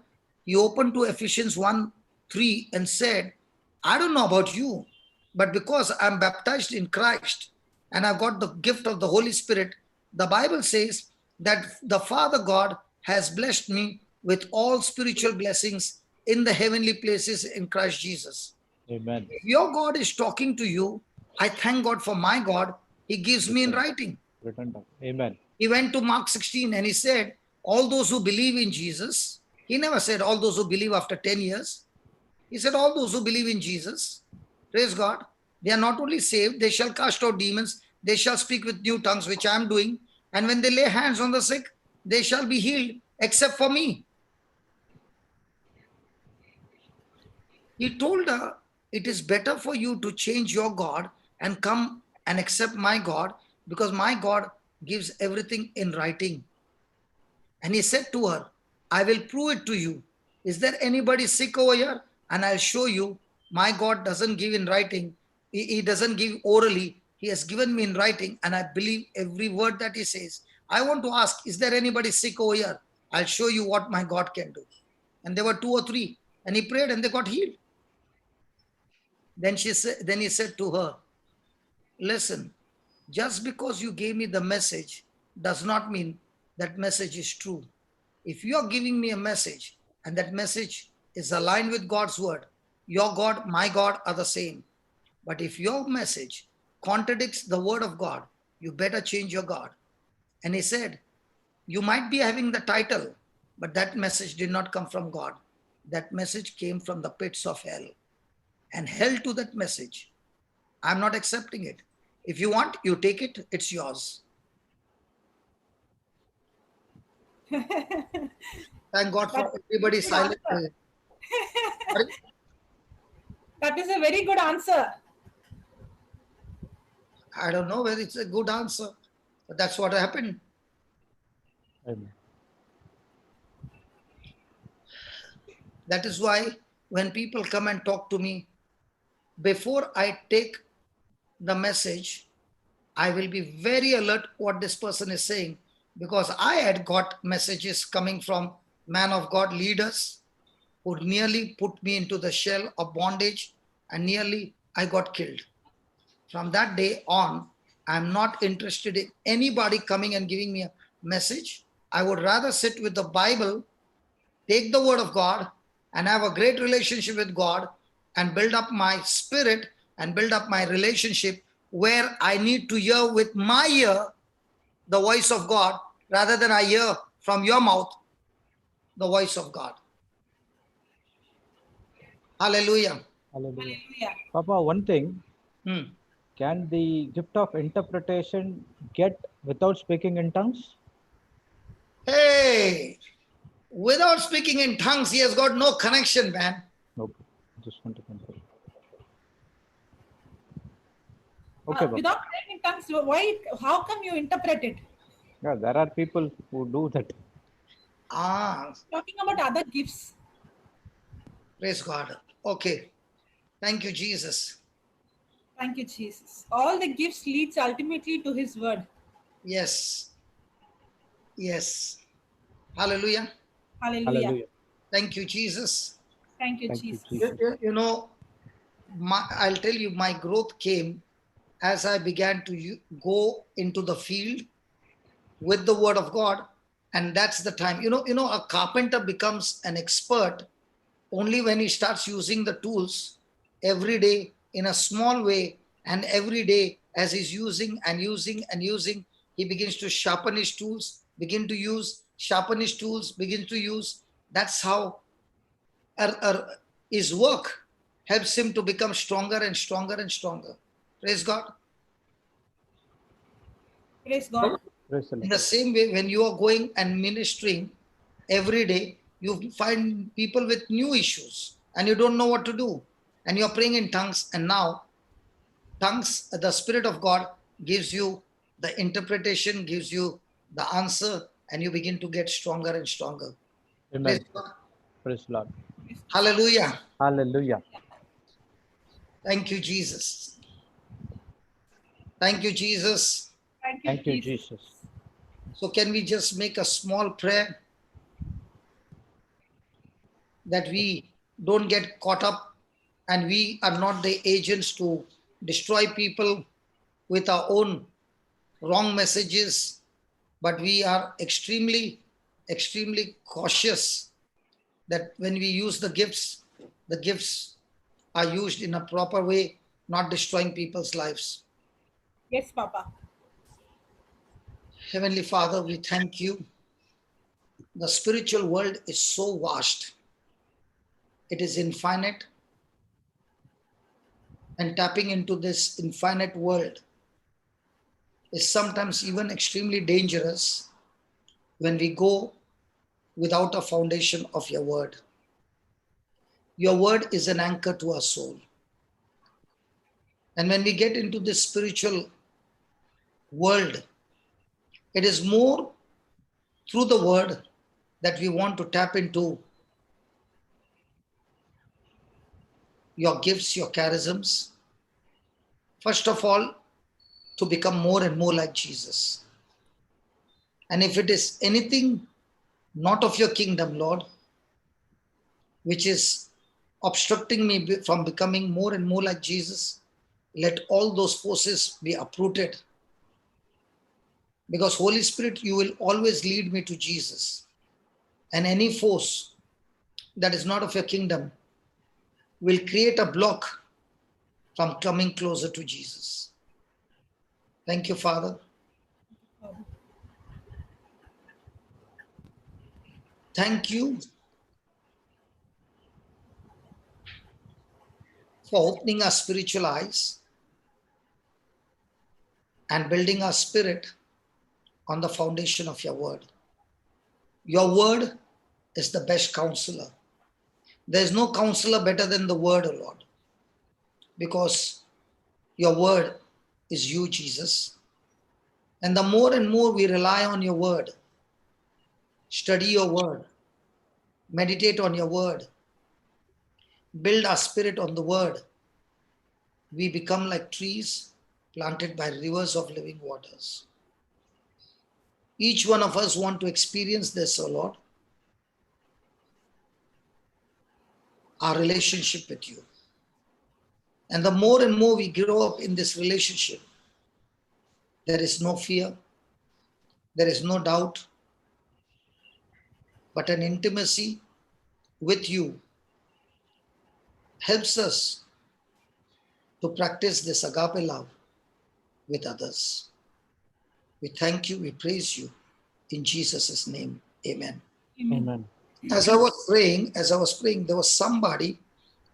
He opened to Ephesians 1:3 and said, I don't know about you, but because I'm baptized in Christ and I've got the gift of the Holy Spirit, the Bible says that the Father God has blessed me with all spiritual blessings in the heavenly places in Christ Jesus. Amen. If your God is talking to you, I thank God for my God. He gives me in writing. Written down. Amen. He went to Mark 16 and he said, all those who believe in Jesus, he never said all those who believe after 10 years. He said all those who believe in Jesus, praise God, they are not only saved, they shall cast out demons, they shall speak with new tongues, which I am doing. And when they lay hands on the sick, they shall be healed, except for me. He told her, it is better for you to change your God and come and accept my God, because my God gives everything in writing. And he said to her, I will prove it to you. Is there anybody sick over here? And I'll show you. My God doesn't give in writing. He doesn't give orally. He has given me in writing, and I believe every word that he says. I want to ask, is there anybody sick over here? I'll show you what my God can do. And there were 2 or 3. And he prayed and they got healed. Then he said to her, listen, just because you gave me the message does not mean that message is true. If you are giving me a message and that message is aligned with God's word, your God, my God are the same. But if your message contradicts the word of God, you better change your God. And he said, you might be having the title, but that message did not come from God. That message came from the pits of hell. And hell to that message. I'm not accepting it. If you want, you take it, it's yours. Thank God for everybody silent. That is a very good answer. I don't know whether it's a good answer, but that's what happened. Amen. That is why when people come and talk to me, before I take the message, I will be very alert what this person is saying, because I had got messages coming from man of God leaders who nearly put me into the shell of bondage and nearly I got killed. From that day on, I'm not interested in anybody coming and giving me a message. I would rather sit with the Bible, take the word of God, and have a great relationship with God and build up my spirit and build up my relationship where I need to hear with my ear the voice of God rather than I hear from your mouth the voice of God. Hallelujah. Hallelujah. Hallelujah. Papa, one thing, Hmm. can the gift of interpretation get without speaking in tongues? Hey, without speaking in tongues, he has got no connection, man. Okay, just want to confirm. Okay, Papa. Without praying in tongues, why? How come you interpret it? Yeah, there are people who do that. Ah, Talking about other gifts. praise God. Okay. Thank you, Jesus. Thank you, Jesus. All the gifts leads ultimately to His word. Yes. Yes. Hallelujah. Hallelujah. Hallelujah. Thank you, Jesus. Thank you, Thank you, Jesus. Jesus. You know, I'll tell you, my growth came as I began to go into the field with the word of God. And that's the time. A carpenter becomes an expert only when he starts using the tools every day in a small way, and every day as he's using and using and using, he begins to sharpen his tools, begin to use, sharpen his tools, begin to use. That's how his work helps him to become stronger and stronger and stronger. Praise God. Praise God. Praise the In Lord. the same way, when you are going and ministering every day, you find people with new issues and you don't know what to do. And you're praying in tongues, and now tongues, the Spirit of God gives you the interpretation, gives you the answer, and you begin to get stronger and stronger. Praise Amen. God. Praise the Lord. Hallelujah. Hallelujah. Thank you, Jesus. Thank you, Jesus. Thank you, Jesus. So, can we just make a small prayer that we don't get caught up and we are not the agents to destroy people with our own wrong messages, but we are extremely, extremely cautious that when we use the gifts are used in a proper way, not destroying people's lives. Yes, Papa. Heavenly Father, we thank you. The spiritual world is so vast, it is infinite, and tapping into this infinite world is sometimes even extremely dangerous when we go without a foundation of your word. Your word is an anchor to our soul. And when we get into this spiritual world, it is more through the word that we want to tap into your gifts, your charisms. First of all, to become more and more like Jesus. And if it is anything not of your kingdom, Lord, which is obstructing me from becoming more and more like Jesus, let all those forces be uprooted. Because Holy Spirit, you will always lead me to Jesus. And any force that is not of your kingdom will create a block from coming closer to Jesus. Thank you, Father. Thank you for opening our spiritual eyes and building our spirit on the foundation of your word. Your word is the best counselor. There is no counselor better than the word, O Lord, because your word is you, Jesus. And the more and more we rely on your word, study your word, meditate on your word, build our spirit on the word, we become like trees planted by rivers of living waters. Each one of us want to experience this, O Lord. Our relationship with you. And the more and more we grow up in this relationship, there is no fear, there is no doubt, but an intimacy with you helps us to practice this agape love with others. We thank you, we praise you. In Jesus' name, amen. Amen. As I was praying, there was somebody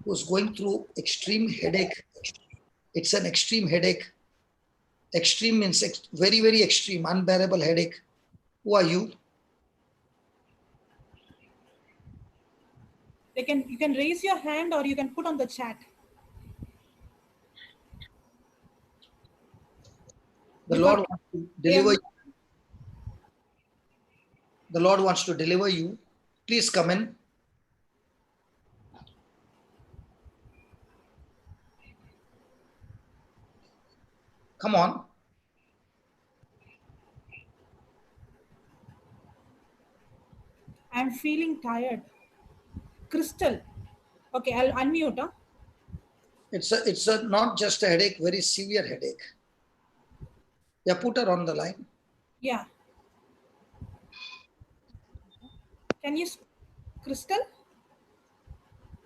who was going through extreme headache. It's an extreme headache. Extreme means very, very extreme, unbearable headache. Who are you? You can raise your hand or you can put on the chat. The Lord wants to deliver you. The Lord wants to deliver you. Please come in. Come on. I'm feeling tired. Crystal. Okay, I'll unmute. Huh? It's a not just a headache, very severe headache. Yeah, put her on the line. Yeah. Can you, Crystal?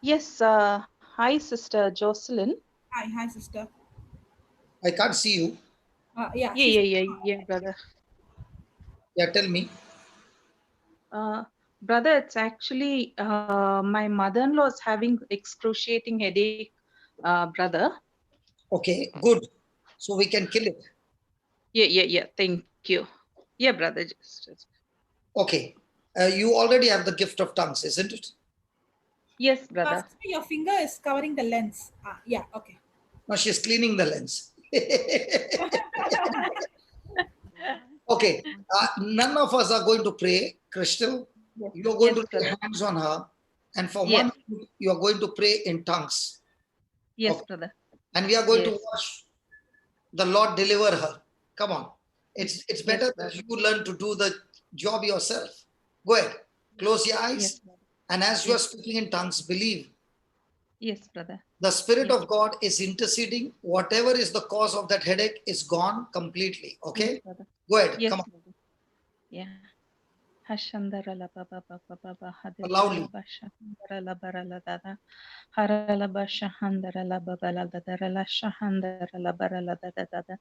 Yes, hi, Sister Jocelyn. Hi, sister. I can't see you. Yeah, brother. Yeah, tell me. Brother, it's actually my mother-in-law is having excruciating headache, brother. Okay, good. So we can kill it. Yeah. Thank you. Yeah, brother. Just. Okay. You already have the gift of tongues, isn't it? Yes, brother. Sister, your finger is covering the lens. Yeah, okay. Now she's cleaning the lens. Okay. None of us are going to pray. Crystal, Yes. you're going Yes, to lay brother. hands on her. And for Yes. 1 minute, you're going to pray in tongues. Yes, Okay. brother. And we are going to Yes. watch the Lord deliver her. Come on. It's better Yes, that you learn to do the job yourself. Go ahead. Close your eyes. Yes, brother. And as you are Yes. speaking in tongues, believe Yes, brother. the Spirit Yes. of God is interceding. Whatever is the cause of that headache is gone completely. Okay? Yes, brother. Go ahead. Yes, Come on. brother. Yeah. Hashandara baba Loudly. Hashandara barala dada harala bashandara la babala dada la shahandara la barala dada dada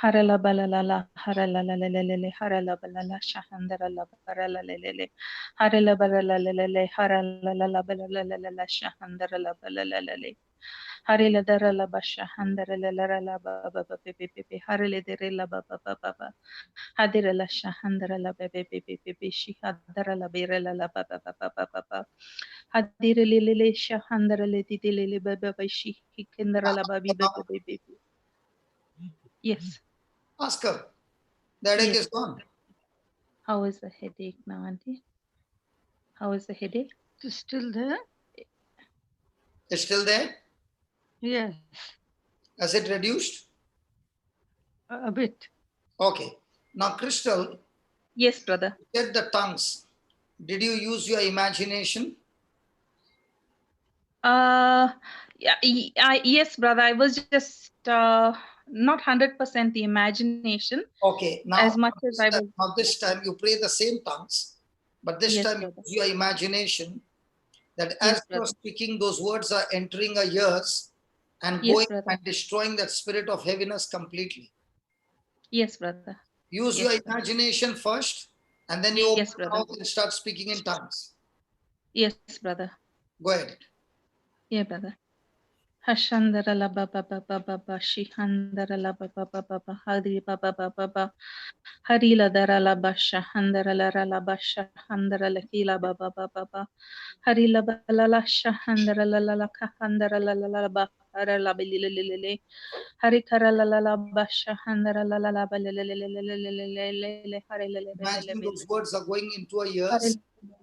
harala balala harala lelele harala balala shahandara la barala lelele harala barala lelele harala la balala la shahandara la balala lelele harila dara la bashandara la baba pepe harale dere la baba baba Hadira la shahandra la bebe bebe bebe shi hadra la bere la la baba baba baba hadira lele shahandra le titi lele bebe bebe shi hikendra la babi bebe bebe. Yes. Ask her. The headache Yes. is gone. How is the headache now, auntie? How is the headache? It's still there? It's still there? Yes, Has it reduced? a bit. Okay. Now, Crystal, Yes, brother. you said the tongues. Did you use your imagination? Yes, brother. I was just not 100% the imagination. Okay. Now, as much as I was. now this time you pray the same tongues, but this Yes, time brother. use your imagination that Yes, as you're brother. speaking, those words are entering our ears and Yes, going brother. and destroying that spirit of heaviness completely. Yes, brother. Use Yes, your brother. imagination first, and then you Yes, open your brother. mouth and start speaking in tongues. Yes, brother. Go ahead. Yeah, brother. Hashandara la ba ba ba ba ba ba shihandara la ba ba ba ba ba hari ba ba ba ba ba hari la dara la ba shahandara la ba shahandara la kila ba ba ba ba ba hari la ba la shahandara la kahandara la ba hara la bi le hari kara la ba shahandara la ba le hari Imagine those words are going into our hari ears.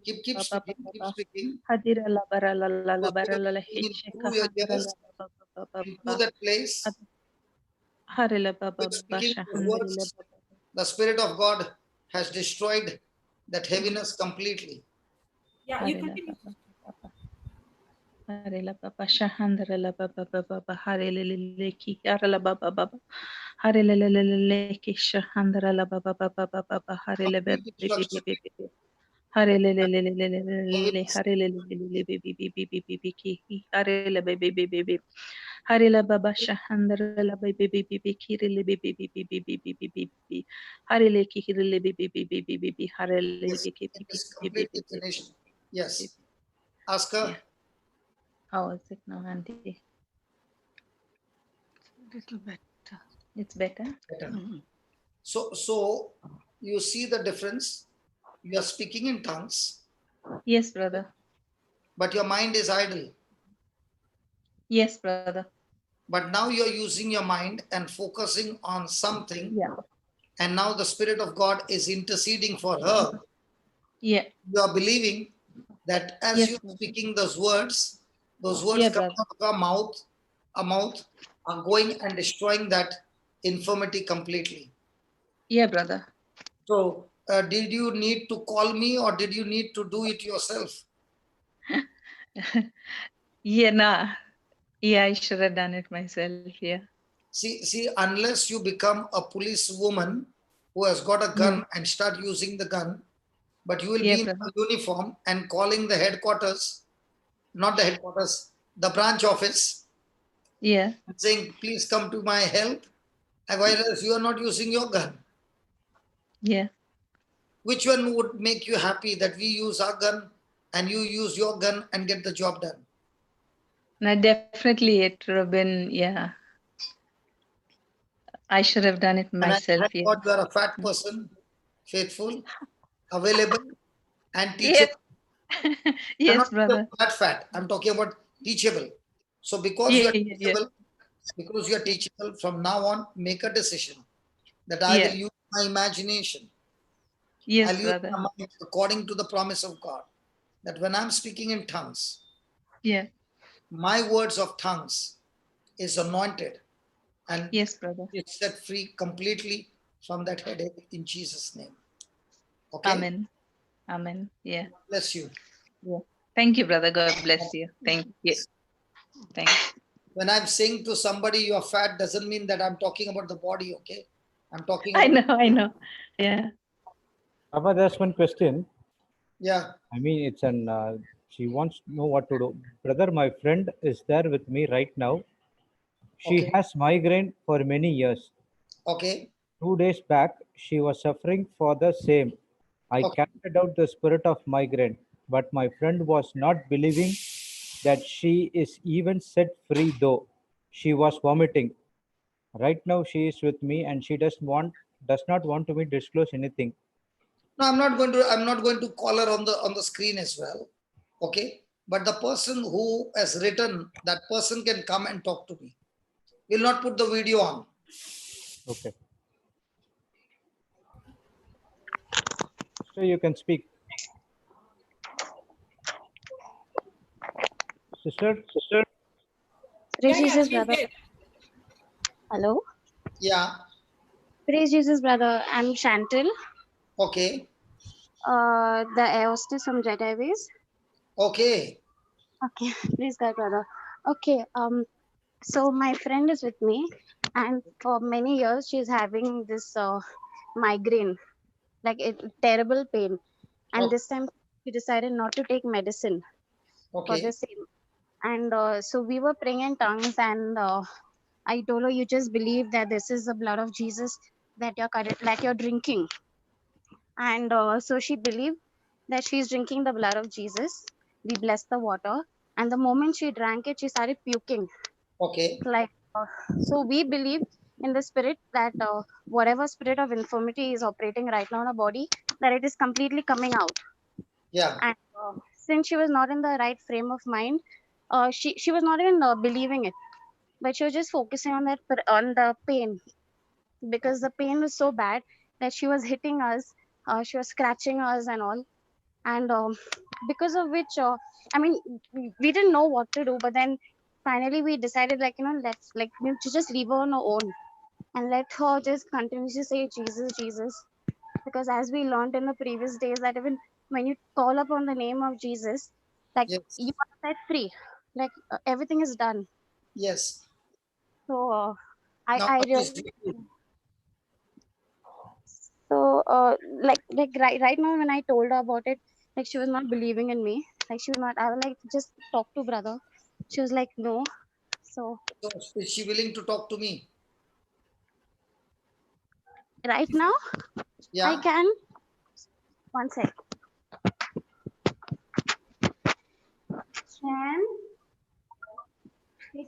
Keep speaking. Keep speaking. hadira la bara la Those bara words la are going in hecheka through your hadira ears la into that place. harila baba With speaking basha those handrila words, the Spirit of God has destroyed that heaviness completely. Yeah, you continue. Harela Baba Shahandra Baba Baba Harele Ki Arala Baba Baba Harele Ki Shahandra Baba Baba Baba Harele Complete destruction. Baby Harele Heaviness. Harele Baby Ki Harele Baby Harela Baba Shahandra Baby Kirele Baby Harele Ki Hirele Baby Harele Yes, it is completely finished. Yes. Ask her. Yeah. How is it now, Auntie? Little better. It's better? Better. Mm. So you see the difference. You are speaking in tongues, Yes, brother. but your mind is idle. Yes, brother. But now you are using your mind and focusing on something, Yeah. and now the Spirit of God is interceding for her. Yeah. You are believing that as Yes, you are brother. speaking those words Yeah, come brother. out of a mouth are going and destroying that infirmity completely. Yeah, brother. So, did you need to call me or did you need to do it yourself? Yeah, nah. Yeah, I should have done it myself. Yeah. See, unless you become a police woman who has got a gun and start using the gun, but you will Yeah, be in brother. a uniform and calling the headquarters, not the headquarters, the branch office, Yeah. and saying, please come to my help, and whereas you are not using your gun. Yeah. Which one would make you happy that we use our gun and you use your gun and get the job done? Now, definitely it would have been, yeah. I should have done it And I myself. thank Yeah. God you are a fat person, faithful, available, and Yeah. teachable. I'm Yes, not talking brother. about that fat. I'm talking about teachable. So because you Yeah, are yeah, yeah. teachable, because you are teachable, from now on, make a decision that I will Yeah. use my imagination. Yes, I'll use brother. my mind according to the promise of God. That when I'm speaking in tongues, Yeah. my words of tongues is anointed and Yes, brother. is set free completely from that headache in Jesus' name. Okay? Amen. Amen. Yeah. Bless you. Yeah. Thank you, brother. God bless you. Thank you. Thanks. When I'm saying to somebody you're fat doesn't mean that I'm talking about the body, okay? I'm talking I about know. Yeah. Baba, there's one question. yeah. I mean, it's an she wants to know what to do. Brother, my friend is there with me right now. She Okay. has migraine for many years. Okay. 2 days back, she was suffering for the same. I Okay. casted out the spirit of migraine, but my friend was not believing that she is even set free, though she was vomiting. Right now, she is with me, and she does not want to me disclose anything. No, I'm not going to call her on the screen as well. Okay. But the person who has written, that person can come and talk to me. We'll not put the video on. Okay, so you can speak, sister. Praise Yeah, Jesus, she's brother. there. Hello. Yeah. Praise Jesus, brother. I'm Chantal, Okay. the air hostess from Jet Airways. Okay. Okay, please God, brother. Okay. So my friend is with me, and for many years she's having this migraine, like terrible pain. And Okay. this time she decided not to take medicine for the Okay. same. And so we were praying in tongues, and I told her, you just believe that this is the blood of Jesus that you're drinking. And so she believed that she's drinking the blood of Jesus. We blessed the water, and the moment she drank it, she started puking. Okay. Like so, we believe in the spirit that whatever spirit of infirmity is operating right now in her body, that it is completely coming out. Yeah. And since she was not in the right frame of mind, she was not even believing it, but she was just focusing on on the pain, because the pain was so bad that she was hitting us, she was scratching us and all. And because of which I mean, we didn't know what to do, but then finally we decided, like, let's to just leave her on her own and let her just continue to say Jesus, Jesus. because as we learned in the previous days that even when you call upon the name of Jesus, like Yes. you are set free, like everything is done. Yes. So Now I what is really, so right now when I told her about it, like she was not believing in me. Like she was not. I was like, just talk to brother. She was like, no. So so is she willing to talk to me? right now I Yeah. can. One sec.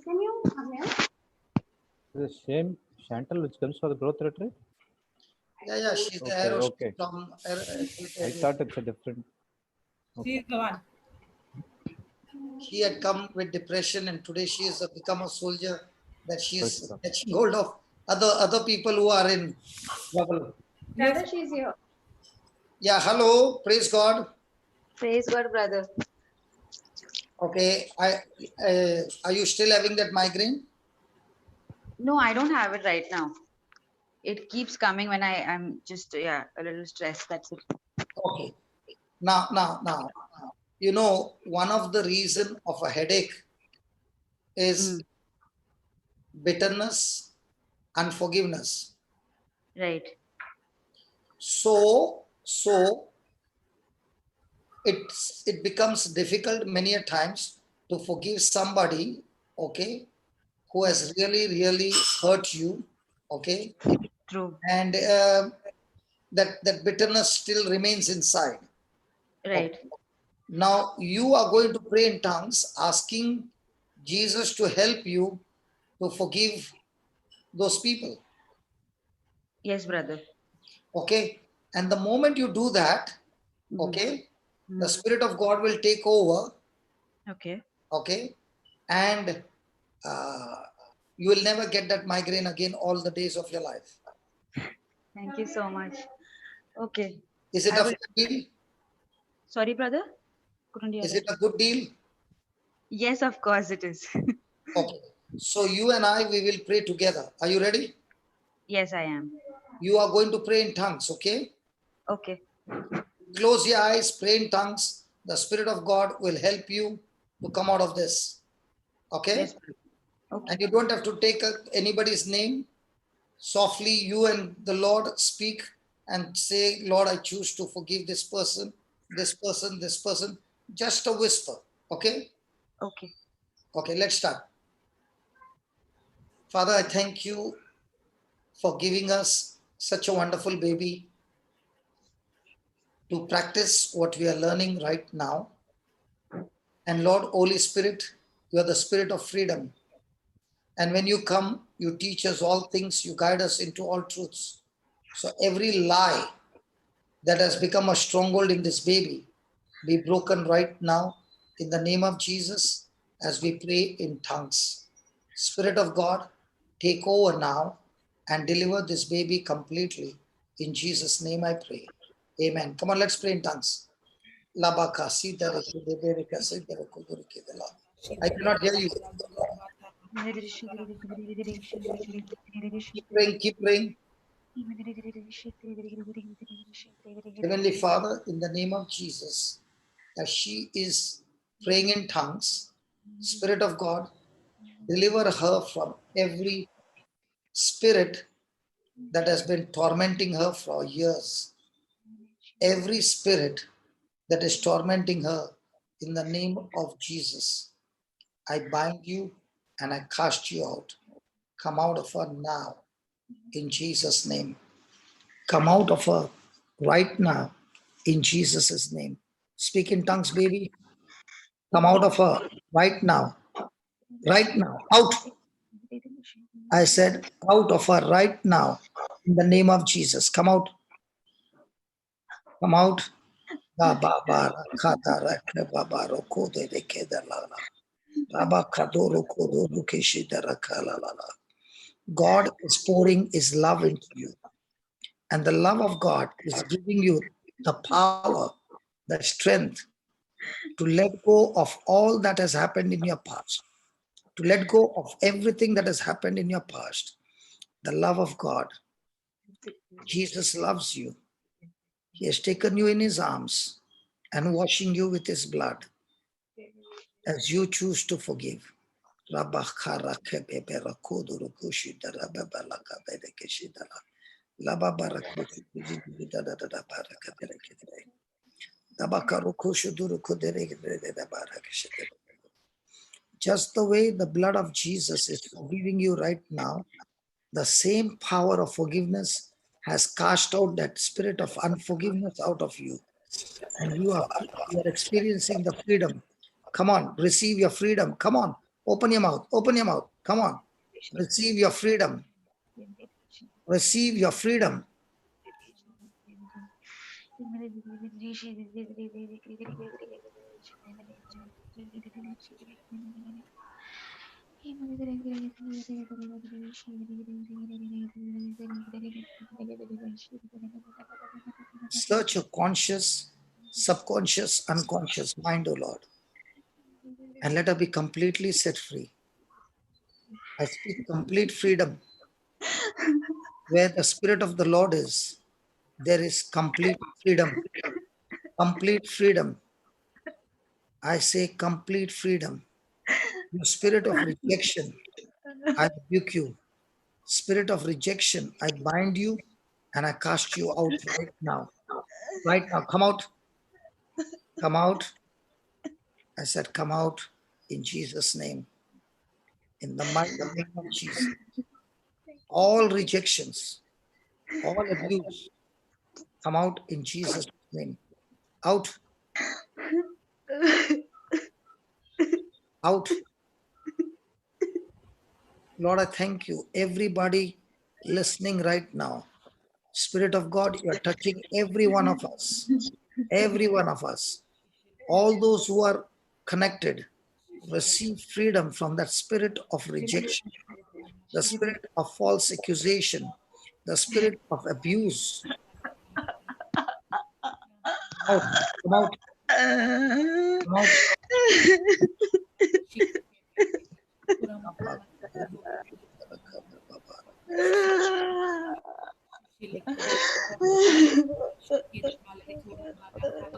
Can you come here? The same Chantal which comes for the growth retreat? Yeah. She's the Okay, arrow okay. from. I thought it's a different. She is the one. She had come with depression, and today she has become a soldier. That she Praise is God. catching hold of other people who are in trouble. Yes. She's here. Yeah. Hello. Praise God. Praise God, brother. Okay. Are you still having that migraine? No, I don't have it right now. It keeps coming when I am just a little stressed. That's it. Okay. Now. You know, one of the reason of a headache is bitterness, unforgiveness. Right. So it becomes difficult many a times to forgive somebody, okay, who has really hurt you, okay, True. and that bitterness still remains inside. Right. Okay. Now you are going to pray in tongues, asking Jesus to help you to forgive those people. Yes, brother. Okay, and the moment you do that, okay, the Spirit of God will take over. Okay. Okay, and you will never get that migraine again all the days of your life. Thank you so much. Okay. Is it I a will. fair deal? Sorry, brother. Couldn't hear Is it it. a good deal? Yes, of course it is. Okay, so you and I, we will pray together. Are you ready? Yes, I am. You are going to pray in tongues, okay? Okay. Close your eyes, pray in tongues. The Spirit of God will help you to come out of this, okay? Yes. Okay. And you don't have to take anybody's name. Softly, you and the Lord speak and say, Lord, I choose to forgive this person, this person, this person. Just a whisper, okay? Okay. Okay, let's start. Father, I thank you for giving us such a wonderful baby to practice what we are learning right now. And Lord, Holy Spirit, you are the spirit of freedom. And when you come, you teach us all things, you guide us into all truths. So every lie that has become a stronghold in this baby be broken right now in the name of Jesus as we pray in tongues. Spirit of God, take over now and deliver this baby completely. In Jesus' name I pray. Amen. Come on, let's pray in tongues. I cannot hear you. Keep praying, keep praying. Heavenly Father, in the name of Jesus, as she is praying in tongues, Spirit of God, deliver her from every spirit that has been tormenting her for years. Every spirit that is tormenting her, in the name of Jesus, I bind you and I cast you out. Come out of her now, in Jesus' name. Come out of her right now, in Jesus' name. Speak in tongues, baby. Come out of her right now. Right now. Out. I said, out of her right now. In the name of Jesus. Come out. Come out. God is pouring his love into you. And the love of God is giving you the power, the strength to let go of all that has happened in your past, to let go of everything that has happened in your past. The love of God. Jesus loves you. He has taken you in his arms and washing you with his blood as you choose to forgive. Just the way the blood of Jesus is forgiving you right now, the same power of forgiveness has cast out that spirit of unforgiveness out of you. And you are experiencing the freedom. Come on, receive your freedom. Come on, open your mouth, open your mouth. Come on, receive your freedom. Receive your freedom. Search your conscious, subconscious, unconscious mind, O Lord, and let her be completely set free. I speak complete freedom. Where the Spirit of the Lord is, there is complete freedom. Complete freedom. I say complete freedom. The spirit of rejection, I rebuke you. Spirit of rejection, I bind you and I cast you out right now. Right now, come out. Come out. I said, come out in Jesus' name. In the mighty name of Jesus. All rejections, all abuse, come out in Jesus' name. Out. Out. Lord, I thank you. Everybody listening right now. Spirit of God, you are touching every one of us. Every one of us. All those who are connected, receive freedom from that spirit of rejection, the spirit of false accusation, the spirit of abuse. Come out, come out, come out.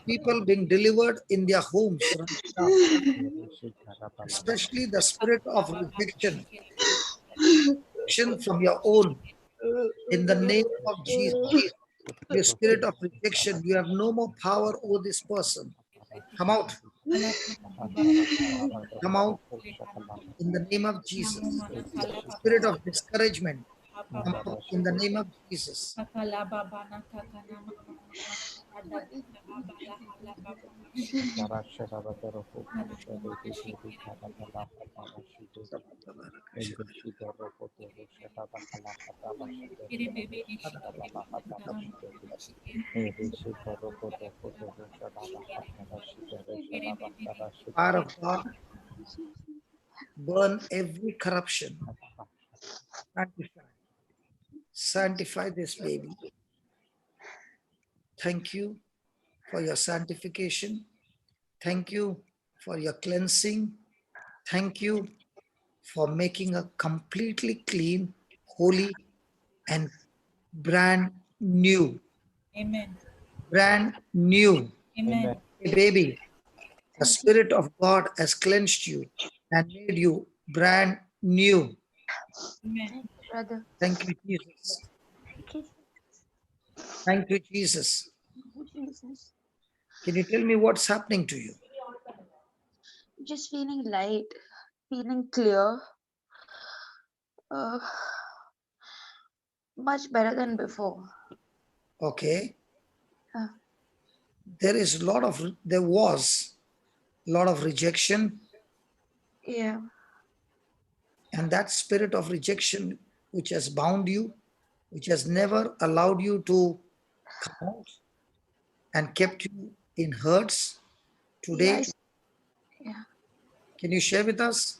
People being delivered in their homes right now, especially the spirit of rejection from your own, in the name of Jesus. The spirit of rejection, you have no more power over this person. Come out. Come out in the name of Jesus. Spirit of discouragement, come out in the name of Jesus. Fire of God, burn every corruption. Sanctify. Sanctify this baby. Thank you for your sanctification. Thank you for your cleansing. Thank you for making her completely clean, holy, and brand new. Amen. Brand new. Amen. Hey, baby, the Spirit of God has cleansed you and made you brand new. Amen. Brother. Thank you, Jesus. Thank you, Jesus. Can you tell me what's happening to you? Just feeling light, feeling clear. Much better than before. Okay. There was a lot of rejection. Yeah. And that spirit of rejection which has bound you, which has never allowed you to come out and kept you in hurts today. Yeah. Can you share with us?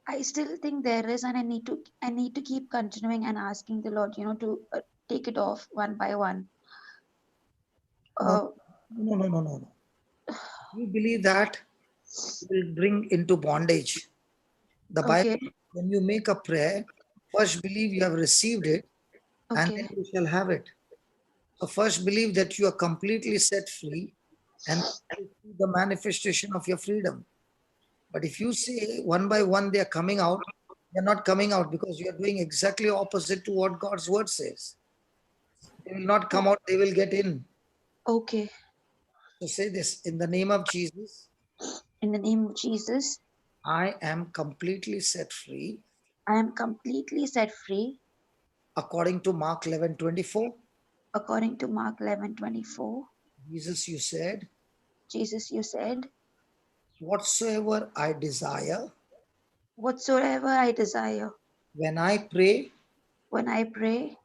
I still think there is, and I need to keep continuing and asking the Lord, to take it off one by one. No. You believe that will bring into bondage. The Bible, when you make a prayer, first believe you have received it, and then you shall have it. So first believe that you are completely set free and the manifestation of your freedom. But if you say one by one they are coming out, they're not coming out because you are doing exactly opposite to what God's word says. They will not come out, they will get in. Okay. So say this, in the name of Jesus, In the name of Jesus, I am completely set free I am completely set free according to Mark 11:24. according to Mark 11:24. Jesus, you said, Jesus, you said, whatsoever I desire, whatsoever I desire, when I pray, when I pray,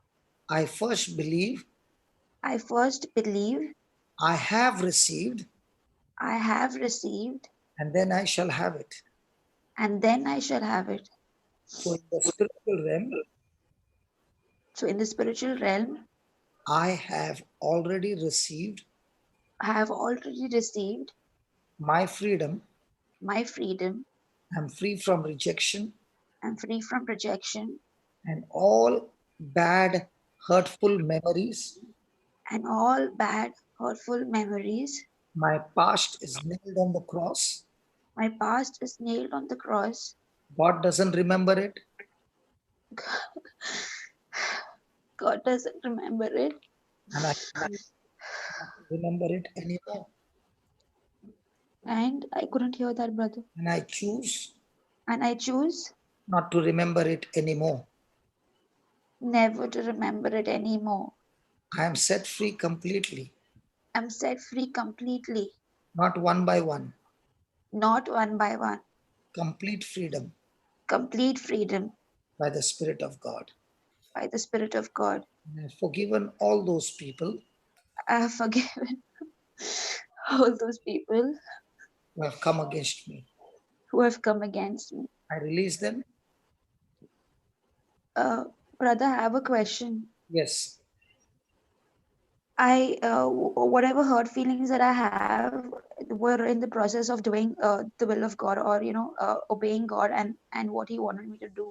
I first believe I first believe I have received, I have received, and then I shall have it. and then I shall have it. So in the spiritual realm, So in the spiritual realm, I have already received I have already received my freedom. my freedom. I'm free from rejection I'm free from rejection and all bad, hurtful memories. and all bad, hurtful memories. My past is nailed on the cross. My past is nailed on the cross. God doesn't remember it. God doesn't remember it, And I can't remember it anymore. and I couldn't hear that, brother. And I choose And I choose not to remember it anymore. never to remember it anymore. I am set free completely, I'm set free completely, not one by one. not one by one. Complete freedom Complete freedom by the Spirit of God. by the Spirit of God. And I've forgiven all those people I have forgiven all those people who have come against me. who have come against me. I release them. Brother, I have a question. Yes. Whatever hurt feelings that I have were in the process of doing the will of God, or obeying God and what He wanted me to do.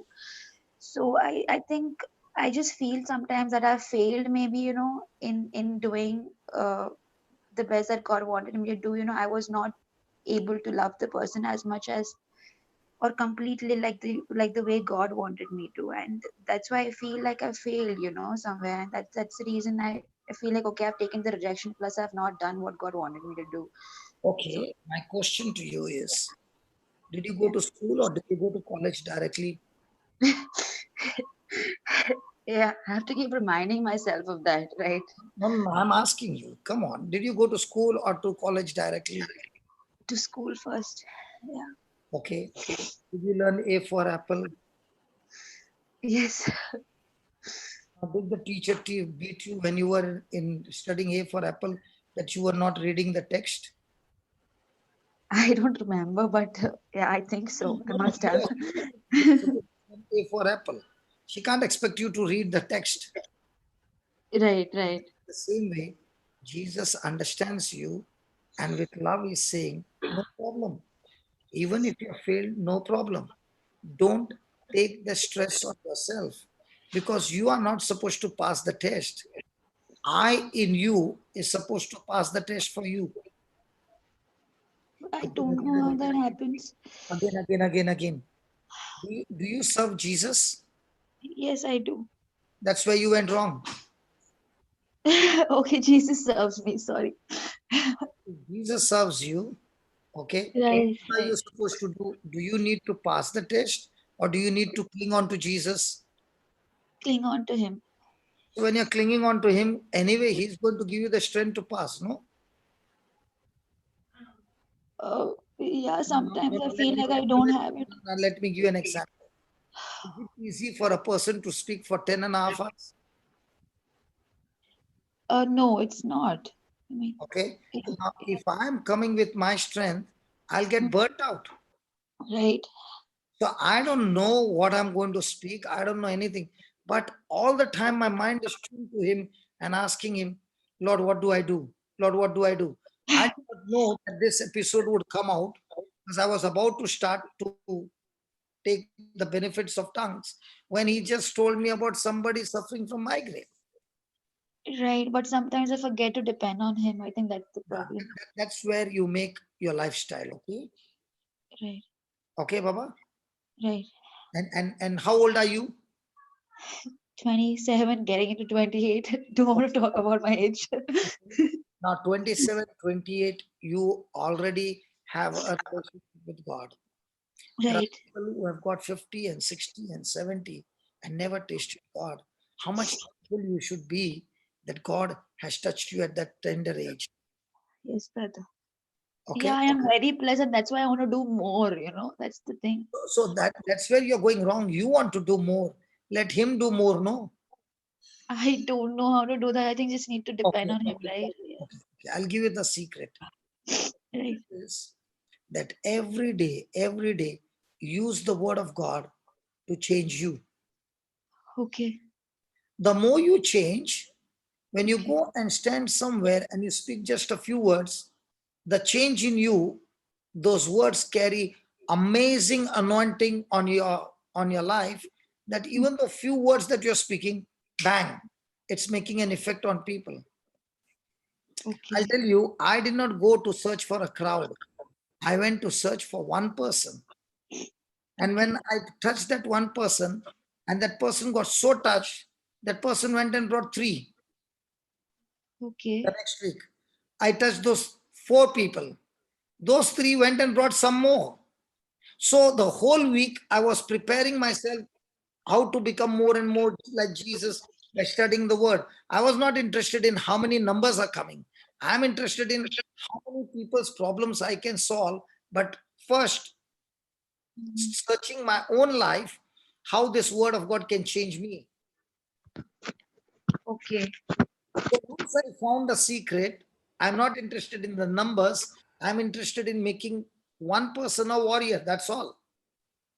So I think I just feel sometimes that I failed, maybe in doing the best that God wanted me to do. I was not able to love the person as much as, or completely like the way God wanted me to, and that's why I feel like I failed, somewhere, and that's the reason I feel like, okay, I've taken the rejection, plus I've not done what God wanted me to do. Okay. My question to you is, did you go to school or did you go to college directly? Yeah, I have to keep reminding myself of that, right? No, I'm asking you. Come on. Did you go to school or to college directly? To school first. Yeah. Okay. Did you learn A for apple? Yes. Did the teacher beat you when you were in studying A for apple that you were not reading the text? I don't remember, but yeah, I think so. I must have. A for apple. She can't expect you to read the text. Right. The same way, Jesus understands you and with love is saying, no problem. Even if you failed, no problem. Don't take the stress on yourself because you are not supposed to pass the test. I in you is supposed to pass the test for you. I don't know how that happens. Again. Do you serve Jesus? Yes, I do. That's where you went wrong. Okay, Jesus serves me. Sorry. If Jesus serves you, okay, Right. what are you supposed to do? Do you need to pass the test or do you need to cling on to Jesus? Cling on to Him. So when you're clinging on to Him, anyway, He's going to give you the strength to pass, no? Yeah, sometimes I Let feel me, like I don't have it. let me give you an example. Is it easy for a person to speak for 10.5 hours? No, it's not. I mean, Okay. Now, if I'm coming with my strength, I'll get burnt out. right. So I don't know what I'm going to speak. I don't know anything. But all the time, my mind is tuned to Him and asking Him, Lord, what do I do? Lord, what do I do? I did not know that this episode would come out because I was about to start to take the benefits of tongues when He just told me about somebody suffering from migraine. Right, but sometimes I forget to depend on him. I think that's the Yeah, problem. that's where you make your lifestyle. Okay. Right, Okay, Baba. right. And how old are you? 27, getting into 28. Don't want to talk about my age. Now 27, 28, you already have a relationship with God. There are Right. people who have got 50 and 60 and 70 and never tasted God. How much thankful you should be that God has touched you at that tender age. Yes, brother. Yeah, Okay. I am very pleasant. That's why I want to do more, That's the thing. So that's where you're going wrong. You want to do more. Let him do more, no? I don't know how to do that. I think just need to depend Okay. on him, right? Okay. I'll give you the secret. Right. Is that every day, use the word of God to change you. Okay. The more you change, when you Okay. go and stand somewhere and you speak just a few words, the change in you, those words carry amazing anointing on your life, that even the few words that you're speaking, bang, it's making an effect on people. I'll Okay. tell you, I did not go to search for a crowd. I went to search for one person. And Okay. when I touched that one person, and that person got so touched, that person went and brought three. The Okay. next week, I touched those four people. Those three went and brought some more. So the whole week, I was preparing myself how to become more and more like Jesus by studying the word. I was not interested in how many numbers are coming. I'm interested in how many people's problems I can solve. But first, searching my own life, how this word of God can change me. Okay. So once I found a secret, I'm not interested in the numbers. I'm interested in making one person a warrior. That's all.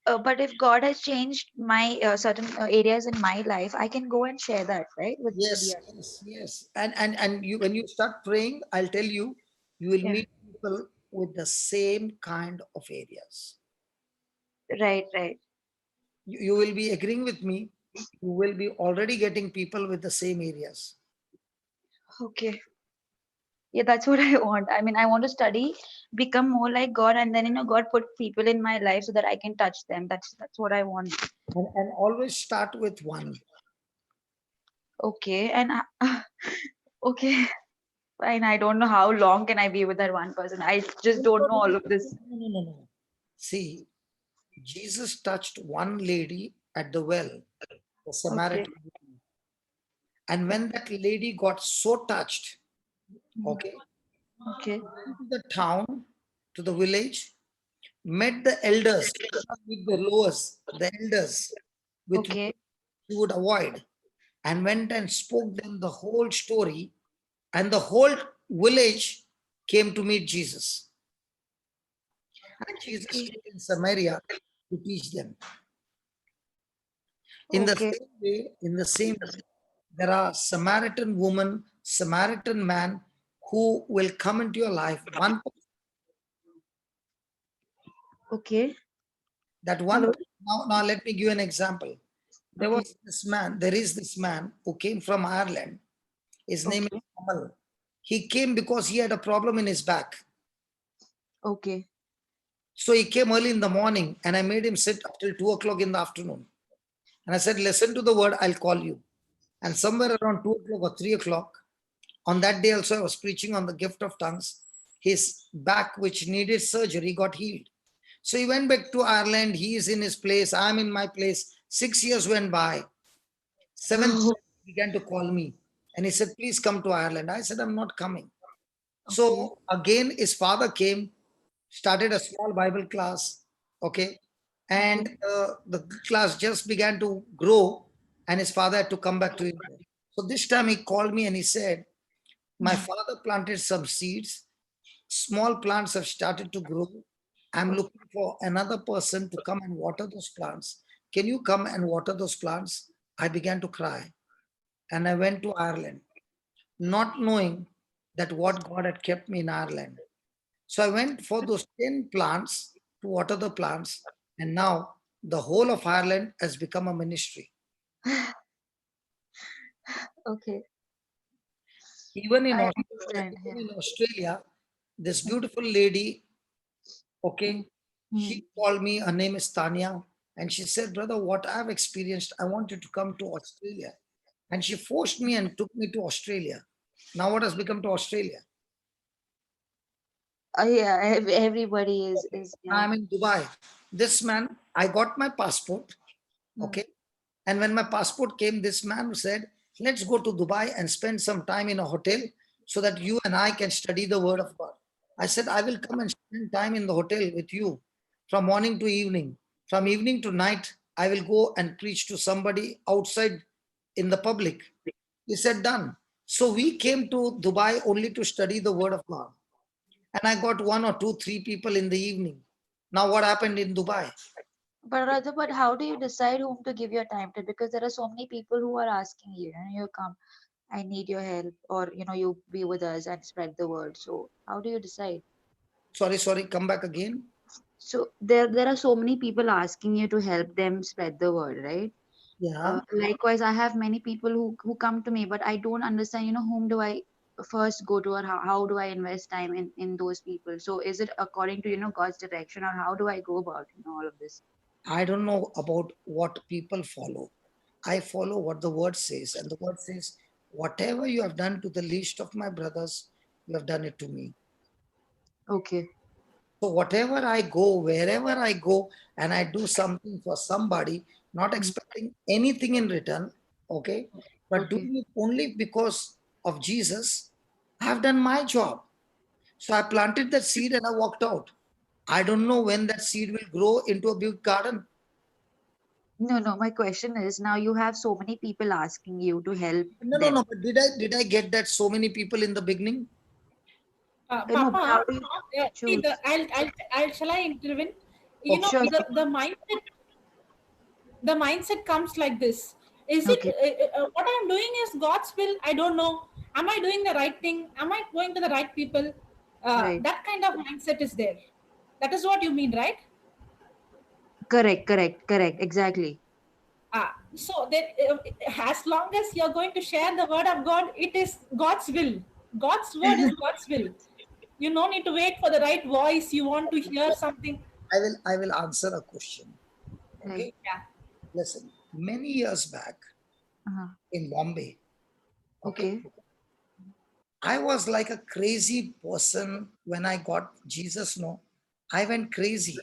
But if God has changed my certain areas in my life, I can go and share that, right? With the Yes, others. yes, yes. And you, when you start praying, I'll tell you, you will Yeah. meet people with the same kind of areas. Right, right. You will be agreeing with me. You will be already getting people with the same areas. Okay. Yeah, that's what I want. I mean, I want to study, become more like God, and then God put people in my life so that I can touch them. That's what I want. And always start with one. Okay, and okay, fine. I don't know how long can I be with that one person. I just don't know all of this. No. See, Jesus touched one lady at the well, the Okay, Samaritan woman. And when that lady got so touched, okay, okay, to the town, to the village, met the elders, with the lowest, the elders, with whom okay, he would avoid, and went and spoke them the whole story, and the whole village came to meet Jesus. And Jesus okay, stayed in Samaria to teach them. okay, In the same way, there are Samaritan woman, Samaritan man who will come into your life. okay. That one. Hello. Now let me give you an example. Okay, There is this man who came from Ireland. His name is okay, Kamal. He came because he had a problem in his back. okay, So he came early in the morning and I made him sit up till 2 o'clock in the afternoon. And I said, listen to the word, I'll call you. And somewhere around 2 o'clock or 3 o'clock, on that day also, I was preaching on the gift of tongues. His back, which needed surgery, got healed. So he went back to Ireland. He is in his place. I'm in my place. 6 years went by. Seventh oh, year, he began to call me. And he said, please come to Ireland. I said, I'm not coming. okay, So again, his father came, started a small Bible class. Okay. And okay, the class just began to grow. And his father had to come back to India. So this time he called me and he said, my father planted some seeds. Small plants have started to grow. I'm looking for another person to come and water those plants. Can you come and water those plants? I began to cry and I went to Ireland, not knowing that what God had kept me in Ireland. So I went for those 10 plants to water the plants, and now the whole of Ireland has become a ministry. okay. Even in I Australia, understand. even Yeah. in Australia, this beautiful lady, okay, Hmm. she called me, her name is Tanya, and she said, brother, what I've experienced, I want you to come to Australia. And she forced me and took me to Australia. Now what has become to Australia? Yeah, everybody is yeah. I'm in Dubai. This man, I got my passport, Hmm. okay? And when my passport came, this man said, let's go to Dubai and spend some time in a hotel so that you and I can study the word of God. I said, I will come and spend time in the hotel with you from morning to evening. From evening to night, I will go and preach to somebody outside in the public. He said, done. So we came to Dubai only to study the word of God. And I got one or two, three people in the evening. Now what happened in Dubai? But rather, but how do you decide whom to give your time to? Because there are so many people who are asking you, and you come, I need your help, or you be with us and spread the word. So how do you decide? Sorry, come back again. So there are so many people asking you to help them spread the word, right? Yeah. Likewise, I have many people who come to me, but I don't understand, whom do I first go to, or how do I invest time in those people? So is it according to, God's direction, or how do I go about, all of this? I don't know about what people follow. I follow what the word says. And the word says, whatever you have done to the least of my brothers, you have done it to me. Okay. So whatever I go, wherever I go, and I do something for somebody, not Mm. expecting anything in return, okay, but Okay. doing it only because of Jesus, I have done my job. So I planted that seed and I walked out. I don't know when that seed will grow into a big garden. No. My question is, now you have so many people asking you to help No. them. But did I get that so many people in the beginning? No, but how Papa, do you see choose? shall I intervene? Okay. Sure. The mindset comes like this. Is it Okay. what I'm doing is God's will? I don't know. Am I doing the right thing? Am I going to the right people? Right. That kind of mindset is there. That is what you mean, right? Correct. Exactly. So that as long as you're going to share the word of God, it is God's will. God's word is God's will. You no need to wait for the right voice. You want to hear something. I will answer a question. Right. Okay. Yeah. Listen, many years back Uh-huh. in Bombay, okay, Okay. I was like a crazy person when I got Jesus. No, I went crazy.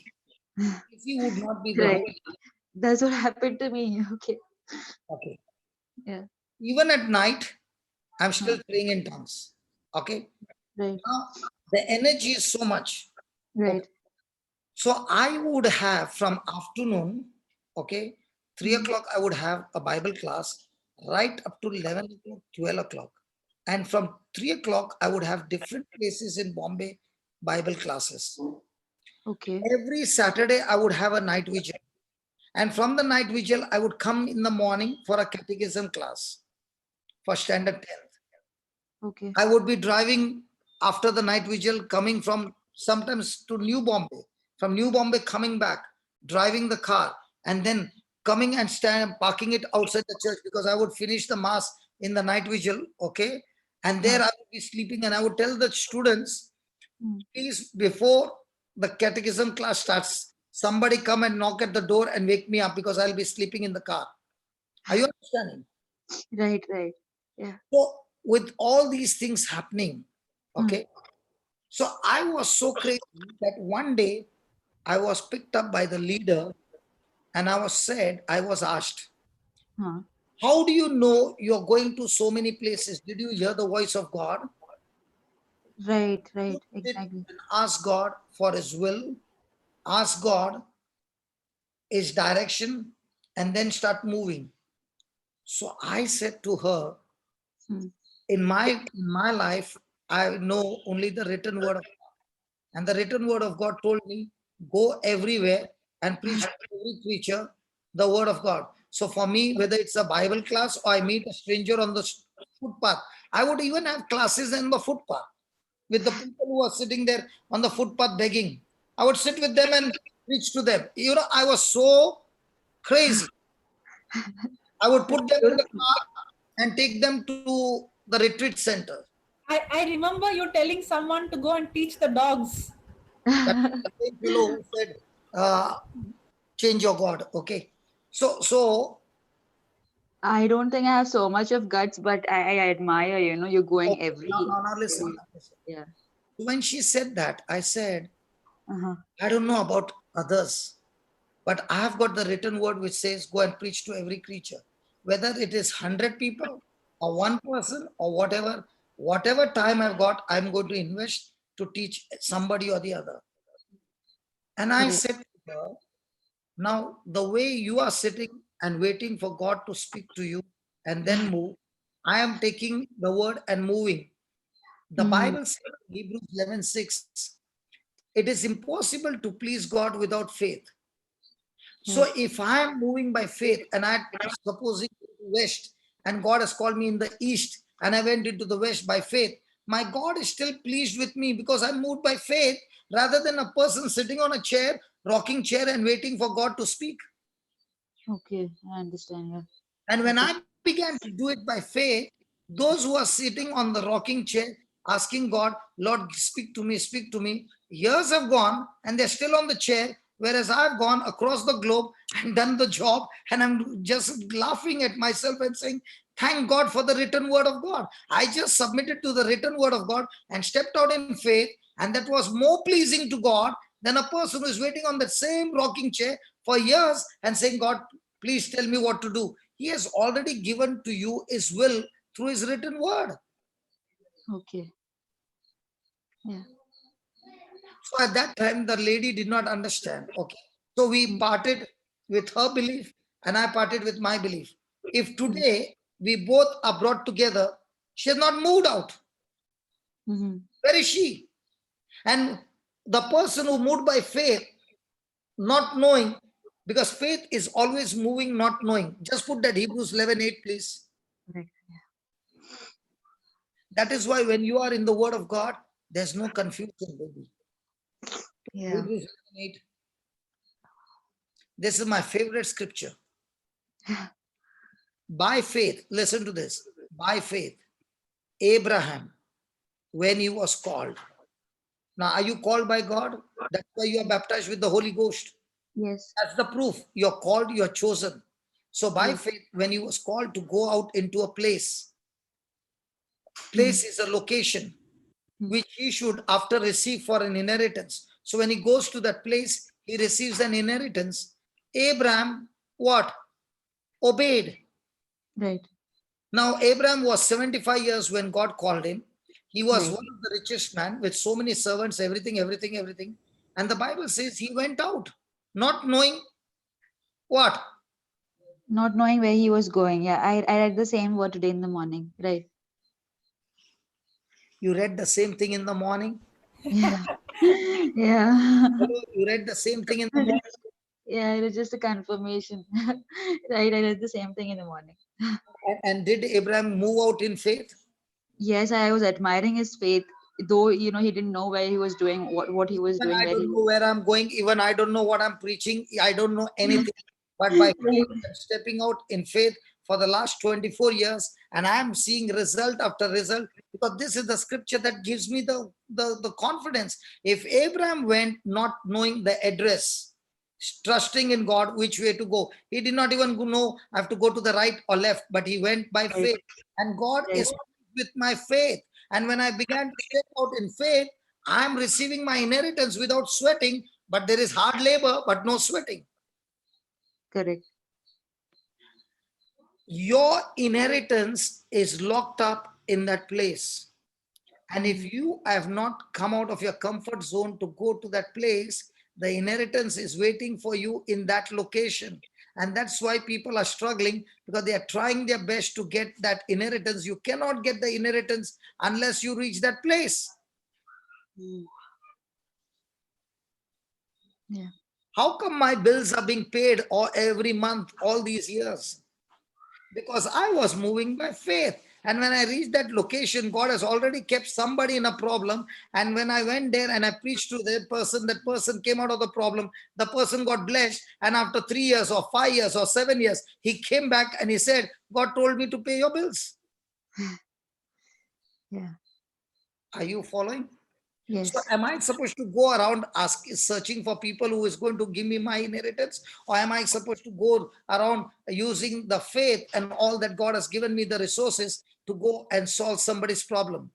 Crazy would not be the Right. word. That's what happened to me. Okay. Okay. Yeah. Even at night, I'm Uh, still praying in tongues. Okay. right. Now the energy is so much. Okay. Right. So I would have from afternoon, okay, 3 Mm. o'clock, I would have a Bible class right up to 11 o'clock, 12 o'clock. And from 3 o'clock, I would have different places in Bombay Bible classes. Okay. Every Saturday, I would have a night vigil. And from the night vigil, I would come in the morning for a catechism class for standard 10th. Okay. I would be driving after the night vigil, coming from sometimes to New Bombay, from New Bombay coming back, driving the car, and then coming and parking it outside the church because I would finish the mass in the night vigil, okay? And there I would be sleeping, and I would tell the students, Mm. please, before the catechism class starts, somebody come and knock at the door and wake me up because I'll be sleeping in the car. Are you understanding? Right. Yeah. So, with all these things happening, Mm. okay, so I was so crazy that one day I was picked up by the leader and I was asked, Huh. how do you know you're going to so many places? Did you hear the voice of God? Right. You sit Exactly. and ask God for his will, ask God his direction, and then start moving. So I said to her, Mm. in my life, I know only the written word of God. And the written word of God told me, go everywhere and preach to every creature the word of God. So for me, whether it's a Bible class or I meet a stranger on the footpath, I would even have classes in the footpath with the people who are sitting there on the footpath begging. I would sit with them and preach to them. I was so crazy. I would put them in the car and take them to the retreat center. I remember you telling someone to go and teach the dogs. That the same fellow who said, change your God. Okay. So I don't think I have so much of guts, but I admire, you going okay, now listen. every yeah. When she said that, I said, Uh-huh. I don't know about others, but I have got the written word which says, go and preach to every creature. Whether it is 100 people or one person or whatever time I've got, I'm going to invest to teach somebody or the other. And I Correct. said to her, now the way you are sitting and waiting for God to speak to you and then move, I am taking the word and moving. The Bible says in Hebrews 11:6, it is impossible to please God without faith. So if I am moving by faith and I supposing west and God has called me in the east and I went into the west by faith, my God is still pleased with me because I moved by faith rather than a person sitting on a chair, rocking chair and waiting for God to speak. Okay, I understand. Yeah. And when Okay. I began to do it by faith, those who are sitting on the rocking chair asking God, Lord, speak to me, years have gone and they're still on the chair, whereas I've gone across the globe and done the job, and I'm just laughing at myself and saying, thank God for the written word of God. I just submitted to the written word of God and stepped out in faith, and that was more pleasing to God than a person who is waiting on that same rocking chair for years and saying, God, please tell me what to do. He has already given to you his will through his written word. Okay. Yeah. So at that time, the lady did not understand. Okay. So we parted with her belief and I parted with my belief. If today we both are brought together, she has not moved out. Where is she? And the person who moved by faith, not knowing, because faith is always moving, not knowing. Just put that Hebrews 11:8, please. Right. That is why when you are in the word of God, there's no confusion, baby. Yeah. Hebrews 11:8. This is my favorite scripture. By faith, listen to this. By faith, Abraham, when he was called. Now, are you called by God? That's why you are baptized with the Holy Ghost. Yes. That's the proof. You're called, you're chosen. So by Yes. faith, when he was called to go out into a place is a location which he should after receive for an inheritance. So when he goes to that place, he receives an inheritance. Abraham, what? Obeyed. Right. Now, Abraham was 75 years when God called him. He was Right. one of the richest man with so many servants, everything. And the Bible says he went out, not knowing what? Not knowing where he was going. Yeah, I read the same word today in the morning. Right. You read the same thing in the morning? Yeah. Yeah. Hello, you read the same thing in the morning? Yeah, it was just a confirmation. Right. I read the same thing in the morning. And did Abraham move out in faith? Yes, I was admiring his faith, though he didn't know where he was doing, what he was Even doing, I where he don't know was. where I'm going. Even I don't know what I'm preaching. I don't know anything. But by faith, I'm stepping out in faith for the last 24 years, and I am seeing result after result, because this is the scripture that gives me the confidence. If Abraham went not knowing the address, trusting in God which way to go, he did not even know I have to go to the right or left, but he went by Right. faith, and God Right. is with my faith. And when I began to step out in faith, I am receiving my inheritance without sweating, but there is hard labor, but no sweating. Correct. Your inheritance is locked up in that place. And if you have not come out of your comfort zone to go to that place, the inheritance is waiting for you in that location. And that's why people are struggling, because they are trying their best to get that inheritance. You cannot get the inheritance unless you reach that place. Yeah. How come my bills are being paid every month all these years? Because I was moving by faith. And when I reached that location, God has already kept somebody in a problem. And when I went there and I preached to that person came out of the problem. The person got blessed. And after 3 years or 5 years or 7 years, he came back and he said, God told me to pay your bills. Yeah. Are you following? Yes. So am I supposed to go around searching for people who is going to give me my inheritance? Or am I supposed to go around using the faith and all that God has given me the resources to go and solve somebody's problem?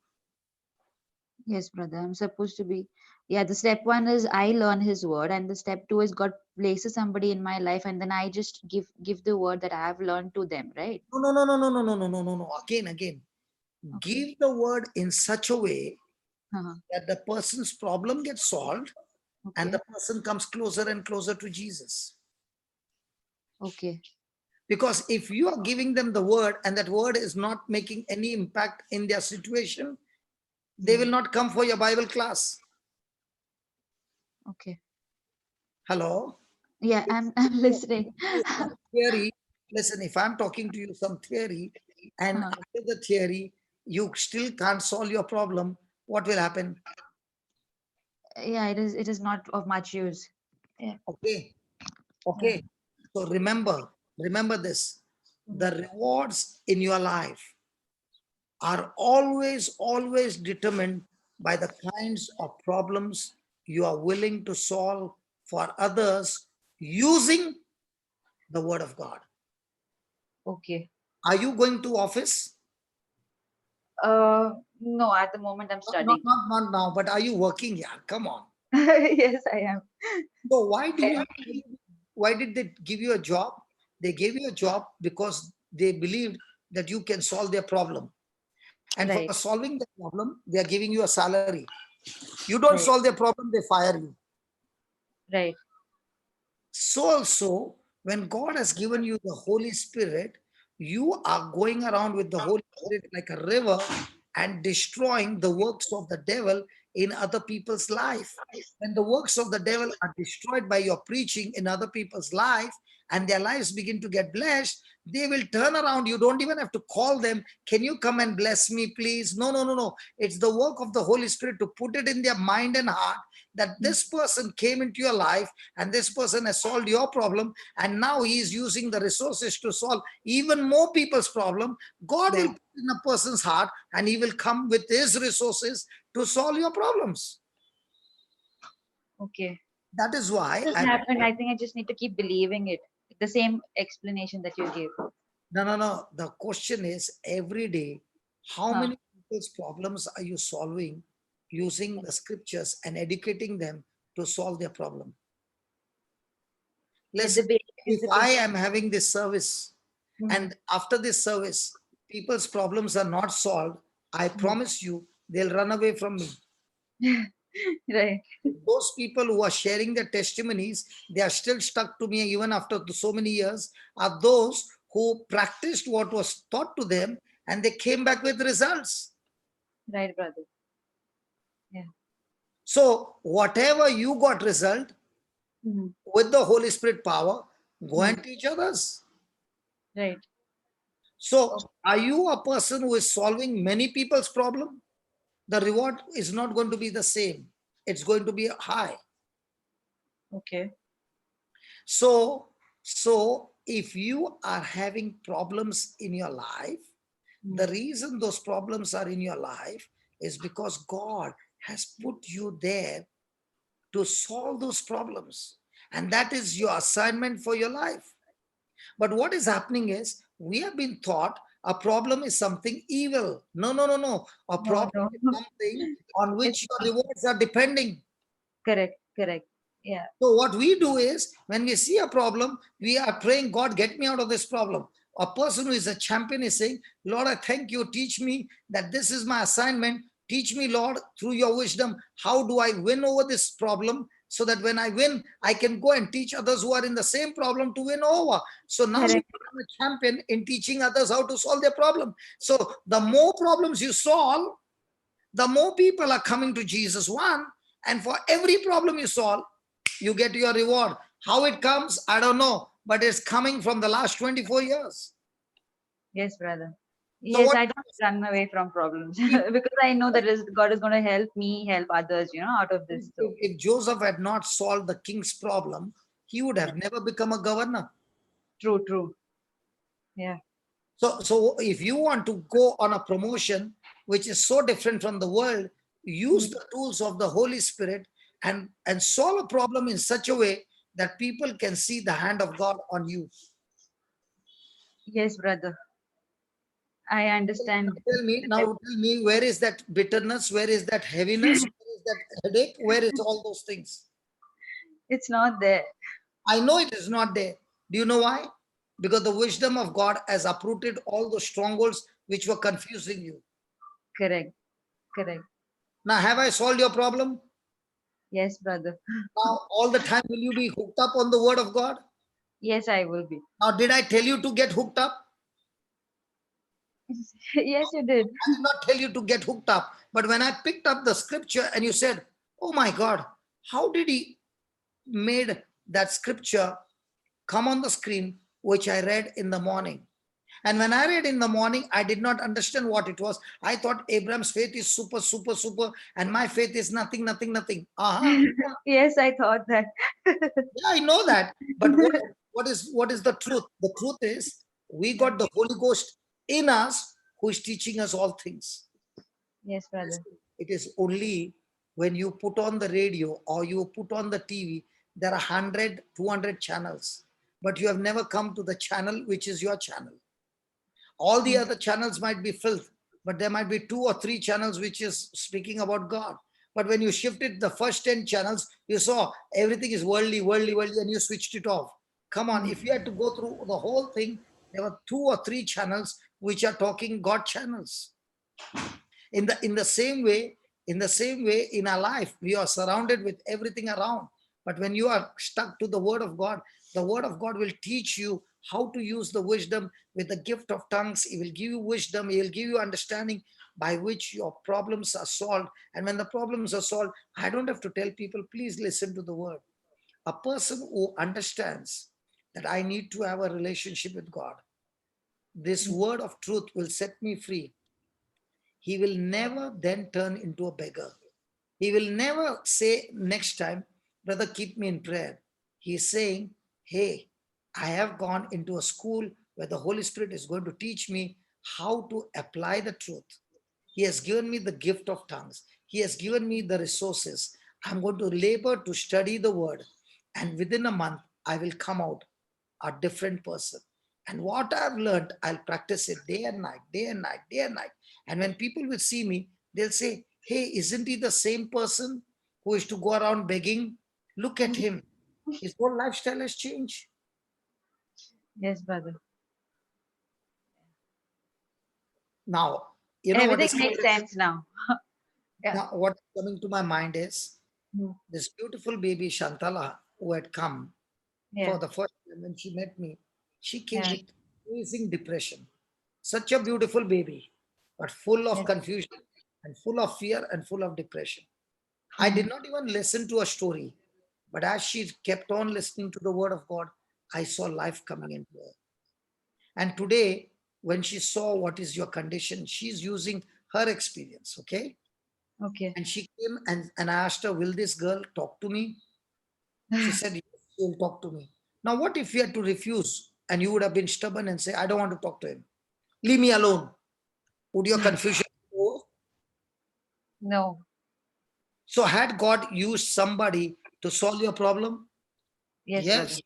Yes, brother. I'm supposed to be. Yeah, the step one is I learn his word, and the step two is God places somebody in my life, and then I just give the word that I have learned to them, right? No, no, no, no, no, no, no, no, no, no, no. Again. Okay. Give the word in such a way Uh-huh. that the person's problem gets solved and Okay. the person comes closer and closer to Jesus. Okay. Because if you are giving them the word and that word is not making any impact in their situation, they will not come for your Bible class. Okay. Hello? Yeah, I'm listening. Theory, listen, if I'm talking to you some theory and after the theory, you still can't solve your problem, what will happen? Yeah, it is not of much use. Yeah. Okay. Okay. So remember this. The rewards in your life are always determined by the kinds of problems you are willing to solve for others using the word of God. Okay. Are you going to office? No, at the moment I'm Not, studying. not now, but are you working? Yeah, come on. Yes, I am. So why did they give you a job? They gave you a job because they believed that you can solve their problem. And for Right. solving the problem, they are giving you a salary. You don't Right. solve their problem, they fire you. Right. So also, when God has given you the Holy Spirit, you are going around with the Holy Spirit like a river and destroying the works of the devil in other people's life. When the works of the devil are destroyed by your preaching in other people's life and their lives begin to get blessed, they will turn around. You don't even have to call them. Can you come and bless me, please? No, no, no, no. It's the work of the Holy Spirit to put it in their mind and heart that this person came into your life and this person has solved your problem, and now he is using the resources to solve even more people's problem. God will put in a person's heart and he will come with his resources to solve your problems. Okay. That is why This is happening. I think I just need to keep believing it. The same explanation that you gave. no. The question is every day, how many people's problems are you solving using the scriptures and educating them to solve their problem? Listen, if I am having this service and after this service, people's problems are not solved, I promise you, they'll run away from me. Right. Those people who are sharing their testimonies, they are still stuck to me even after so many years, are those who practiced what was taught to them and they came back with results. Right, brother. Yeah. So whatever you got result with the Holy Spirit power, go and teach others. Right. So are you a person who is solving many people's problem? The reward is not going to be the same. It's going to be high. Okay. So if you are having problems in your life, the reason those problems are in your life is because God has put you there to solve those problems. And that is your assignment for your life. But what is happening is we have been taught a problem is something evil. No. A problem is something on which your rewards are depending. Correct. Yeah. So what we do is when we see a problem, we are praying, God, get me out of this problem. A person who is a champion is saying, Lord, I thank you. Teach me that this is my assignment. Teach me, Lord, through your wisdom, how do I win over this problem? So that when I win, I can go and teach others who are in the same problem to win over. So now you become a champion in teaching others how to solve their problem. So the more problems you solve, the more people are coming to Jesus. One, and for every problem you solve, you get your reward. How it comes, I don't know, but it's coming from the last 24 years. Yes, brother. So Yes, I don't run away from problems because I know that God is going to help me help others, out of this. So. If Joseph had not solved the king's problem, he would have never become a governor. True. Yeah. So if you want to go on a promotion which is so different from the world, use the tools of the Holy Spirit and solve a problem in such a way that people can see the hand of God on you. Yes, brother. I understand. Now tell me, where is that bitterness? Where is that heaviness? Where is that headache? Where is all those things? It's not there. I know it is not there. Do you know why? Because the wisdom of God has uprooted all those strongholds which were confusing you. Correct. Correct. Now, have I solved your problem? Yes, brother. Now, all the time, will you be hooked up on the word of God? Yes, I will be. Now, did I tell you to get hooked up? Yes, you did. I did not tell you to get hooked up. But when I picked up the scripture and you said, oh my God, how did he made that scripture come on the screen, which I read in the morning? And when I read in the morning, I did not understand what it was. I thought Abraham's faith is super, super, super, and my faith is nothing, nothing, nothing. Yes, I thought that. Yeah, I know that. But what is the truth? The truth is we got the Holy Ghost in us who is teaching us all things. Yes, brother. It is only when you put on the radio or you put on the TV, there are 100, 200 channels, but you have never come to the channel which is your channel. All the other channels might be filth, but there might be 2 or 3 channels which is speaking about God. But when you shifted the first 10 channels, you saw everything is worldly, worldly, worldly, and you switched it off. Come on, if you had to go through the whole thing, there were 2 or 3 channels which are talking God channels. In the same way, in our life, we are surrounded with everything around. But when you are stuck to the word of God will teach you how to use the wisdom with the gift of tongues. He will give you wisdom. He will give you understanding by which your problems are solved. And when the problems are solved, I don't have to tell people, please listen to the word. A person who understands that I need to have a relationship with God, this word of truth will set me free. He will never then turn into a beggar. He will never say next time, brother, keep me in prayer. He's saying, hey, I have gone into a school where the Holy Spirit is going to teach me how to apply the truth. He has given me the gift of tongues. He has given me the resources. I'm going to labor to study the word. And within a month, I will come out a different person. And what I've learned, I'll practice it day and night, day and night, day and night. And when people will see me, they'll say, hey, isn't he the same person who is to go around begging? Look at him. His whole lifestyle has changed. Yes, brother. Now, you know everything makes sense now. Yeah. Now, what's coming to my mind is this beautiful baby Shantala who had come for the first time when she met me. She came with amazing depression. Such a beautiful baby, but full of confusion and full of fear and full of depression. I did not even listen to a story, but as she kept on listening to the word of God, I saw life coming into her. And today, when she saw what is your condition, she's using her experience, okay? Okay. And she came and I asked her, will this girl talk to me? She said, yes, she will talk to me. Now, what if you had to refuse and you would have been stubborn and say, I don't want to talk to him. Leave me alone. Would your confusion go? No. So had God used somebody to solve your problem? Yes.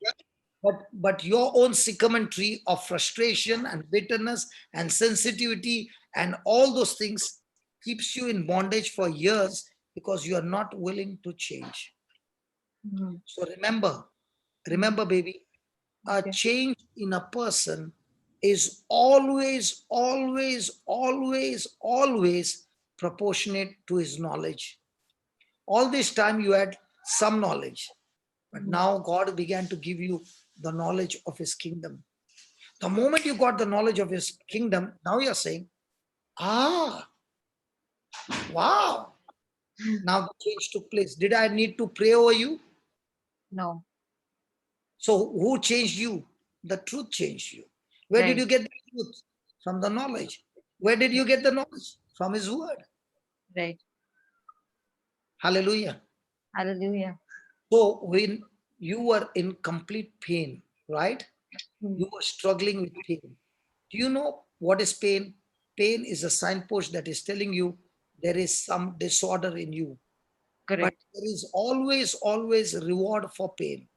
But your own sycamore tree of frustration and bitterness and sensitivity and all those things keeps you in bondage for years because you are not willing to change. So remember, baby, a change in a person is always proportionate to his knowledge. All this time you had some knowledge, but now God began to give you the knowledge of his kingdom. The moment you got the knowledge of his kingdom, now you're saying, wow. Now the change took place. Did I need to pray over you? No. So who changed you? The truth changed you. Where did you get the truth? From the knowledge. Where did you get the knowledge? From his word. Right. Hallelujah. Hallelujah. So when you were in complete pain, right? You were struggling with pain. Do you know what is pain? Pain is a signpost that is telling you there is some disorder in you. But Correct. there is always reward for pain.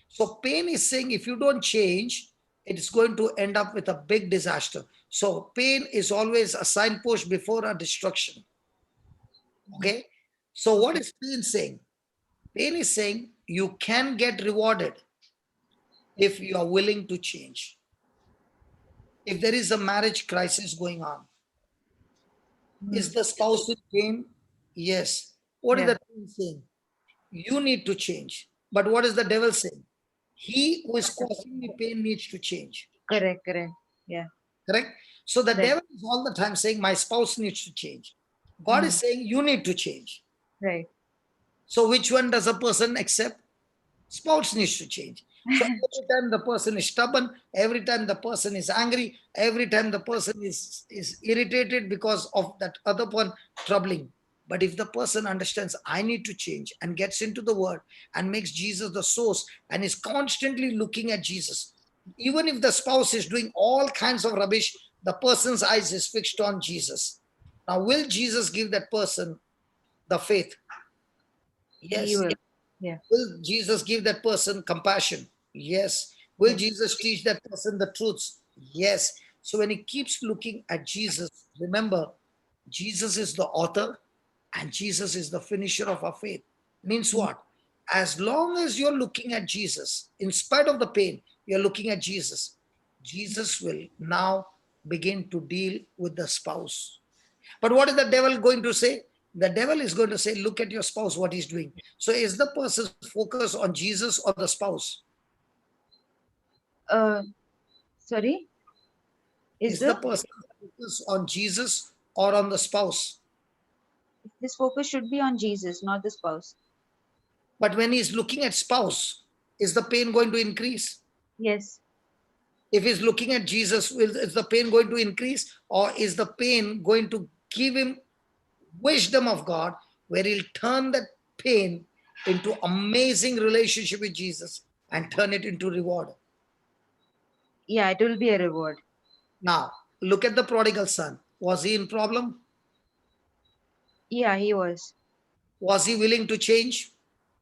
So pain is saying if you don't change, it is going to end up with a big disaster. So pain is always a signpost before a destruction. Okay. So what is pain saying? Pain is saying you can get rewarded if you are willing to change. If there is a marriage crisis going on, is the spouse in pain? Yes. What is Yeah. the pain saying? You need to change. But what is the devil saying? He who is causing me pain needs to change. Correct. Correct. Yeah. Correct? So the Right. devil is all the time saying, my spouse needs to change. God is saying, you need to change. Right. So which one does a person accept? Spouse needs to change. So every time the person is stubborn, every time the person is angry, every time the person is irritated because of that other one troubling. But if the person understands, I need to change and gets into the word and makes Jesus the source and is constantly looking at Jesus, even if the spouse is doing all kinds of rubbish, the person's eyes is fixed on Jesus. Now, will Jesus give that person the faith? He Yes. will. Yeah. Will Jesus give that person compassion? Yes. Will Yes. Jesus teach that person the truths? Yes. So when he keeps looking at Jesus, remember, Jesus is the author and Jesus is the finisher of our faith. Means what? As long as you're looking at Jesus, in spite of the pain, you're looking at Jesus. Jesus will now begin to deal with the spouse. But what is the devil going to say? The devil is going to say, look at your spouse, what he's doing. So is the person's focus on Jesus or the spouse? Sorry. Is the person's focus on Jesus or on the spouse? His focus should be on Jesus, not the spouse. But when he's looking at spouse, is the pain going to increase? Yes. If he's looking at Jesus, is the pain going to increase, or is the pain going to give him wisdom of God, where he'll turn that pain into amazing relationship with Jesus and turn it into reward? Yeah, it will be a reward. Now, look at the prodigal son. Was he in problem? Yeah, he was. Was he willing to change?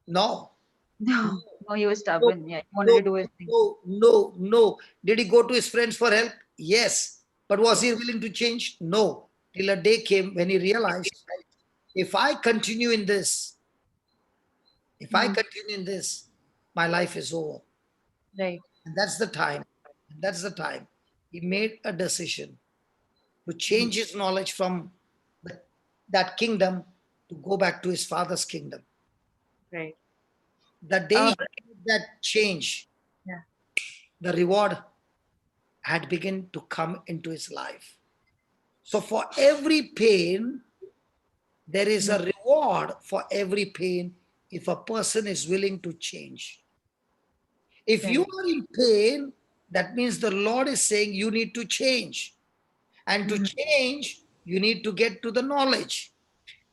No. No, no, he was No, stubborn. Yeah, he wanted no, to do his thing. no. Did he go to his friends for help? Yes. But was he willing to change? No. Till a day came when he realized, if I continue in this, my life is over. Right. And that's the time. He made a decision to change his knowledge from that kingdom to go back to his father's kingdom. Right. The day he made that change, Yeah. the reward had begun to come into his life. So for every pain, there is a reward for every pain if a person is willing to change. If you are in pain, that means the Lord is saying you need to change. And to change, you need to get to the knowledge.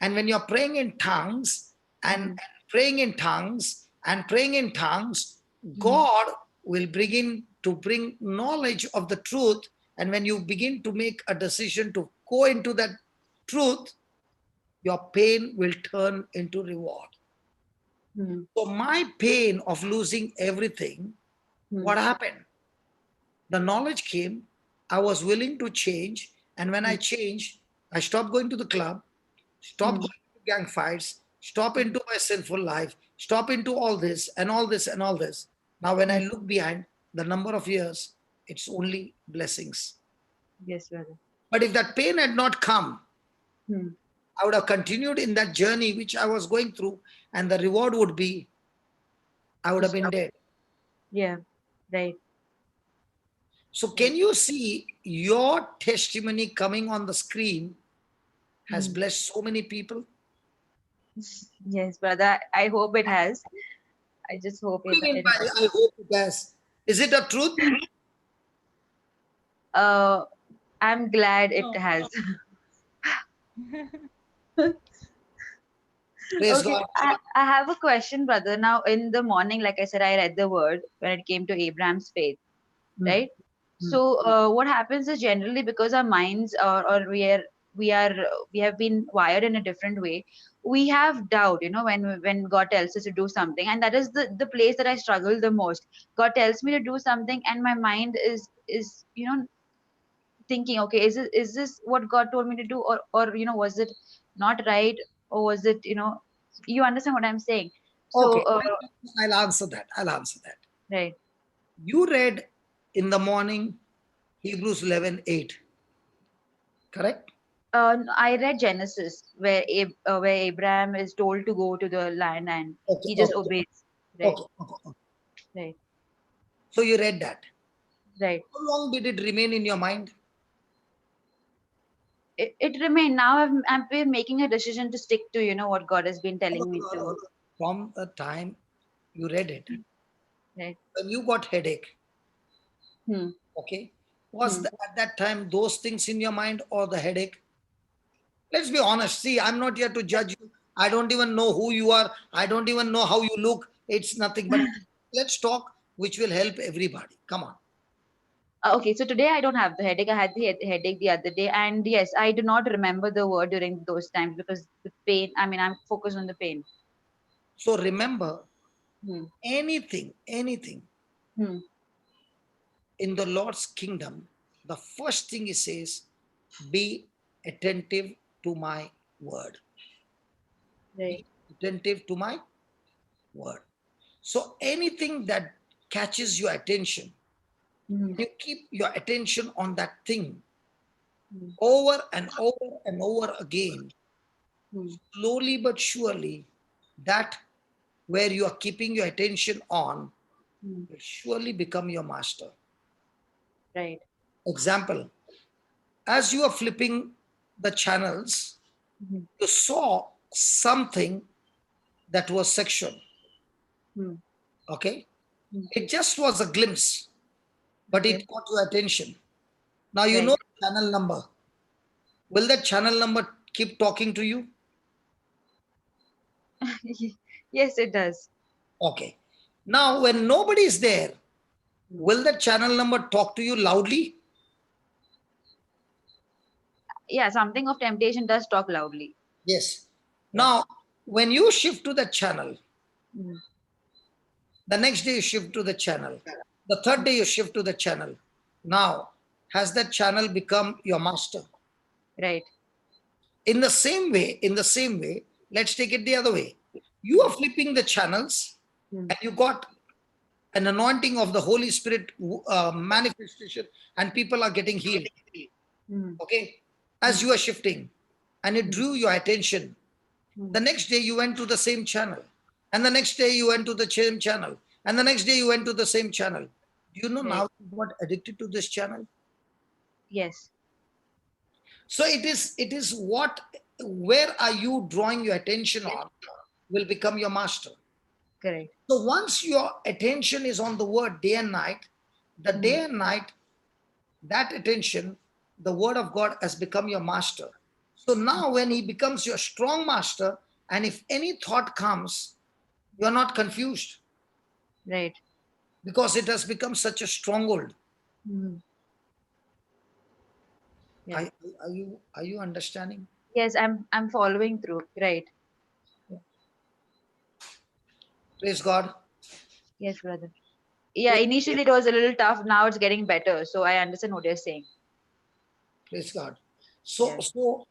And when you're praying in tongues and praying in tongues and praying in tongues, God will begin to bring knowledge of the truth. And when you begin to make a decision to go into that truth, your pain will turn into reward. So my pain of losing everything, what happened? The knowledge came, I was willing to change. And when I changed, I stopped going to the club, stop going to gang fights, stop into my sinful life, stop into all this and all this and all this. Now, when I look behind the number of years, it's only blessings. Yes, brother. But if that pain had not come, I would have continued in that journey which I was going through, and the reward would be, I would have been dead. Yeah, right. So can you see your testimony coming on the screen has blessed so many people? Yes, brother. I hope it has. I just hope What do you mean it by I hope it has? Is it a truth? I'm glad it No. has. Praise Okay, God. I have a question, brother. Now, in the morning, like I said, I read the word when it came to Abraham's faith, right? So, what happens is generally because our minds or we are we have been wired in a different way. We have doubt, when God tells us to do something, and that is the place that I struggle the most. God tells me to do something, and my mind is thinking, okay, is this what God told me to do, or was it not right, or was it, you understand what I'm saying? So Okay, I'll answer that. I'll answer that. right. You read in the morning Hebrews 11:8, correct? I read Genesis where Abraham is told to go to the land and Okay, he just okay, obeys. Right, okay, okay. right, So you read that. right. How long did it remain in your mind? It remained. Now I'm been making a decision to stick to what God has been telling me to. From the time you read it, Right. when you got headache, Hmm. okay, was Hmm. at that time those things in your mind or the headache? Let's be honest. See, I'm not here to judge you. I don't even know who you are. I don't even know how you look. It's nothing. But let's talk, which will help everybody. Come on. Okay, so today I don't have the headache. I had the headache the other day, and yes, I do not remember the word during those times because the pain. I mean, I'm focused on the pain. So remember, Hmm. anything Hmm. in the Lord's kingdom, the first thing he says, be attentive to my word. Right. Be attentive to my word. So anything that catches your attention, Hmm. you keep your attention on that thing Hmm. over and over and over again, Hmm. slowly but surely, that where you are keeping your attention on Hmm. will surely become your master. Right. Example, as you are flipping the channels, Hmm. you saw something that was sexual. Hmm. Okay? Hmm. It just was a glimpse, but Okay. it caught your attention. Now you know Right. the channel number. Will that channel number keep talking to you? Yes, it does. Okay. Now, when nobody is there, Hmm. will that channel number talk to you loudly? Yeah, something of temptation does talk loudly. Yes. Yeah. Now, when you shift to the channel, Hmm. the next day you shift to the channel, the third day you shift to the channel. Now, has that channel become your master? Right. In the same way, let's take it the other way. You are flipping the channels Hmm. and you got an anointing of the Holy Spirit manifestation, and people are getting healed. Hmm. Okay, Hmm. as you are shifting, and it Hmm. drew your attention. Hmm. The next day you went to the same channel, and the next day you went to the same channel, and the next day you went to the same channel. Do you know Right. now you got addicted to this channel? Yes. So it is what, where are you drawing your attention on will become your master. Correct. So once your attention is on the word day and night, the Hmm. day and night, that attention, the word of God has become your master. So now when he becomes your strong master, and if any thought comes, you're not confused Right. because it has become such a stronghold. Hmm. Yeah. Are, are you understanding? Yes, I'm following through. Right. Praise God. Yes, brother. Yeah, initially it was a little tough. Now it's getting better. So I understand what you're saying. Praise God. So, Yeah. so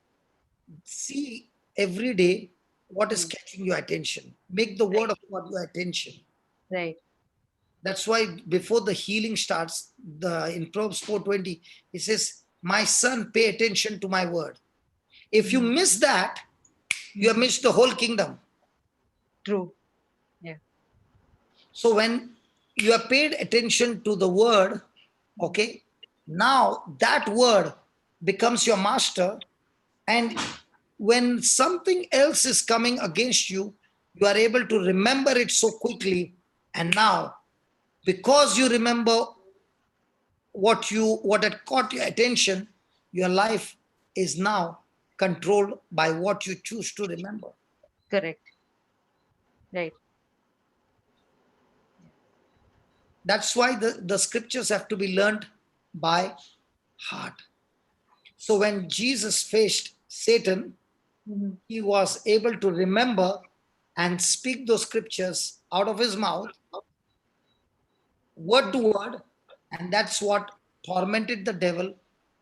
see every day what is Hmm. catching your attention. Make the word Right. of God your attention. Right. That's why before the healing starts, the in Proverbs 4:20, it says, "My son, pay attention to my word." If you Hmm. miss that, you have missed the whole kingdom. True. Yeah. So when you have paid attention to the word, okay, now that word becomes your master, and when something else is coming against you, you are able to remember it so quickly. And now, because you remember what had caught your attention, your life is now controlled by what you choose to remember. Correct. Right. That's why the scriptures have to be learned by heart. So when Jesus faced Satan, Mhm. he was able to remember and speak those scriptures out of his mouth, word to word, and that's what tormented the devil.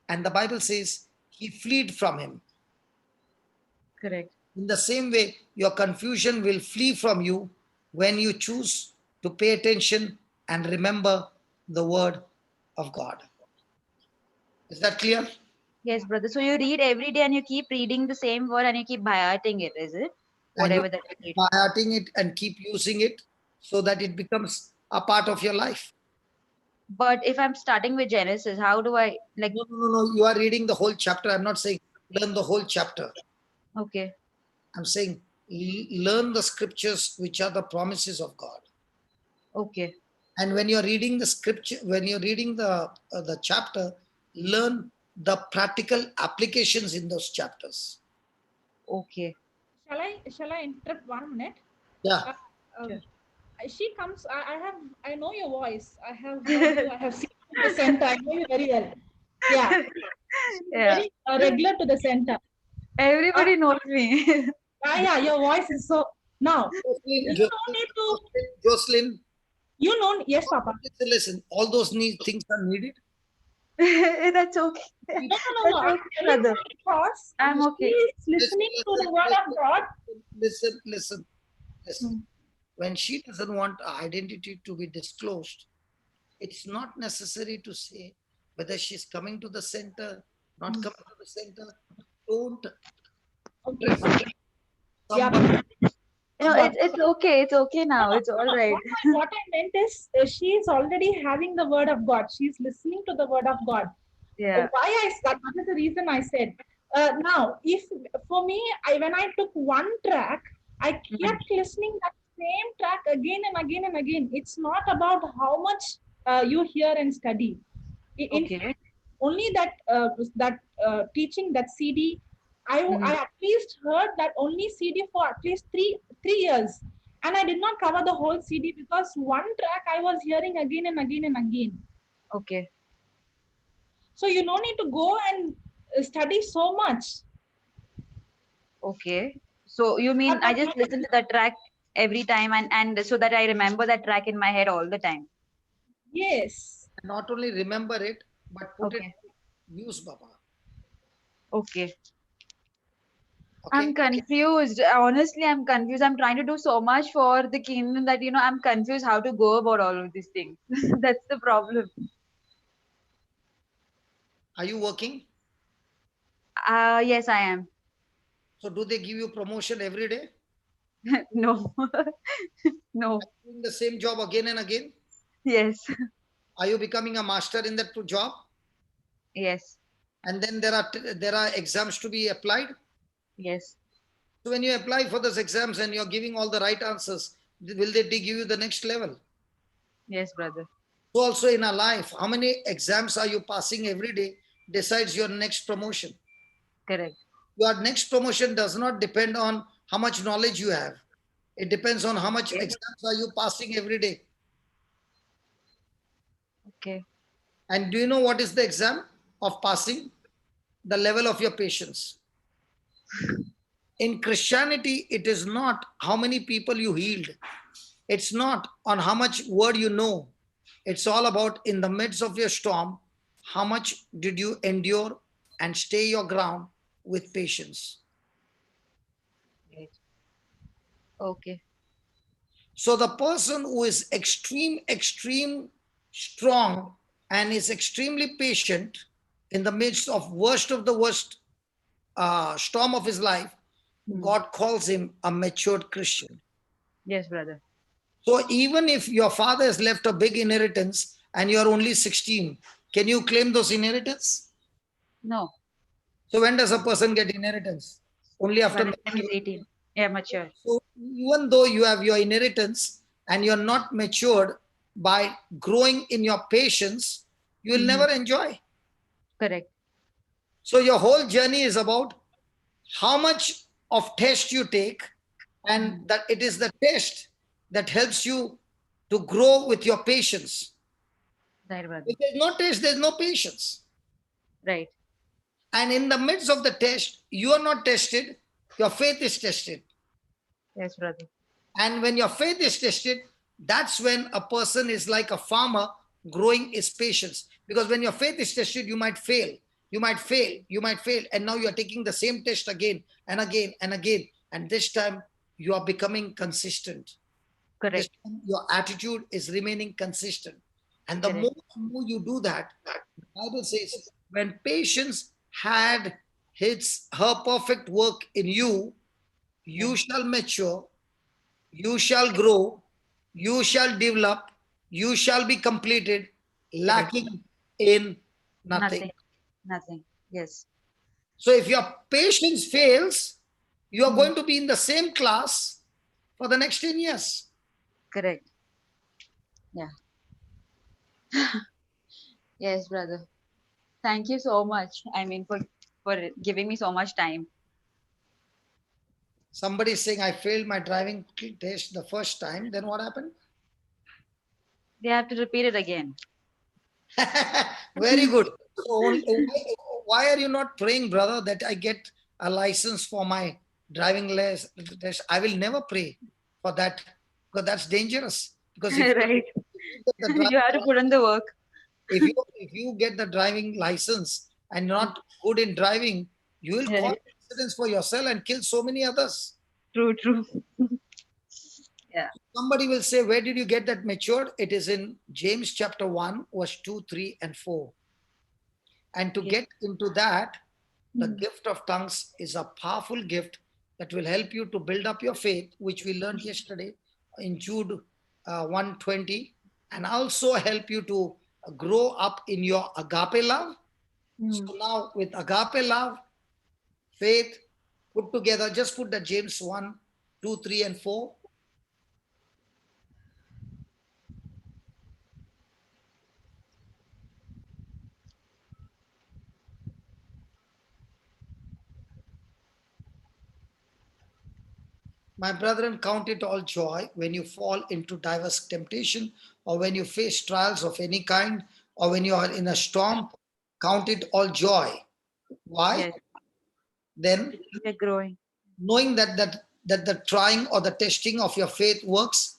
And the Bible says he fled from him. Correct. In the same way, your confusion will flee from you when you choose to pay attention and remember the word of God. Is that clear? Yes, brother. So you read every day and you keep reading the same word and you keep biting it, is it? And you Whatever that you read. by adding it and keep using it so that it becomes a part of your life. But if I'm starting with Genesis, how do I like? No. You are reading the whole chapter. I'm not saying learn the whole chapter. Okay. I'm saying learn the scriptures which are the promises of God. Okay. And when you're reading the scripture, when you're reading the chapter, learn the practical applications in those chapters. Okay. Shall I interrupt 1 minute? Yeah. Sure. She comes. I know your voice. I have heard you. I have seen you in the center. I know you very well. Yeah. Yeah. Very regular to the center. Everybody knows me. Yeah. Your voice is so. Now you don't need to. Jocelyn. You know. Yes, Papa. Listen. All those things are needed. That's okay. No. That's okay, brother. Because I'm okay. she is listening to the word of God. Listen. When she doesn't want identity to be disclosed, it's not necessary to say whether she's coming to the center, not coming to the center. Don't. Yeah. No, it's okay. It's okay now. It's all right. What I meant is she is already having the word of God. She is listening to the word of God. Yeah. That is the reason I said. Now, if for me, when I took one track, I kept listening that same track again and again and again. It's not about how much you hear and study. In fact, only that teaching, that CD, I at least heard that only CD for at least three years, and I did not cover the whole CD because one track I was hearing again and again and again. Okay. So you don't need to go and study so much. Okay. So you mean I just listen to the track every time and so that I remember that track in my head all the time? Yes. Not only remember it, but put it in use, Baba. Okay. I'm confused. Honestly, I'm confused. I'm trying to do so much for the kingdom that, I'm confused how to go about all of these things. That's the problem. Are you working? Yes, I am. So do they give you promotion every day? No. No. Are you doing the same job again and again? Yes. Are you becoming a master in that job? Yes. And then there are exams to be applied? Yes. So when you apply for those exams and you're giving all the right answers, will they give you the next level? Yes, brother. So also in our life, how many exams are you passing every day decides your next promotion? Correct. Your next promotion does not depend on how much knowledge you have. It depends on how much exams are you passing every day. Okay. And do you know what is the exam of passing? The level of your patience. In Christianity, it is not how many people you healed. It's not on how much word you know. It's all about in the midst of your storm, how much did you endure and stay your ground with patience. Okay. So the person who is extreme strong and is extremely patient in the midst of the worst storm of his life, God calls him a matured Christian. Yes, brother. So even if your father has left a big inheritance and you're only 16, can you claim those inheritance? No. So when does a person get inheritance? Only after By the time is 18. Yeah, mature. So even though you have your inheritance and you're not matured by growing in your patience, you will never enjoy. Correct. So your whole journey is about how much of test you take, and that it is the test that helps you to grow with your patience. Right, brother. If there's no test, there's no patience. Right. And in the midst of the test, you are not tested, your faith is tested. Yes, brother. And when your faith is tested, that's when a person is like a farmer growing his patience. Because when your faith is tested, you might fail, you might fail, you might fail. And now you are taking the same test again and again and again. And this time you are becoming consistent. Correct. This time your attitude is remaining consistent. And the more and more you do that, the Bible says, when patience had her perfect work in you, you shall mature, you shall grow, you shall develop, you shall be completed, lacking in nothing. Nothing. Yes. So if your patience fails, you are going to be in the same class for the next 10 years. Correct. Yeah. Yes, brother. Thank you so much. I mean, for giving me so much time. Somebody is saying, I failed my driving test the first time. Then what happened? They have to repeat it again. Very good. So why are you not praying, brother, that I get a license for my driving test? I will never pray for that, because that's dangerous. Because if Right. you You have to put in the work. if you get the driving license and not good in driving, you will cause accidents for yourself and kill so many others. True. Yeah. Somebody will say, where did you get that matured? It is in James chapter 1, verse 2, 3, and 4. And to get into that, the gift of tongues is a powerful gift that will help you to build up your faith, which we learned yesterday in Jude 1:20, and also help you to grow up in your agape love. So now with agape love, faith put together, just put the James 1, 2, 3, and 4. My brethren, count it all joy when you fall into diverse temptation, or when you face trials of any kind, or when you are in a storm. Count it all joy. Why? Yes. Then, They're growing. knowing that the trying or the testing of your faith works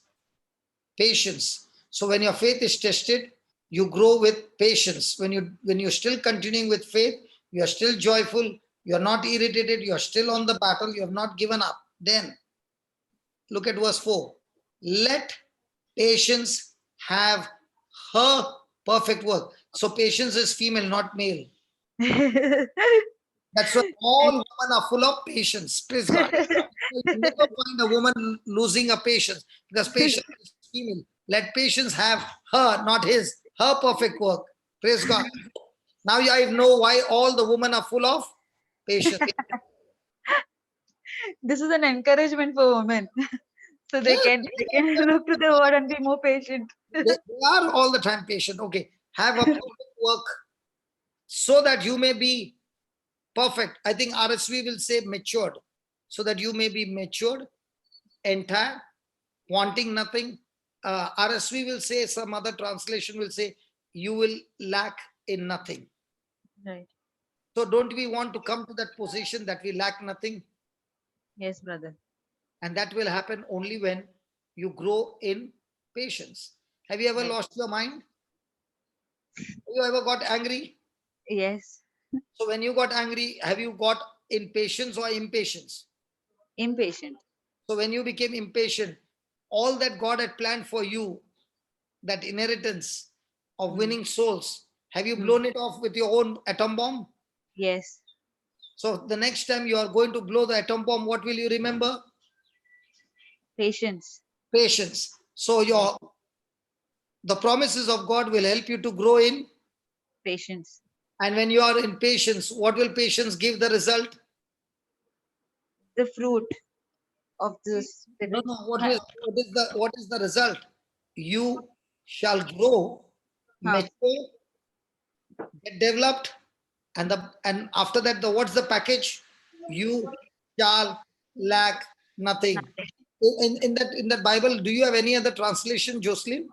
patience. So when your faith is tested, you grow with patience. When you're still continuing with faith, you are still joyful, you are not irritated, you are still on the battle, you have not given up. Then look at verse 4. Let patience have her perfect work. So patience is female, not male. That's why all women are full of patience. Praise God. You never find a woman losing a patience, because patience is female. Let patience have her, not his, her perfect work. Praise God. Now I know why all the women are full of patience. This is an encouragement for women. So they can look to the word and be more patient. They are all the time patient. Okay. Have a perfect work so that you may be perfect. I think RSV will say matured. So that you may be matured, entire, wanting nothing. RSV will say, some other translation will say, you will lack in nothing. Right. So don't we want to come to that position that we lack nothing? Yes, brother. And that will happen only when you grow in patience. Have you ever lost your mind? Have you ever got angry? Yes. So when you got angry, have you got impatience or impatience? Impatient. So when you became impatient, all that God had planned for you, that inheritance of winning souls, have you blown it off with your own atom bomb? Yes. So the next time you are going to blow the atom bomb, what will you remember? Patience. Patience. So the promises of God will help you to grow in patience. And when you are in patience, what will patience give the result? The fruit of the spirit. No, what is the result? You shall grow, mature, get developed, and after that, what's the package? You shall lack nothing. In that Bible, do you have any other translation, Jocelyn?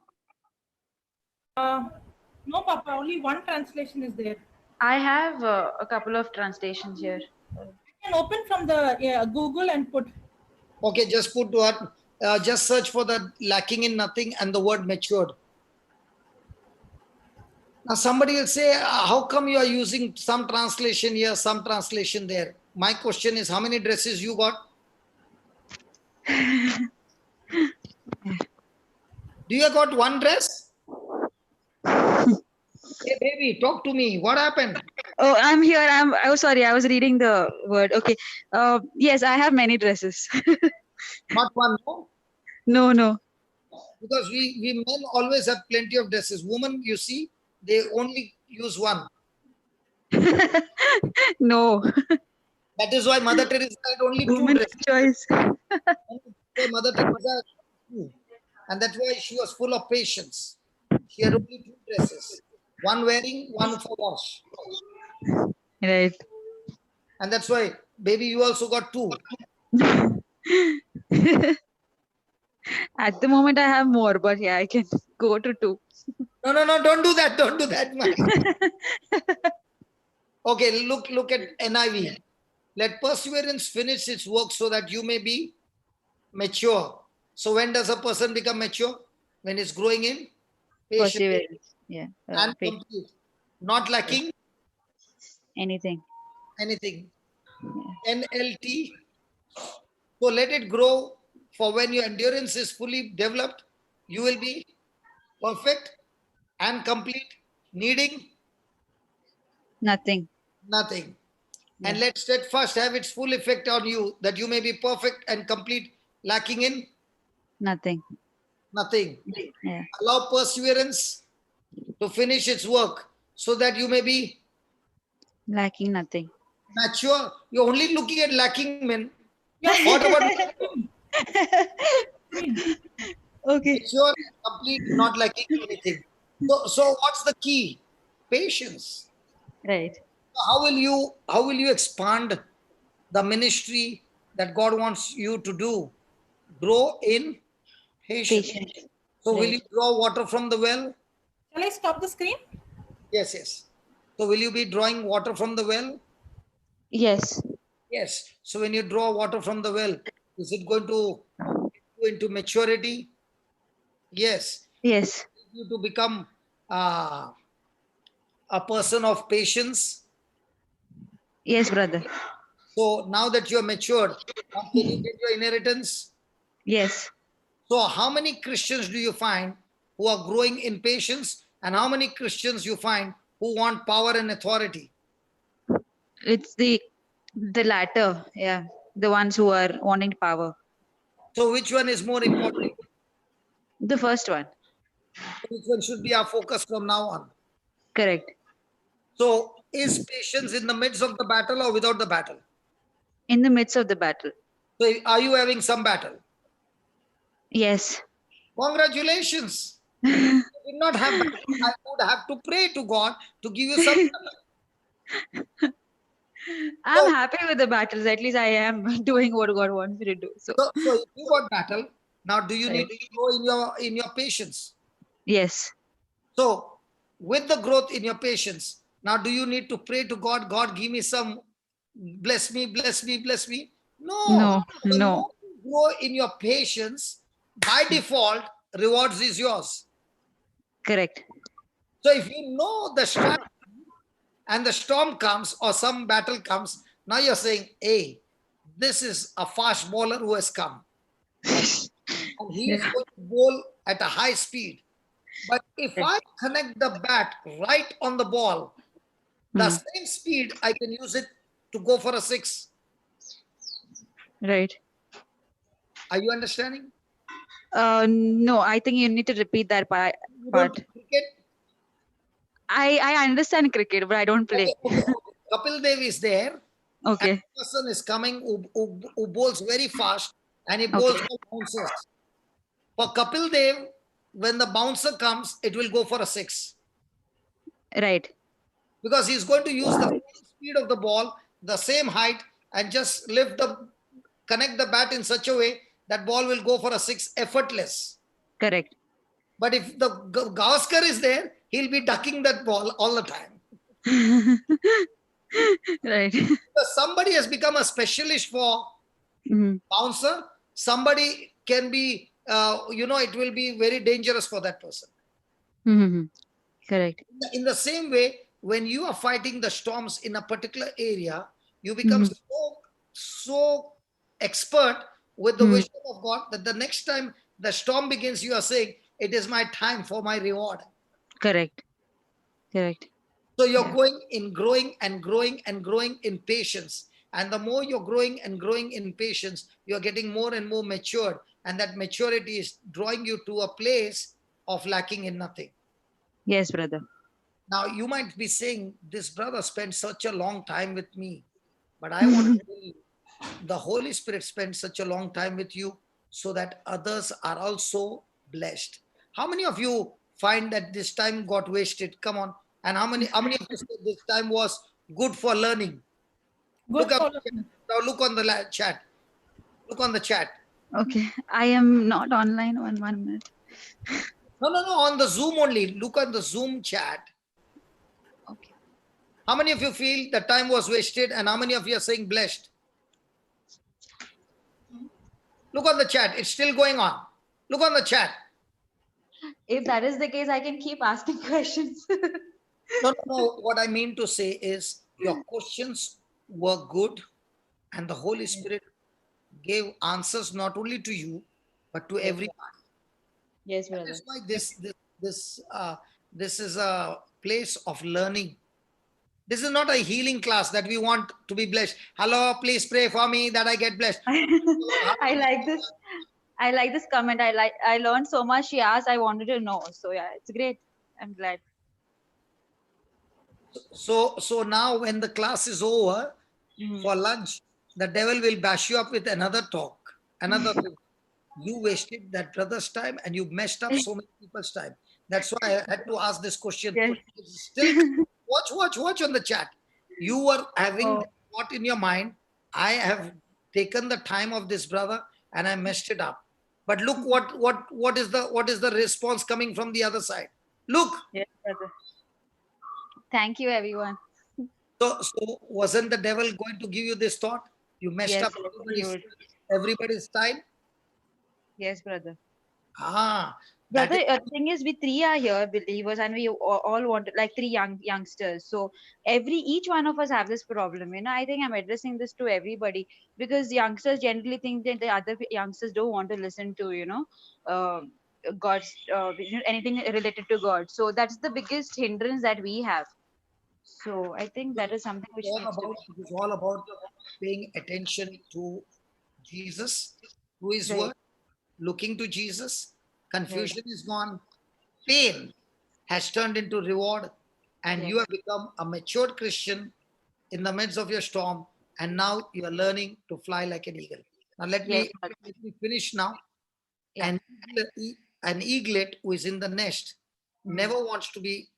No, Papa, only one translation is there. I have a couple of translations here. You can open from the Google and put. Okay, just put what? Just search for the lacking in nothing and the word matured. Now somebody will say, how come you are using some translation here, some translation there? My question is, how many dresses you got? Do you got one dress? Hey baby, talk to me. What happened? Oh, I'm here. Oh, sorry. I was reading the word. Okay. Yes, I have many dresses. Not one, no? No, no. Because we men always have plenty of dresses. Women, you see, they only use one. No. That is why Mother Teresa had only two Woman's dresses. choice. Why Mother Teresa had two. And that's why she was full of patience. She had only two dresses. One wearing, one for wash. Right. And that's why, baby, you also got two. At the moment, I have more, but yeah, I can go to 2. No, don't do that. Don't do that, man. Okay, look at NIV. Let perseverance finish its work so that you may be mature. So when does a person become mature? When it's growing in patience Perseverance. Yeah. and Faith. complete. Not lacking Anything. anything. Yeah. NLT. So let it grow, for when your endurance is fully developed, you will be perfect and complete, needing Nothing. nothing. Yeah. And let steadfast have its full effect on you, that you may be perfect and complete, lacking in Nothing. nothing. Yeah. Allow perseverance to finish its work, so that you may be Lacking nothing. mature. You're only looking at lacking men. Yes. What about Okay. mature, complete, not lacking anything? So what's the key? Patience. Right. How will you expand the ministry that God wants you to do? Grow in patience. Patience. So will Right. you draw water from the well? Shall I stop the screen? Yes. So will you be drawing water from the well? Yes. Yes. So when you draw water from the well, is it going to go into maturity? Yes. Yes. You to become uh, a person of patience. Yes, brother. So now that you're matured, now can you get your inheritance? Yes. So how many Christians do you find who are growing in patience, and how many Christians you find who want power and authority? It's the latter. Yeah. The ones who are wanting power. So which one is more important? The first one. Which one should be our focus from now on? Correct. So is patience in the midst of the battle or without the battle? In the midst of the battle. So are you having some battle? Yes. Congratulations. If you did not have battle, I would have to pray to God to give you some battle. I'm happy with the battles. At least I am doing what God wants me to do. So if you got battle, now do you Right. need to grow in your patience? Yes. So with the growth in your patience, now do you need to pray to God, God give me some, bless me, bless me, bless me? No. The No. more you grow in your patience, by default, rewards is yours. Correct. So if you know the strategy and the storm comes or some battle comes, now you're saying, hey, this is a fast bowler who has come. And he is going to bowl at a high speed. But if I connect the bat right on the ball, the same speed, I can use it to go for a 6. Right. Are you understanding? No, I think you need to repeat that part. You don't play cricket? I understand cricket, but I don't play. Okay. Kapil Dev is there. Okay. And a person is coming who bowls very fast, and he bowls for bouncers. For Kapil Dev, when the bouncer comes, it will go for a 6. Right. Because he's going to use the same speed of the ball, the same height, and just connect the bat in such a way that ball will go for a 6 effortless. Correct. But if the Gavaskar is there, he'll be ducking that ball all the time. Right. Because somebody has become a specialist for bouncer, somebody can be, it will be very dangerous for that person. Correct. In the same way, when you are fighting the storms in a particular area, you become so expert with the wisdom of God that the next time the storm begins, you are saying, it is my time for my reward. Correct. Correct. So you're going in growing and growing and growing in patience. And the more you're growing and growing in patience, you're getting more and more matured. And that maturity is drawing you to a place of lacking in nothing. Yes, brother. Now, you might be saying, this brother spent such a long time with me. But I want to tell you, the Holy Spirit spent such a long time with you so that others are also blessed. How many of you find that this time got wasted? Come on. And how many of you said this time was good for learning? Good for Now look on the chat. Look on the chat. Okay. I am not online. 1 minute. No, on the Zoom only. Look on the Zoom chat. Okay. How many of you feel the time was wasted and how many of you are saying blessed? Look on the chat. It's still going on. Look on the chat. If that is the case, I can keep asking questions. No. What I mean to say is your questions were good and the Holy Spirit gave answers not only to you, but to everybody. Yes, brother. That's why this is a place of learning. This is not a healing class that we want to be blessed. Hello, please pray for me that I get blessed. I like this. I like this comment. I learned so much. She asked, I wanted to know. So yeah, it's great. I'm glad. So now when the class is over for lunch, the devil will bash you up with another talk. Another thing. You wasted that brother's time and you messed up so many people's time. That's why I had to ask this question. Yes. Still, watch on the chat. You were having that thought in your mind. I have taken the time of this brother and I messed it up. But look what is the response coming from the other side. Look. Yes, brother. Thank you, everyone. So wasn't the devil going to give you this thought? You messed up everybody's time. Yes, brother. Brother, the thing is, we three are here, believers, and we all want like three youngsters. So each one of us have this problem. I think I'm addressing this to everybody because youngsters generally think that the other youngsters don't want to listen to God's anything related to God. So that's the biggest hindrance that we have. So I think that is something which it is all about paying attention to Jesus, to His word, looking to Jesus. Confusion is gone. Pain has turned into reward, and you have become a matured Christian in the midst of your storm. And now you are learning to fly like an eagle. Now let me finish now. An eaglet who is in the nest never wants to be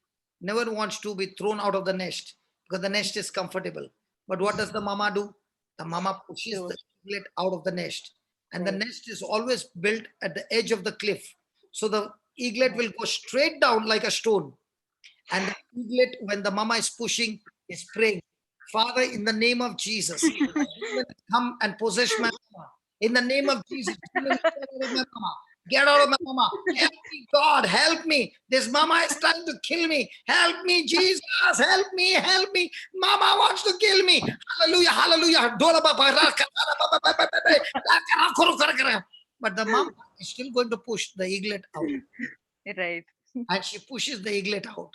thrown out of the nest because the nest is comfortable. But what does the mama do? The mama pushes the eaglet out of the nest, and the nest is always built at the edge of the cliff. So the eaglet will go straight down like a stone. And the eaglet, when the mama is pushing, is praying, Father, in the name of Jesus, come and possess my mama. In the name of Jesus, get out of my mama. Help me, God, help me. This mama is trying to kill me. Help me, Jesus, help me, help me. Mama wants to kill me. Hallelujah, hallelujah. But the mama is still going to push the eaglet out. Right. And she pushes the eaglet out.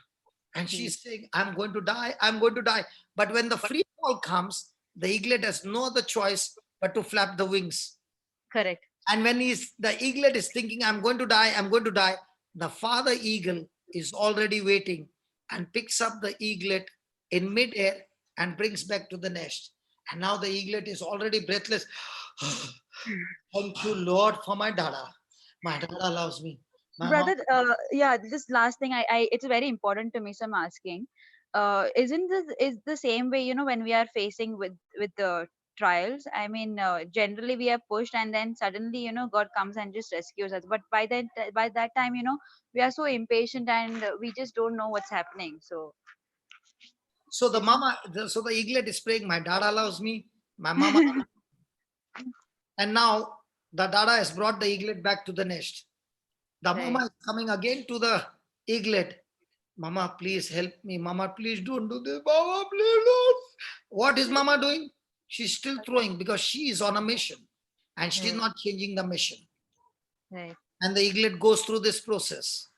And she's saying, I'm going to die, I'm going to die. But when the free fall comes, the eaglet has no other choice but to flap the wings. Correct. And when the eaglet is thinking, I'm going to die, I'm going to die, the father eagle is already waiting and picks up the eaglet in midair and brings back to the nest. And now the eaglet is already breathless. Thank you, Lord, for my dada. My dada loves me. Brother, this last thing, it's very important to me, so I'm asking, isn't this is the same way, when we are facing with the trials? I mean, generally we are pushed and then suddenly, God comes and just rescues us. But by that time, we are so impatient and we just don't know what's happening. So So the eaglet is praying, my dada loves me, my mama loves me. And now the dada has brought the eaglet back to the nest. The mama is coming again to the eaglet. Mama, please help me. Mama, please don't do this. Mama, please don't. What is mama doing? She's still throwing because she is on a mission and she's not changing the mission. Right. And the eaglet goes through this process.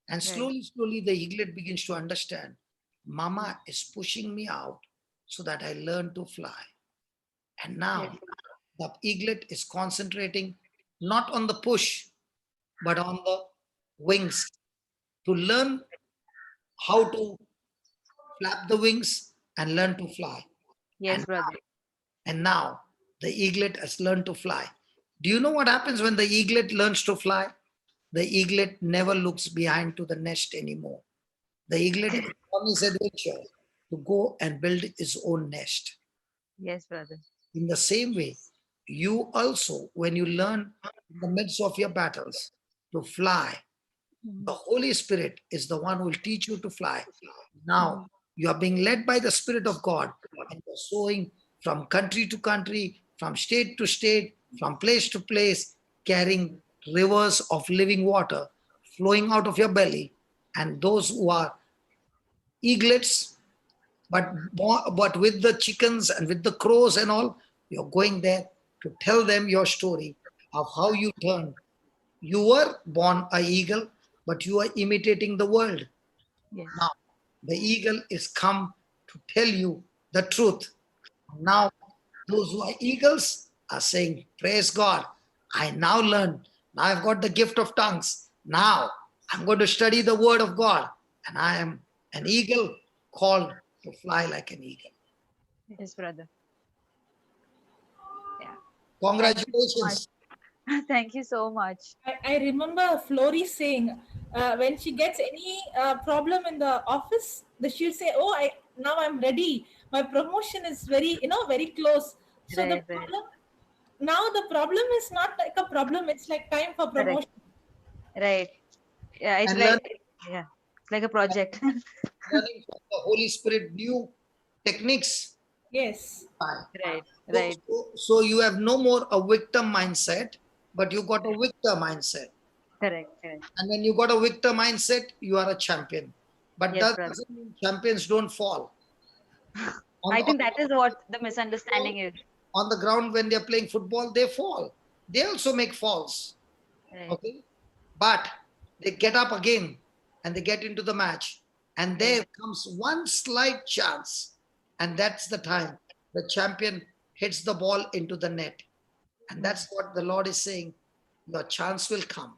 And slowly, slowly, the eaglet begins to understand, mama is pushing me out so that I learn to fly. And now the eaglet is concentrating not on the push, but on the wings to learn how to flap the wings and learn to fly. Yes, brother. And now the eaglet has learned to fly. Do you know what happens when the eaglet learns to fly? The eaglet never looks behind to the nest anymore. The eaglet is on his adventure to go and build his own nest. Yes, brother. In the same way, you also, when you learn in the midst of your battles to fly, the Holy Spirit is the one who will teach you to fly. Now, you are being led by the Spirit of God and you're soaring from country to country, from state to state, from place to place, carrying rivers of living water flowing out of your belly. And those who are eaglets, but with the chickens and with the crows and all, you're going there to tell them your story of how you turned. You were born an eagle, but you are imitating the world. Yes. Now, the eagle is come to tell you the truth. Now, those who are eagles are saying, praise God, I now learn. Now I've got the gift of tongues. Now I'm going to study the word of God. And I am an eagle called to fly like an eagle. Yes, brother. Yeah. Congratulations. Thank you so much. I remember Flory saying when she gets any problem in the office, she'll say, "Oh, now I'm ready. My promotion is very close." So Right, the problem now the problem is not like a problem; it's like time for promotion. Right. Yeah, it's And it's like a project. Learning from the Holy Spirit new techniques. Yes. Right. So you have no more a victim mindset, but you got a victor mindset. Correct. And when you got a victor mindset, you are a champion. But Yes, that doesn't mean champions don't fall. I think that is what the misunderstanding is. On the ground, when they're playing football, they fall. They also make falls. Right. Okay? But they get up again and they get into the match. And there comes one slight chance. And that's the time the champion hits the ball into the net. And that's what the Lord is saying. Your chance will come.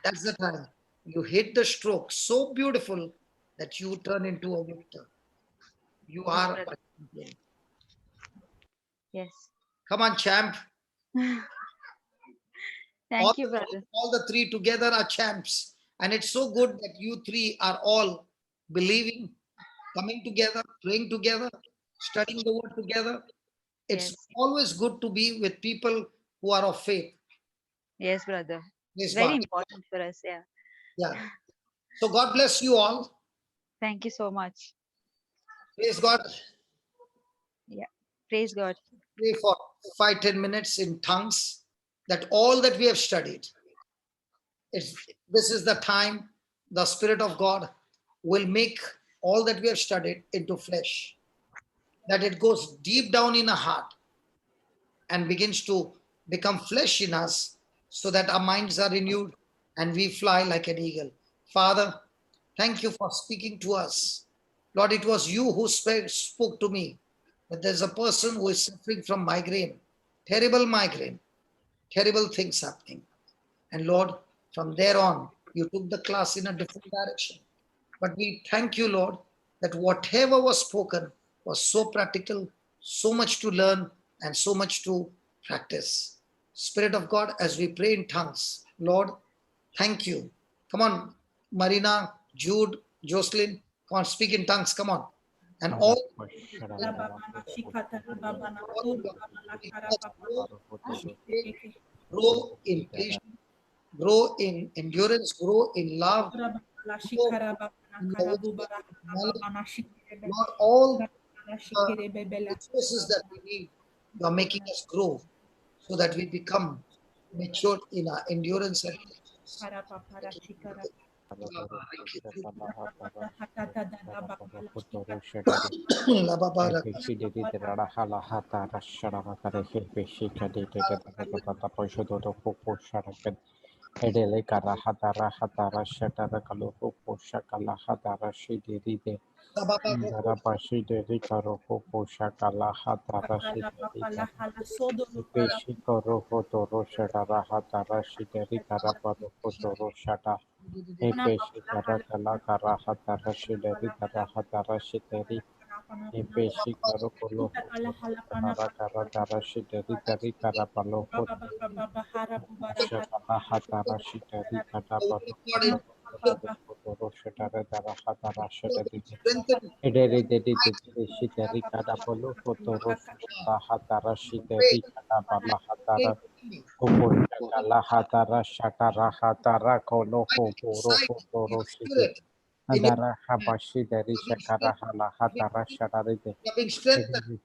That's the time you hit the stroke so beautiful that you turn into a victor. You are a champion. Yes. Come on, champ. Thank you, brother. All the three together are champs. And it's so good that you three are all believing, coming together, praying together, studying the word together. It's always good to be with people who are of faith. Yes, brother. Praise Very God. important for us. Yeah. Yeah. So God bless you all. Thank you so much. Praise God. Yeah. Praise God. Pray for 5-10 minutes in tongues, that all that we have studied, this is the time the Spirit of God will make all that we have studied into flesh, that it goes deep down in our heart and begins to become flesh in us, so that our minds are renewed and we fly like an eagle. Father, thank you for speaking to us. Lord, it was you who spoke to me that there's a person who is suffering from migraine, terrible things happening. And Lord, from there on, you took the class in a different direction. But we thank you, Lord, that whatever was spoken was so practical, so much to learn, and so much to practice. Spirit of God, as we pray in tongues, Lord, thank you. Come on, Marina, Jude, Jocelyn, come on, speak in tongues, come on. And all grow in patience, grow in endurance, grow in love, grow in knowledge, Lord, all the resources that we need, you are making us grow so that we become matured in our endurance and patience. Peshi dedi rada hala hata rashara makare he peshi kadi tata posho do popo sharakan edele kara hata rashata kalu popo shakala hata rashi dedi de dara pashi dedi karo popo shakala hata rashi dedi peshi karo hoto roshara hata rashi dedi kara paro hoto roshata e peshi kara kala hata rashi dedi kara hata rashi dedi Peshi karo polo kara kara kara shiteri kari kara palo hoto shakala hatara shiteri kara palo hoto shatara dara hatara shateri Strengthen ederi dedi dedi shiteri kara palo hoto shakala hatara shiteri kara pala hatara hopo shakala hatara shatara hatara kolo hopo inside hoto your shiteri spirit, in your Andara habashi dari you are being shakara hala hatara shatari de strengthened. You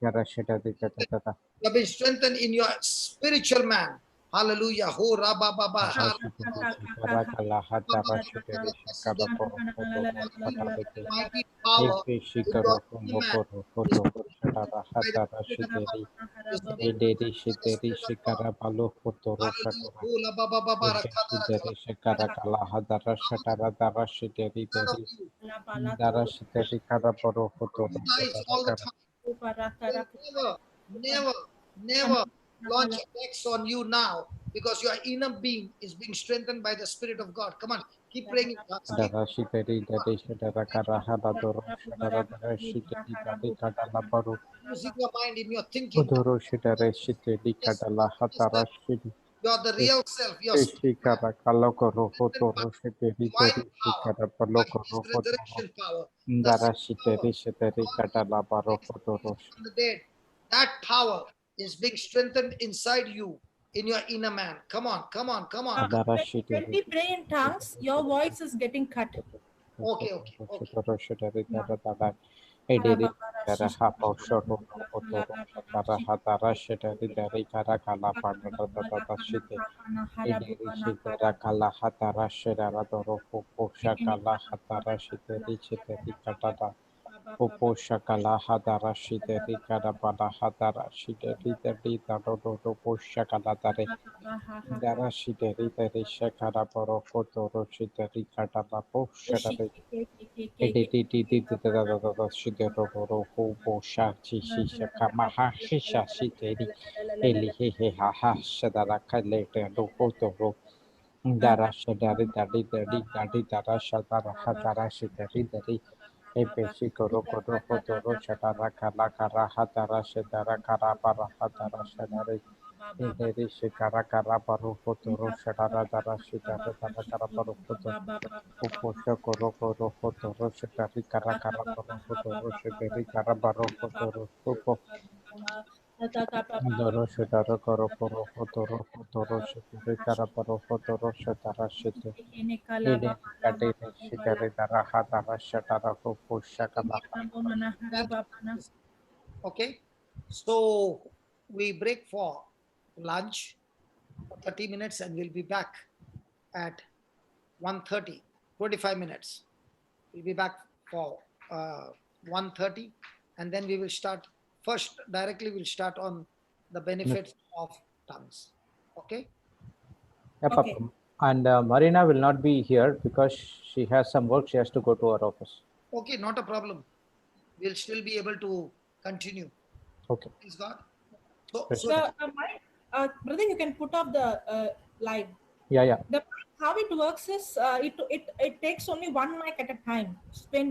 have been strengthened in your spiritual man. Hallelujah. Ho rabba baba ha mighty power in your inner man is by the is Ederi shiteri shikara palo hotoro hallelujah. shatora. Ho la baba baba rakata Shiteri shikara kala hadara shatara dara shiteri none of deri. you Dara shiteri kara paro hotoro guys shatara all the kara. time. Never, never, never launch attacks on you now because your inner being is being strengthened by the Spirit of God. Come on, keep praying in tongues. Keep Dara shiteri deri shatara kara hadoro shatara dara shiteri deri kara paro. using your mind in your thinking. Hotoro shiteri shiteri Just kara hatara shiteri. you're the real self. Your Shikara kalokoro hotoro shiteri divine deri power. shikara What is palokoro hotoro. resurrection power? The Dara same power shiteri shiteri God kara paro raised hotoro. Jesus from the dead. That power is being strengthened inside you in your inner man. Come on, come on, come on. Dara When shiteri. we pray in tongues, your voice is getting cut. Okay, okay, okay. Shotoro shiteri dara dara. Ederi dara hapo shoto hotoro shatara hatara shiteri deri kara kala paro dara shite. Ederi shitera kala hatara shitera doro popo shakala hatara shiteri shiteri katara. Popo shakala hadara shiteri kara bala hadara shiteri deri daro doro po shakala dare. Dara shiteri deri shakara baro hotoro shiteri katara po shatari. Edititi dara shitero doro popo shachi shisha kama ha shisha shiteri. Eli he he ha ha shadara kalete do hotoro. Dara shadari dadi dadi dadi dara shadara hatara shiteri deri. Epeshi koro koro hotoro shatara kala kara hatara shadara kara para hatara shadari. Ederi shikara kara paru hotoro shatara dara shitara dara kara paru hoto. Uposha koro koro hotoro shatari kara kara paru hotoro shatari kara paru hotoro. Upo doro shatara koro koro hotoro hotoro shatari kara paru hotoro shatara shite. Ede kate shitari dara hatara shatara uposha kala. Okay. So we break for lunch for 30 minutes and we'll be back at 1:30, 25 minutes. We'll be back for 1:30 and then we will start first directly we'll start on the benefits of tongues. Okay. Yep, Okay. and Marina will not be here because she has some work. She has to go to her office. Okay, not a problem. We'll still be able to continue. Okay. Please God. Brother, you can put off the live. Yeah, yeah. How it works is it takes only one mic at a time. When